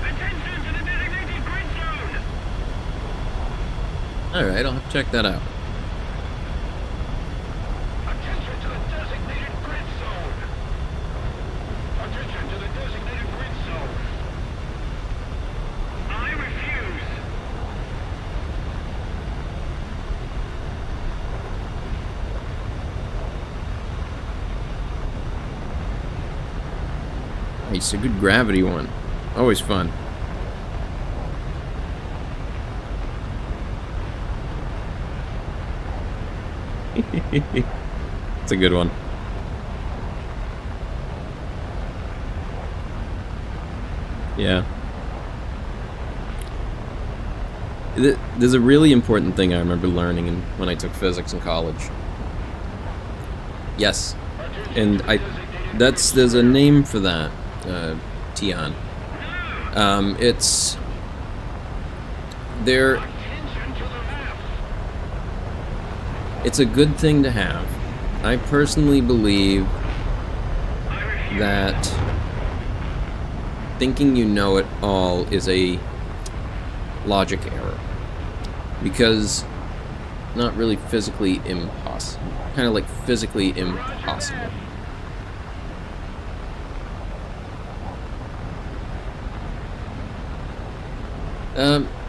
Attention to the designated grid zone. Alright, I'll have to check that out. Attention to the designated grid zone. Attention to the designated grid zone. I refuse. It's a good gravity one. Always fun. It's a good one. Yeah. There's a really important thing I remember learning when I took physics in college. Yes. And there's a name for that, Tian. It's there. It's a good thing to have. I personally believe that thinking you know it all is a logic error. Because not really physically impossible. Kind of like physically impossible.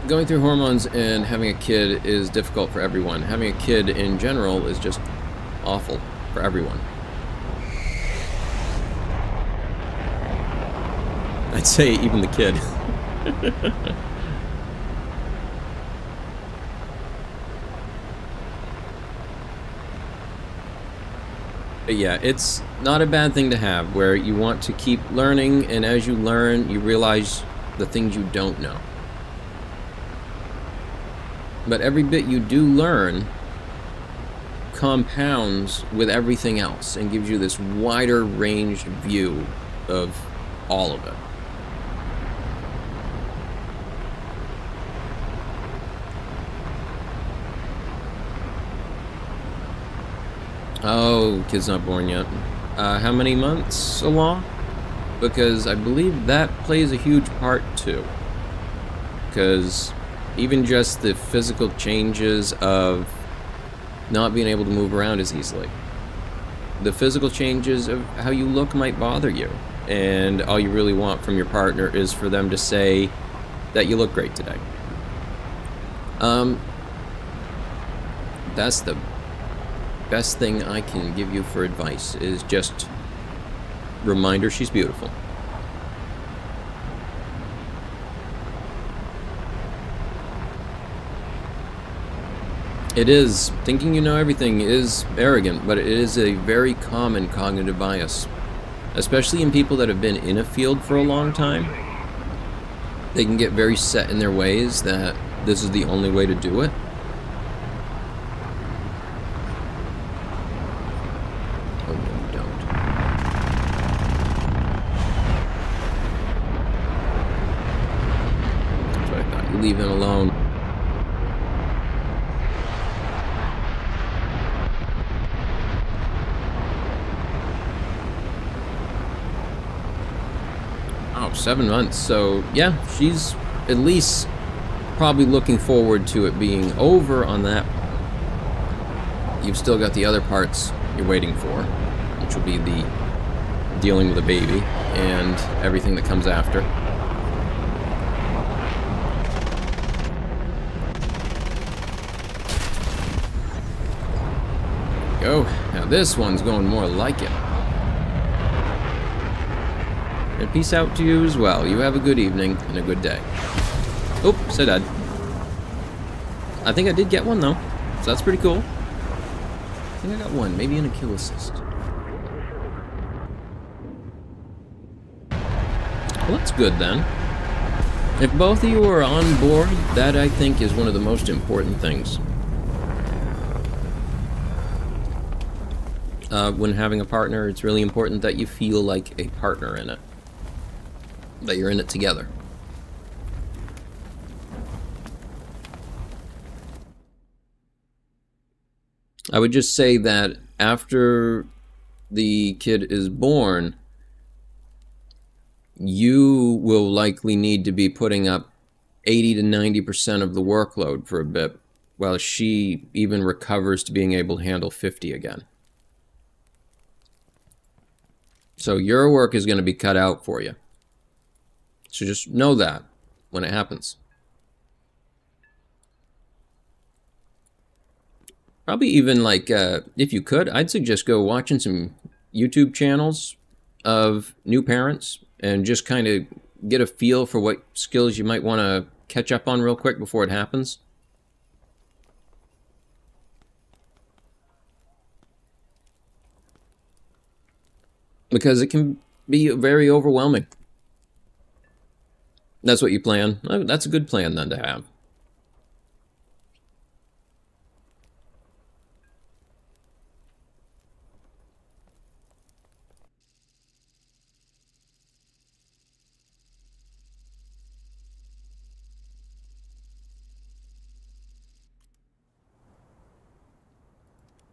Going through hormones and having a kid is difficult for everyone. Having a kid in general is just awful for everyone. I'd say even the kid. But yeah, it's not a bad thing to have, where you want to keep learning, and as you learn, you realize the things you don't know. But every bit you do learn compounds with everything else and gives you this wider ranged view of all of it. Oh, kid's not born yet. How many months along? Because I believe that plays a huge part too. Because even just the physical changes of not being able to move around as easily. The physical changes of how you look might bother you. And all you really want from your partner is for them to say that you look great today. That's the best thing I can give you for advice, is just remind her she's beautiful. It is. Thinking you know everything is arrogant, but it is a very common cognitive bias. Especially in people that have been in a field for a long time. They can get very set in their ways that this is the only way to do it. Oh, no, you don't. That's what I thought. You leave him alone. Oh, 7 months. So, yeah, she's at least probably looking forward to it being over on that. You've still got the other parts you're waiting for, which will be the dealing with a baby and everything that comes after. we go. Now this one's going more like it. And peace out to you as well. You have a good evening and a good day. Oh, said Ed. I think I did get one though, so that's pretty cool. I think I got one, maybe an a kill assist. Well, that's good then. If both of you are on board, that I think is one of the most important things. When having a partner, it's really important that you feel like a partner in it. That you're in it together. I would just say that after the kid is born, you will likely need to be putting up 80 to 90% of the workload for a bit, while she even recovers to being able to handle 50 again. So your work is going to be cut out for you. So just know that when it happens. Probably even like, if you could, I'd suggest go watching some YouTube channels of new parents and just kind of get a feel for what skills you might want to catch up on real quick before it happens. Because it can be very overwhelming. That's what you plan. That's a good plan then to have.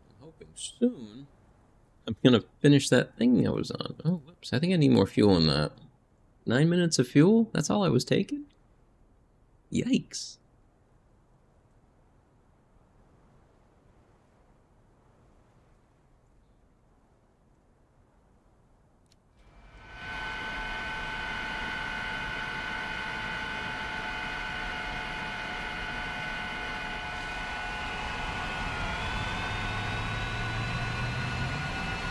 I'm hoping soon I'm gonna finish that thing I was on. Oh, whoops. I think I need more fuel in that. 9 minutes of fuel? That's all I was taking? Yikes.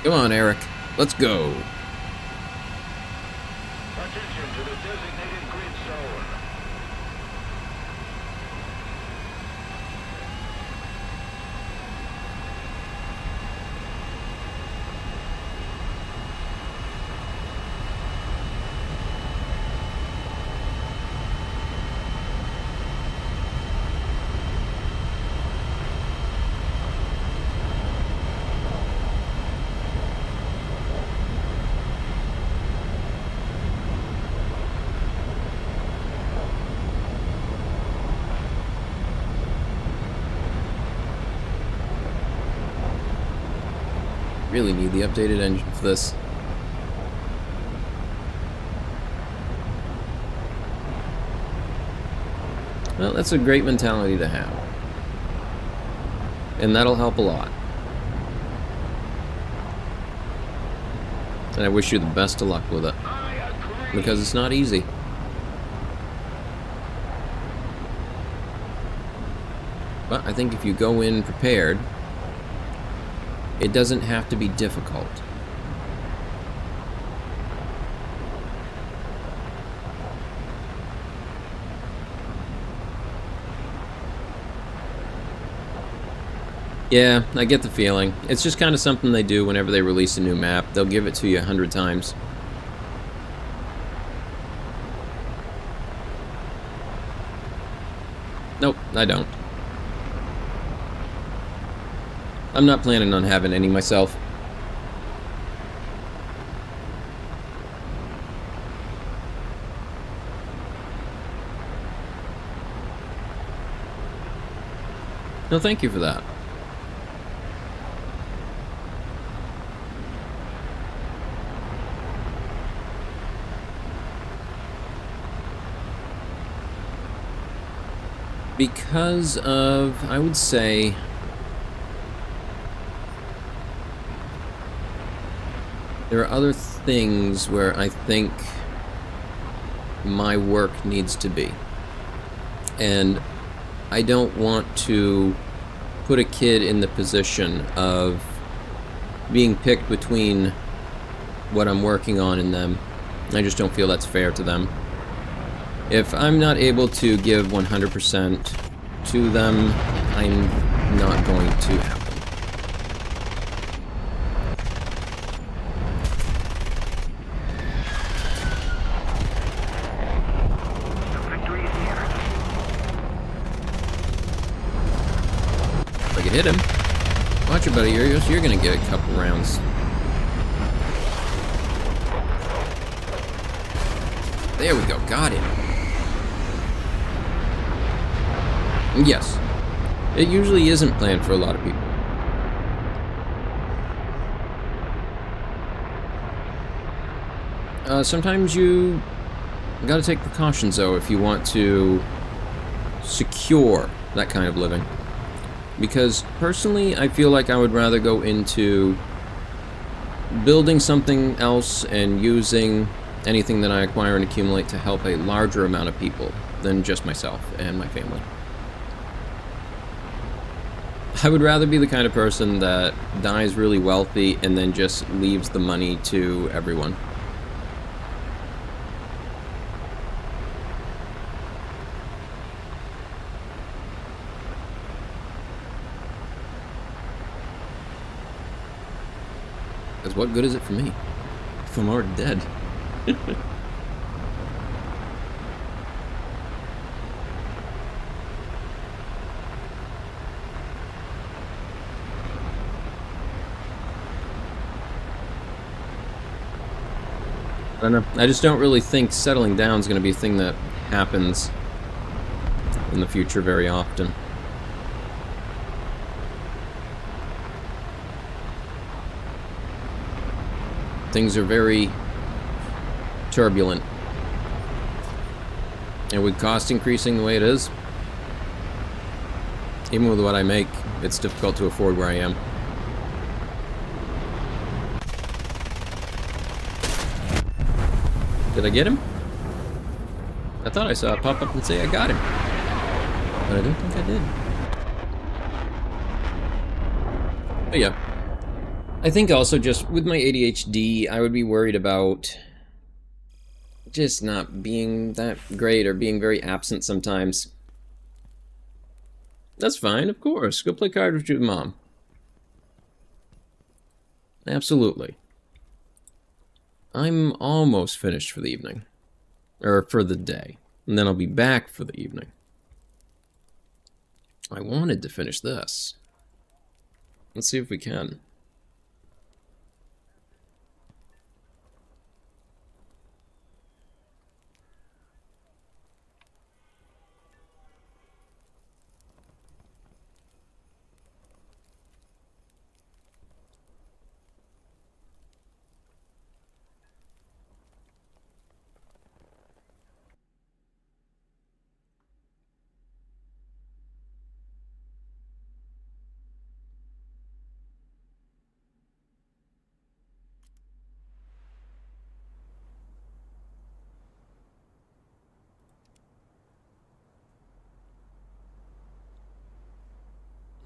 Come on, Eric. Let's go. Attention to the designated grid zone. Really need the updated engine for this. Well, that's a great mentality to have. And that'll help a lot. And I wish you the best of luck with it. I agree. Because it's not easy. But I think if you go in prepared, it doesn't have to be difficult. Yeah, I get the feeling. It's just kind of something they do whenever they release a new map. They'll give it to you 100 times. Nope, I don't. I'm not planning on having any myself. No, thank you for that. Because of, I would say, there are other things where I think my work needs to be. And I don't want to put a kid in the position of being picked between what I'm working on and them. I just don't feel that's fair to them. If I'm not able to give 100% to them, I'm not going to have them. Victory is here. If I could hit him. Watch it, buddy. You're gonna get a couple rounds. There we go. Got him. Yes. It usually isn't planned for a lot of people. Sometimes you gotta take precautions, though, if you want to secure that kind of living. Because, personally, I feel like I would rather go into building something else and using anything that I acquire and accumulate to help a larger amount of people than just myself and my family. I would rather be the kind of person that dies really wealthy and then just leaves the money to everyone. Because what good is it for me if I'm already dead? I don't know. I just don't really think settling down is going to be a thing that happens in the future very often. Things are very turbulent. And with cost increasing the way it is, even with what I make, it's difficult to afford where I am. Did I get him? I thought I saw it pop up and say I got him. But I don't think I did. But yeah. I think also just with my ADHD, I would be worried about just not being that great or being very absent sometimes. That's fine, of course. Go play cards with your mom. Absolutely. I'm almost finished for the evening. Or for the day. And then I'll be back for the evening. I wanted to finish this. Let's see if we can.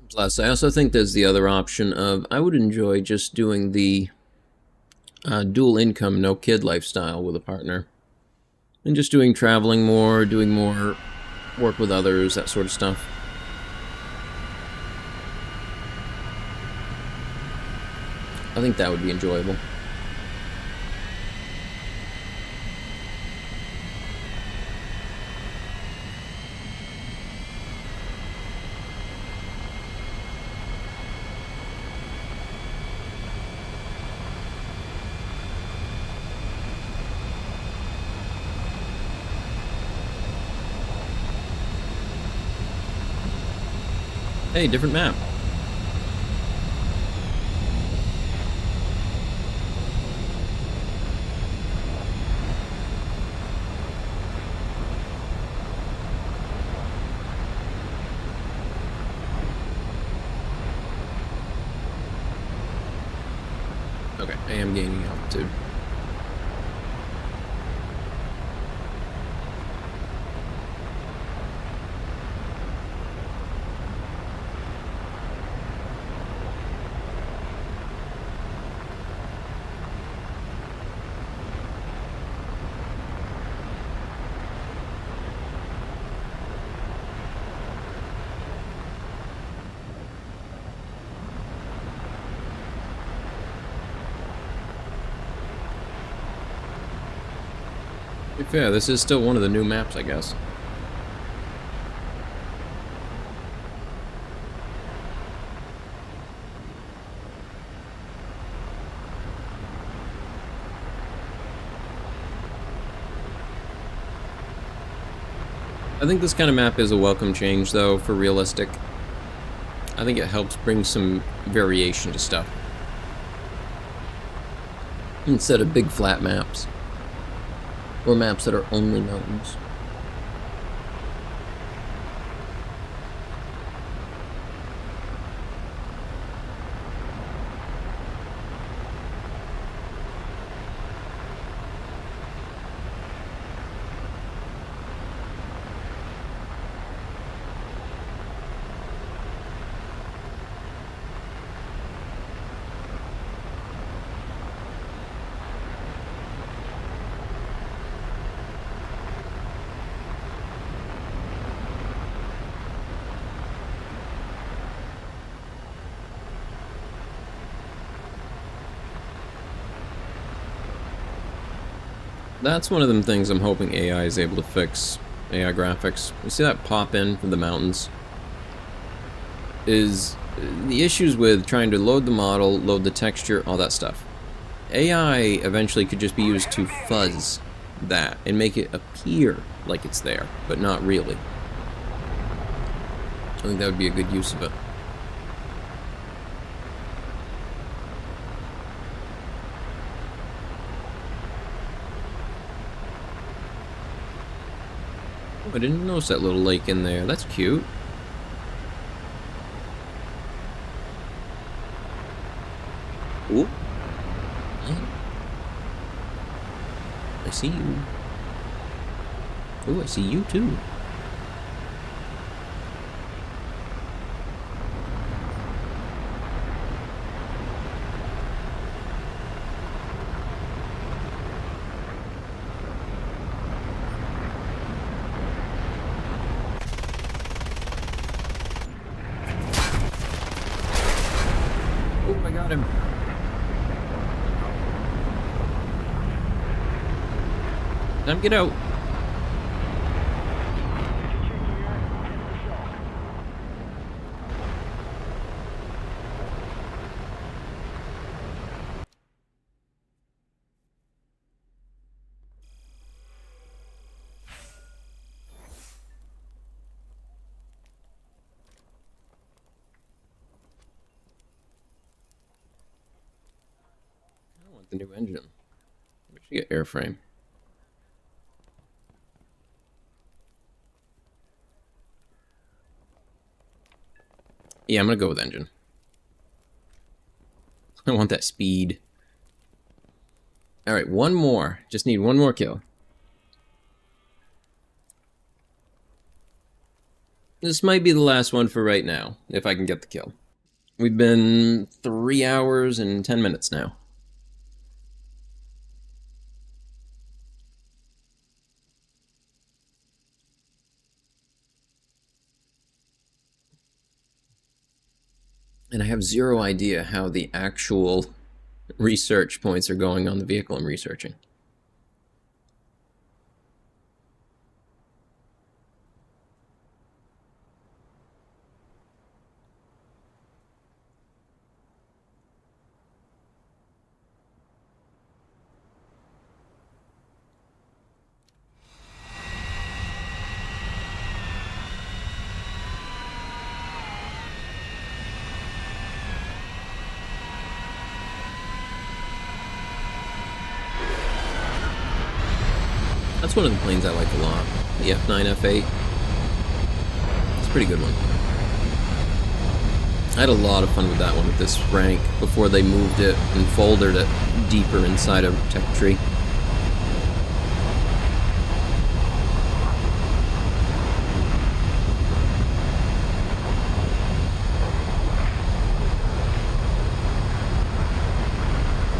Plus, I also think there's the other option of I would enjoy just doing the dual income, no kid lifestyle with a partner. And just doing traveling more, doing more work with others, that sort of stuff. I think that would be enjoyable. Hey, different map. Okay, I am gaining altitude. To be fair, this is still one of the new maps, I guess. I think this kind of map is a welcome change, though, for realistic. I think it helps bring some variation to stuff. Instead of big flat maps. Or maps that are only mountains. That's one of them things I'm hoping AI is able to fix. AI graphics. You see that pop in from the mountains? Is the issues with trying to load the model, load the texture, all that stuff. AI eventually could just be used to fuzz that and make it appear like it's there, but not really. I think that would be a good use of it. Oh, I didn't notice that little lake in there. That's cute. Ooh. I see you. Oh, I see you too. Oh, I got him. Time to get out. I want the new engine. We should get airframe. Yeah, I'm gonna go with engine. I want that speed. Alright, one more. Just need one more kill. This might be the last one for right now, if I can get the kill. We've been 3 hours and 10 minutes now. And I have zero idea how the actual research points are going on the vehicle I'm researching. That's one of the planes I like a lot. The F9, F8. It's a pretty good one. I had a lot of fun with that one with this rank before they moved it and folded it deeper inside of Tech Tree.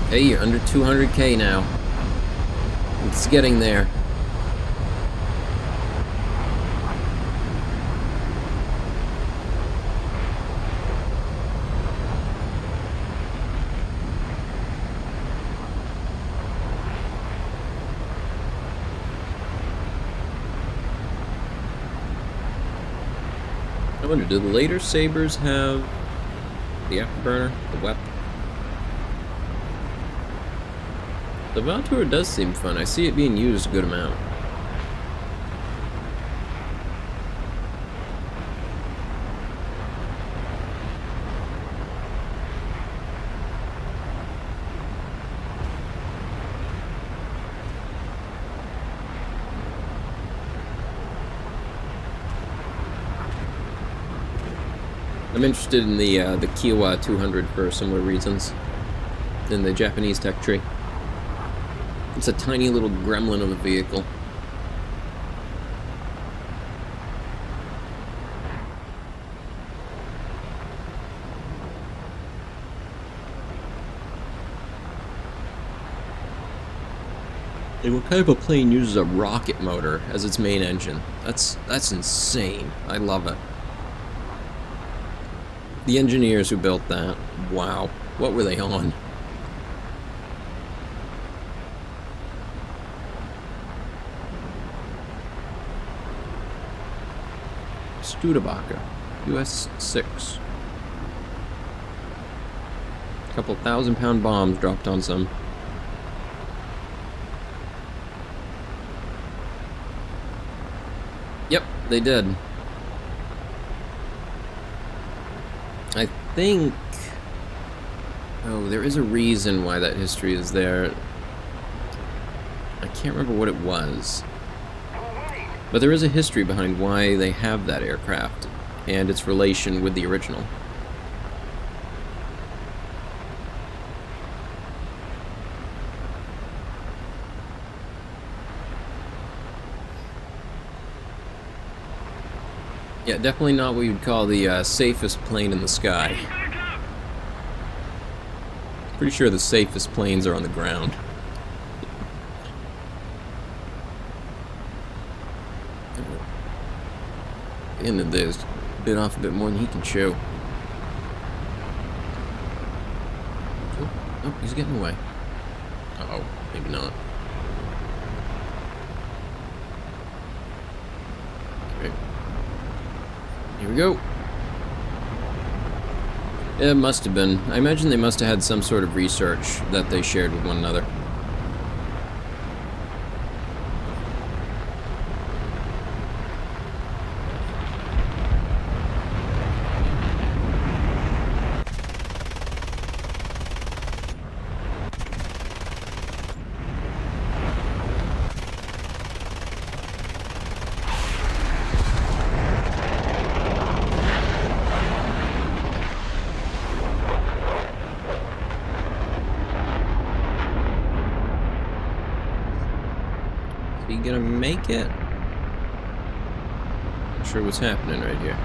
Hey, you're under 200k now. It's getting there. I wonder, do the later Sabres have the afterburner, the WEP? The Valtour does seem fun. I see it being used a good amount. I'm interested in the Kiowa 200 for similar reasons. In the Japanese tech tree. It's a tiny little gremlin of a vehicle. And what kind of a plane uses a rocket motor as its main engine? That's insane. I love it. The engineers who built that, wow, what were they on? Studebaker, US-6. A couple 1,000-pound bombs dropped on some. Yep, they did. I think... Oh, there is a reason why that history is there. I can't remember what it was. But there is a history behind why they have that aircraft, and its relation with the original. Yeah, definitely not what you'd call the safest plane in the sky. Pretty sure the safest planes are on the ground. End of this, bit off a bit more than he can chew. Oh, he's getting away. Uh-oh, maybe not. Okay. Here we go. It must have been. I imagine they must have had some sort of research that they shared with one another. Is he gonna make it? Not sure what's happening right here.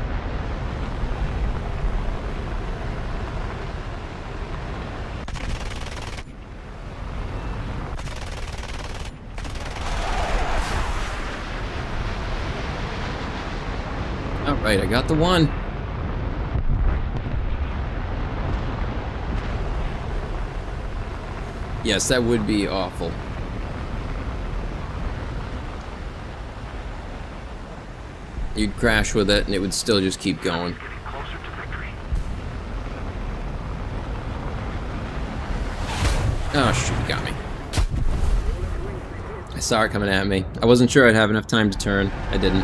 Alright, I got the one. Yes, that would be awful. You'd crash with it and it would still just keep going. Oh shoot, he got me. I saw it coming at me. I wasn't sure I'd have enough time to turn. I didn't.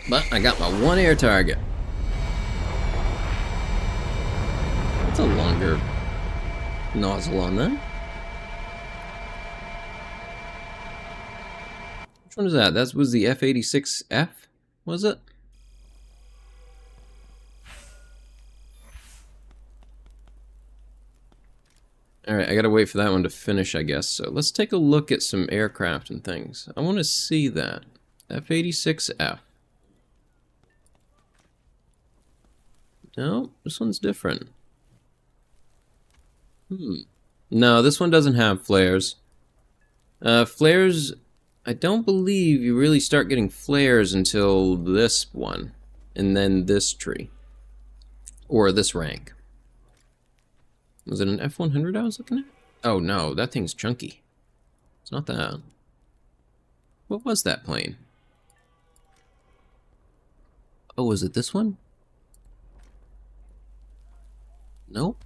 But I got my one air target. That's a longer nozzle on that. Which one is that? That was the F-86F, was it? Alright, I gotta wait for that one to finish, I guess. So let's take a look at some aircraft and things. I want to see that. F-86F. No, this one's different. No, this one doesn't have flares. Flares... I don't believe you really start getting flares until this one, and then this tree, or this rank. Was it an F-100 I was looking at? Oh no, that thing's chunky. It's not that. What was that plane? Oh, was it this one? Nope.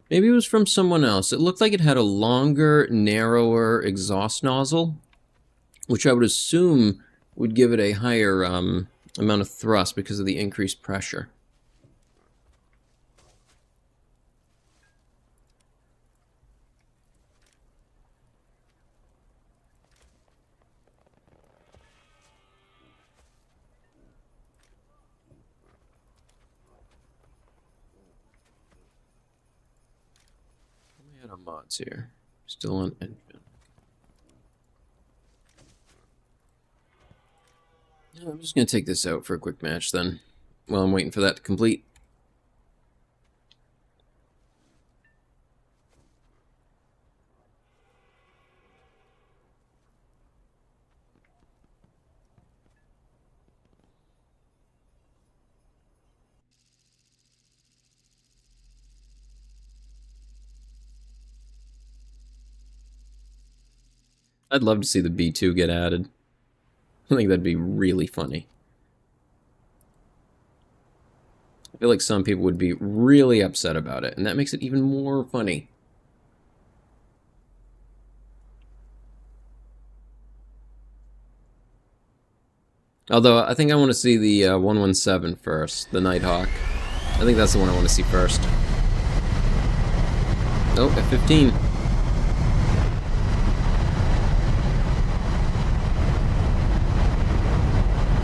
Maybe it was from someone else. It looked like it had a longer, narrower exhaust nozzle, which I would assume would give it a higher amount of thrust because of the increased pressure. We had our mods here. Still on engine. Yeah, I'm just going to take this out for a quick match then, while I'm waiting for that to complete. I'd love to see the B2 get added. I think that'd be really funny. I feel like some people would be really upset about it, and that makes it even more funny. Although, I think I want to see the 117 first, the Nighthawk. I think that's the one I want to see first. Oh, F-15.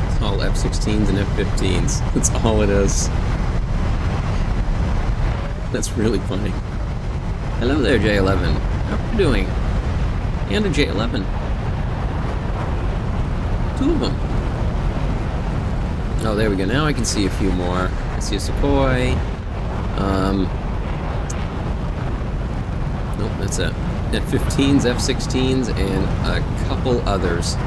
It's all F-16s and F-15s. That's all it is. That's really funny. Hello there, J11. How are you doing? And a J11. Two of them. Oh, there we go. Now I can see a few more. I see a Sukhoi. Nope, that's it. F-15s, F-16s, and a couple others.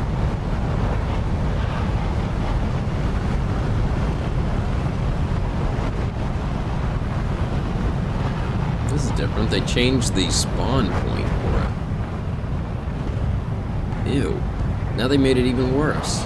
This is different. They changed the spawn point for it. Ew. Now they made it even worse.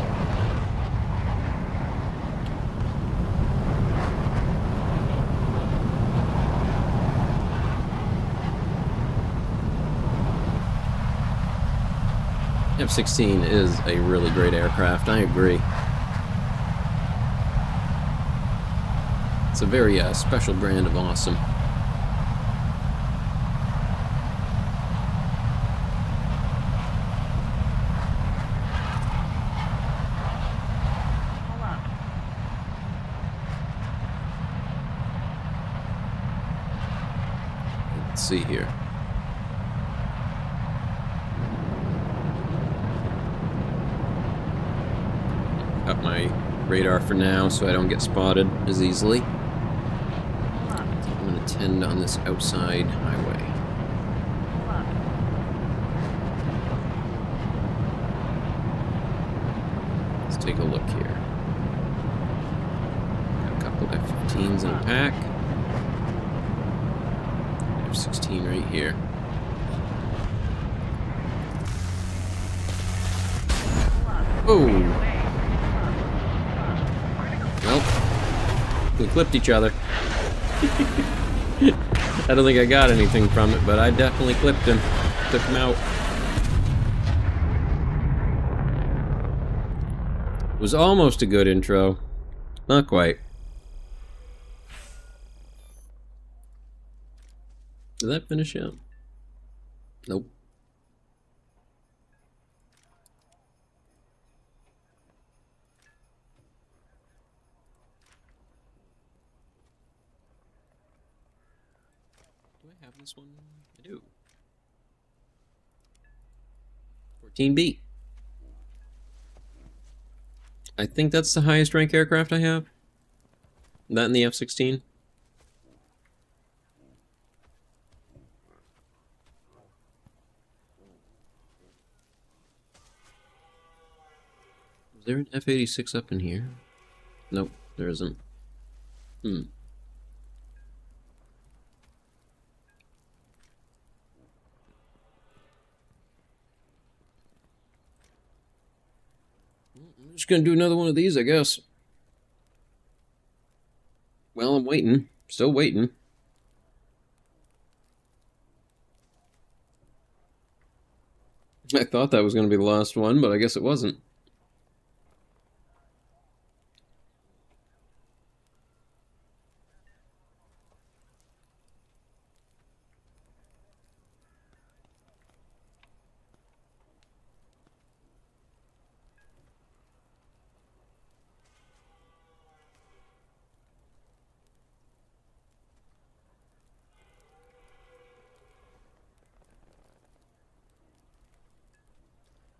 F-16 is a really great aircraft, I agree. It's a very special brand of awesome. Let's see here. Cut my radar for now so I don't get spotted as easily. I'm going to tend on this outside highway. Let's take a look here. Got a couple F-15s in a pack. F-16 right here. Oh! Well, we clipped each other. I don't think I got anything from it, but I definitely clipped him. Took him out. It was almost a good intro. Not quite. Did that finish up? Nope. Do I have this one? I do. 14B. I think that's the highest rank aircraft I have. That and the F-16. Is there an F-86 up in here? Nope, there isn't. Just gonna do another one of these, I guess. Well, I'm waiting. Still waiting. I thought that was gonna be the last one, but I guess it wasn't.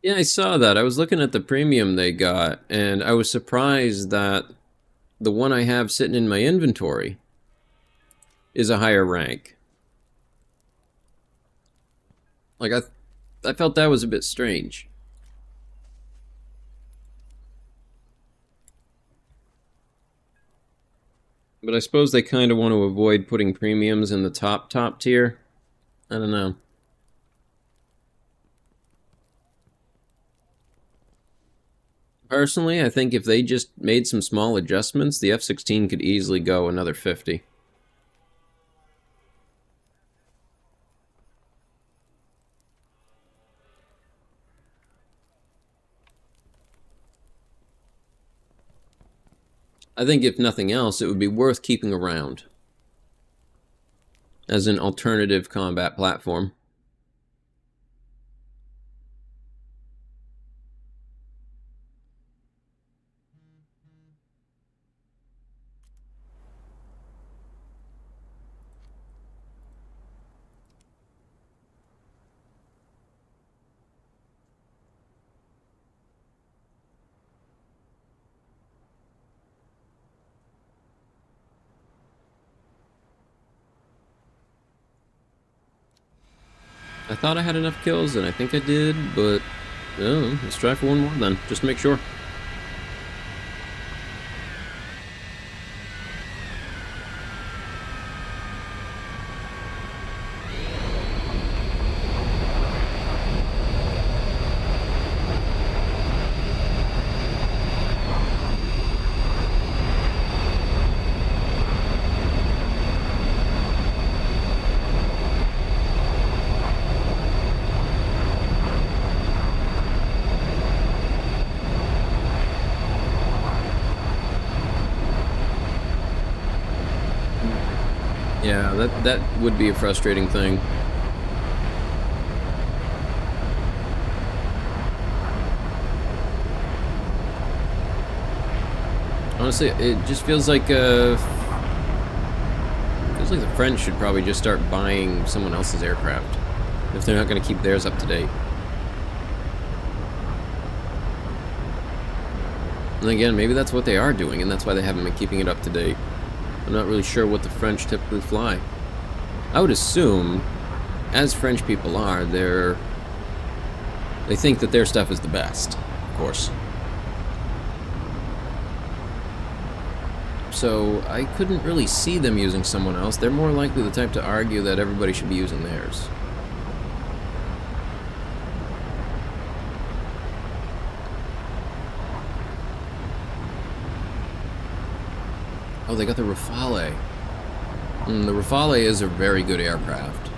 Yeah, I saw that. I was looking at the premium they got, and I was surprised that the one I have sitting in my inventory is a higher rank. Like, I felt that was a bit strange. But I suppose they kind of want to avoid putting premiums in the top tier. I don't know. Personally, I think if they just made some small adjustments, the F-16 could easily go another 50. I think if nothing else, it would be worth keeping around as an alternative combat platform. I thought I had enough kills, and I think I did, but oh, let's try for one more then, just to make sure. Yeah, that would be a frustrating thing. Honestly, it just feels like the French should probably just start buying someone else's aircraft if they're not going to keep theirs up to date. And again, maybe that's what they are doing, and that's why they haven't been keeping it up to date. I'm not really sure what the French typically fly. I would assume, as French people are, they think that their stuff is the best, of course. So I couldn't really see them using someone else. They're more likely the type to argue that everybody should be using theirs. Oh, they got the Rafale. The Rafale is a very good aircraft.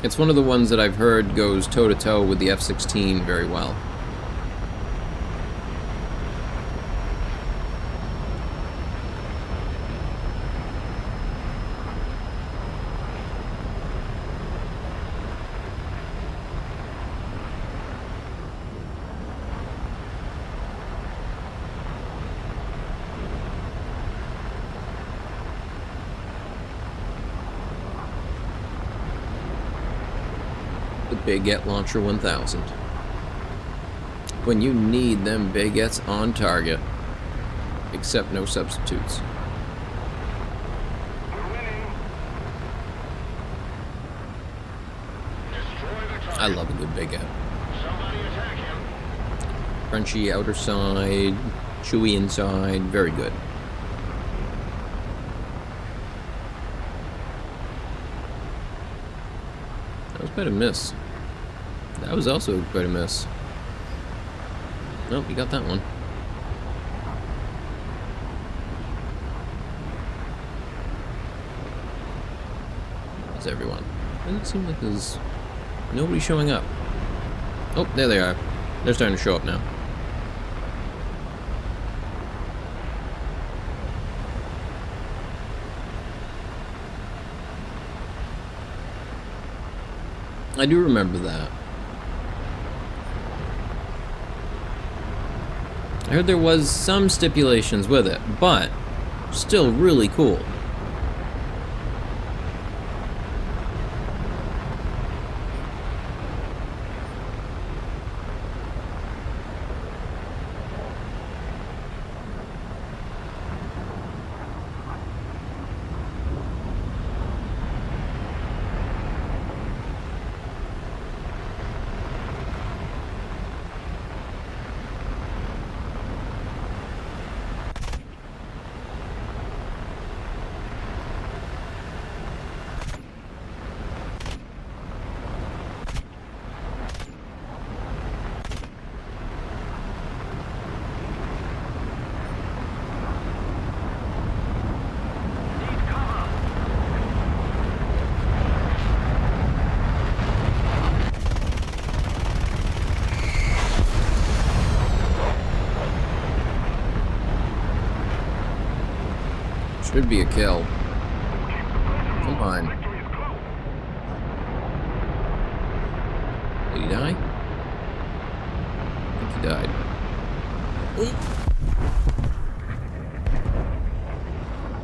It's one of the ones that I've heard goes toe-to-toe with the F-16 very well. The Baguette Launcher 1000. When you need them Baguettes on target. Except no substitutes. We're winning. Destroy the target. I love a good Baguette. Somebody attack him. Crunchy outer side, chewy inside, very good. That was quite a miss. That was also quite a miss. Nope, you got that one. That's everyone. Doesn't seem like there's nobody showing up. Oh, there they are. They're starting to show up now. I do remember that. I heard there was some stipulations with it, but still really cool. Should be a kill. Come on. Did he die? I think he died.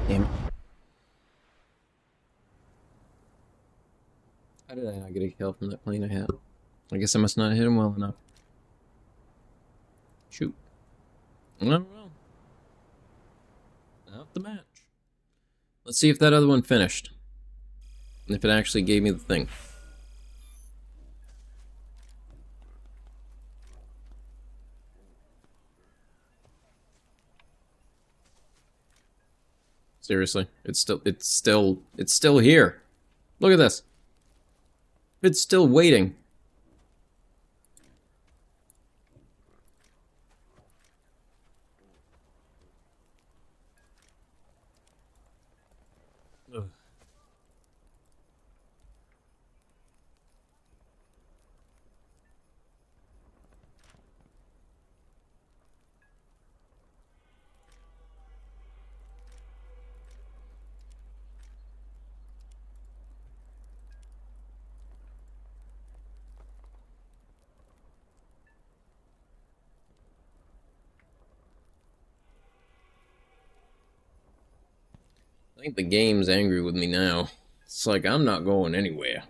Damn it. How did I not get a kill from that plane I had? I guess I must not have hit him well enough. Shoot. I don't know. Not the match. Let's see if that other one finished. And if it actually gave me the thing. Seriously, it's still here. Look at this. It's still waiting. Ugh. I think the game's angry with me now. It's like I'm not going anywhere.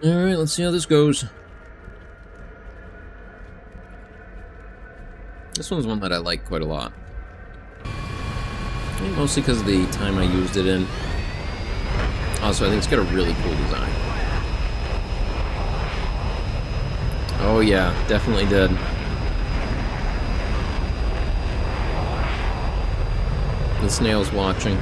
Alright, let's see how this goes. This one's one that I like quite a lot. I think mostly because of the time I used it in. Also, I think it's got a really cool design. Oh yeah, definitely did. The snail's watching.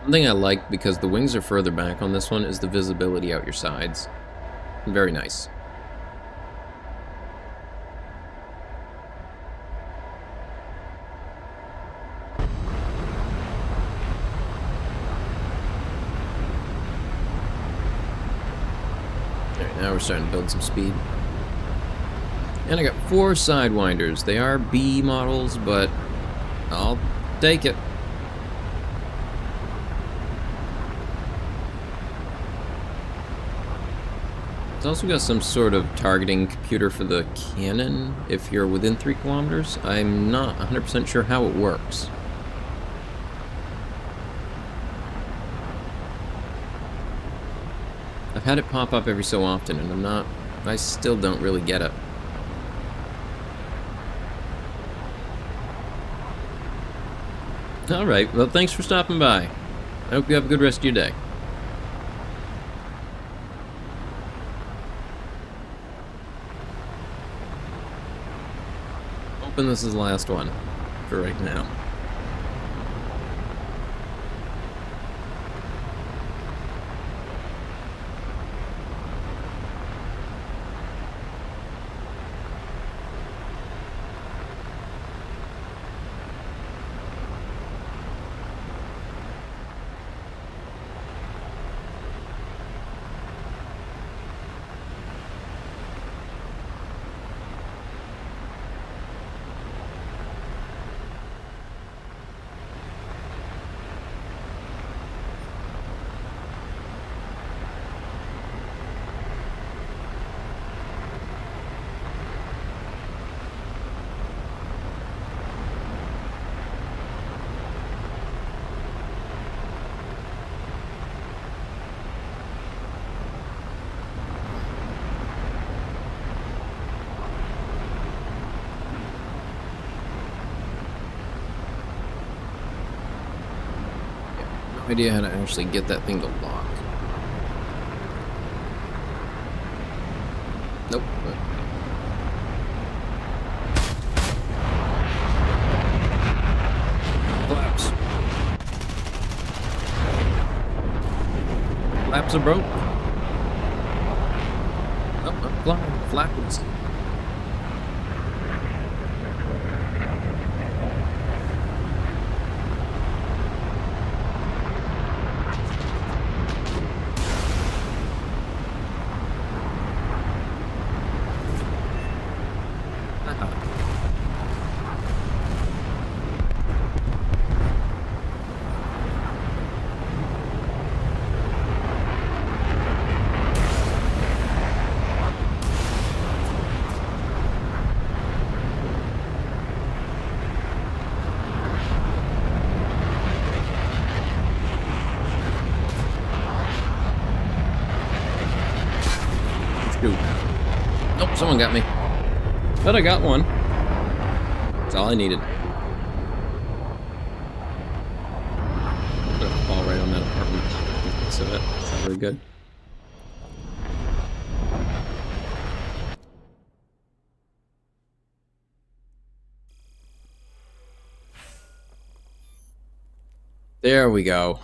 One thing I like, because the wings are further back on this one, is the visibility out your sides. Very nice. Alright, now we're starting to build some speed. And I got 4 Sidewinders. They are B models, but I'll take it. It's also got some sort of targeting computer for the cannon if you're within 3 kilometers. I'm not 100% sure how it works. I've had it pop up every so often, and I still don't really get it. Alright, well, thanks for stopping by. I hope you have a good rest of your day. Hoping this is the last one for right now. No idea how to actually get that thing to lock. Nope. Flaps. Flaps are broke. Oh, I'm flying. Flappers. Nope, someone got me. But I got one. That's all I needed. Fall right on that apartment. So that's not very good. There we go.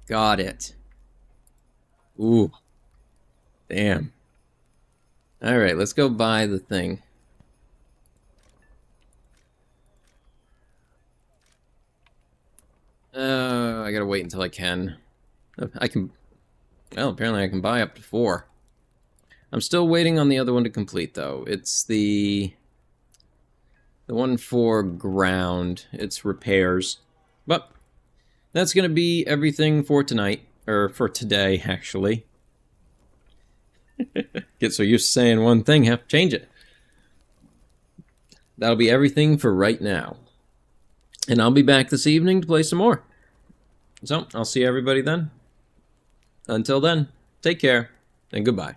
Got it. Ooh. Damn. Alright, let's go buy the thing. I gotta wait until I can. Well, apparently I can buy up to 4. I'm still waiting on the other one to complete, though. It's the one for ground. It's repairs. But that's gonna be everything for tonight. Or for today, actually. Get so used to saying one thing, have to change it. That'll be everything for right now. And I'll be back this evening to play some more. So, I'll see everybody then. Until then, take care, and goodbye.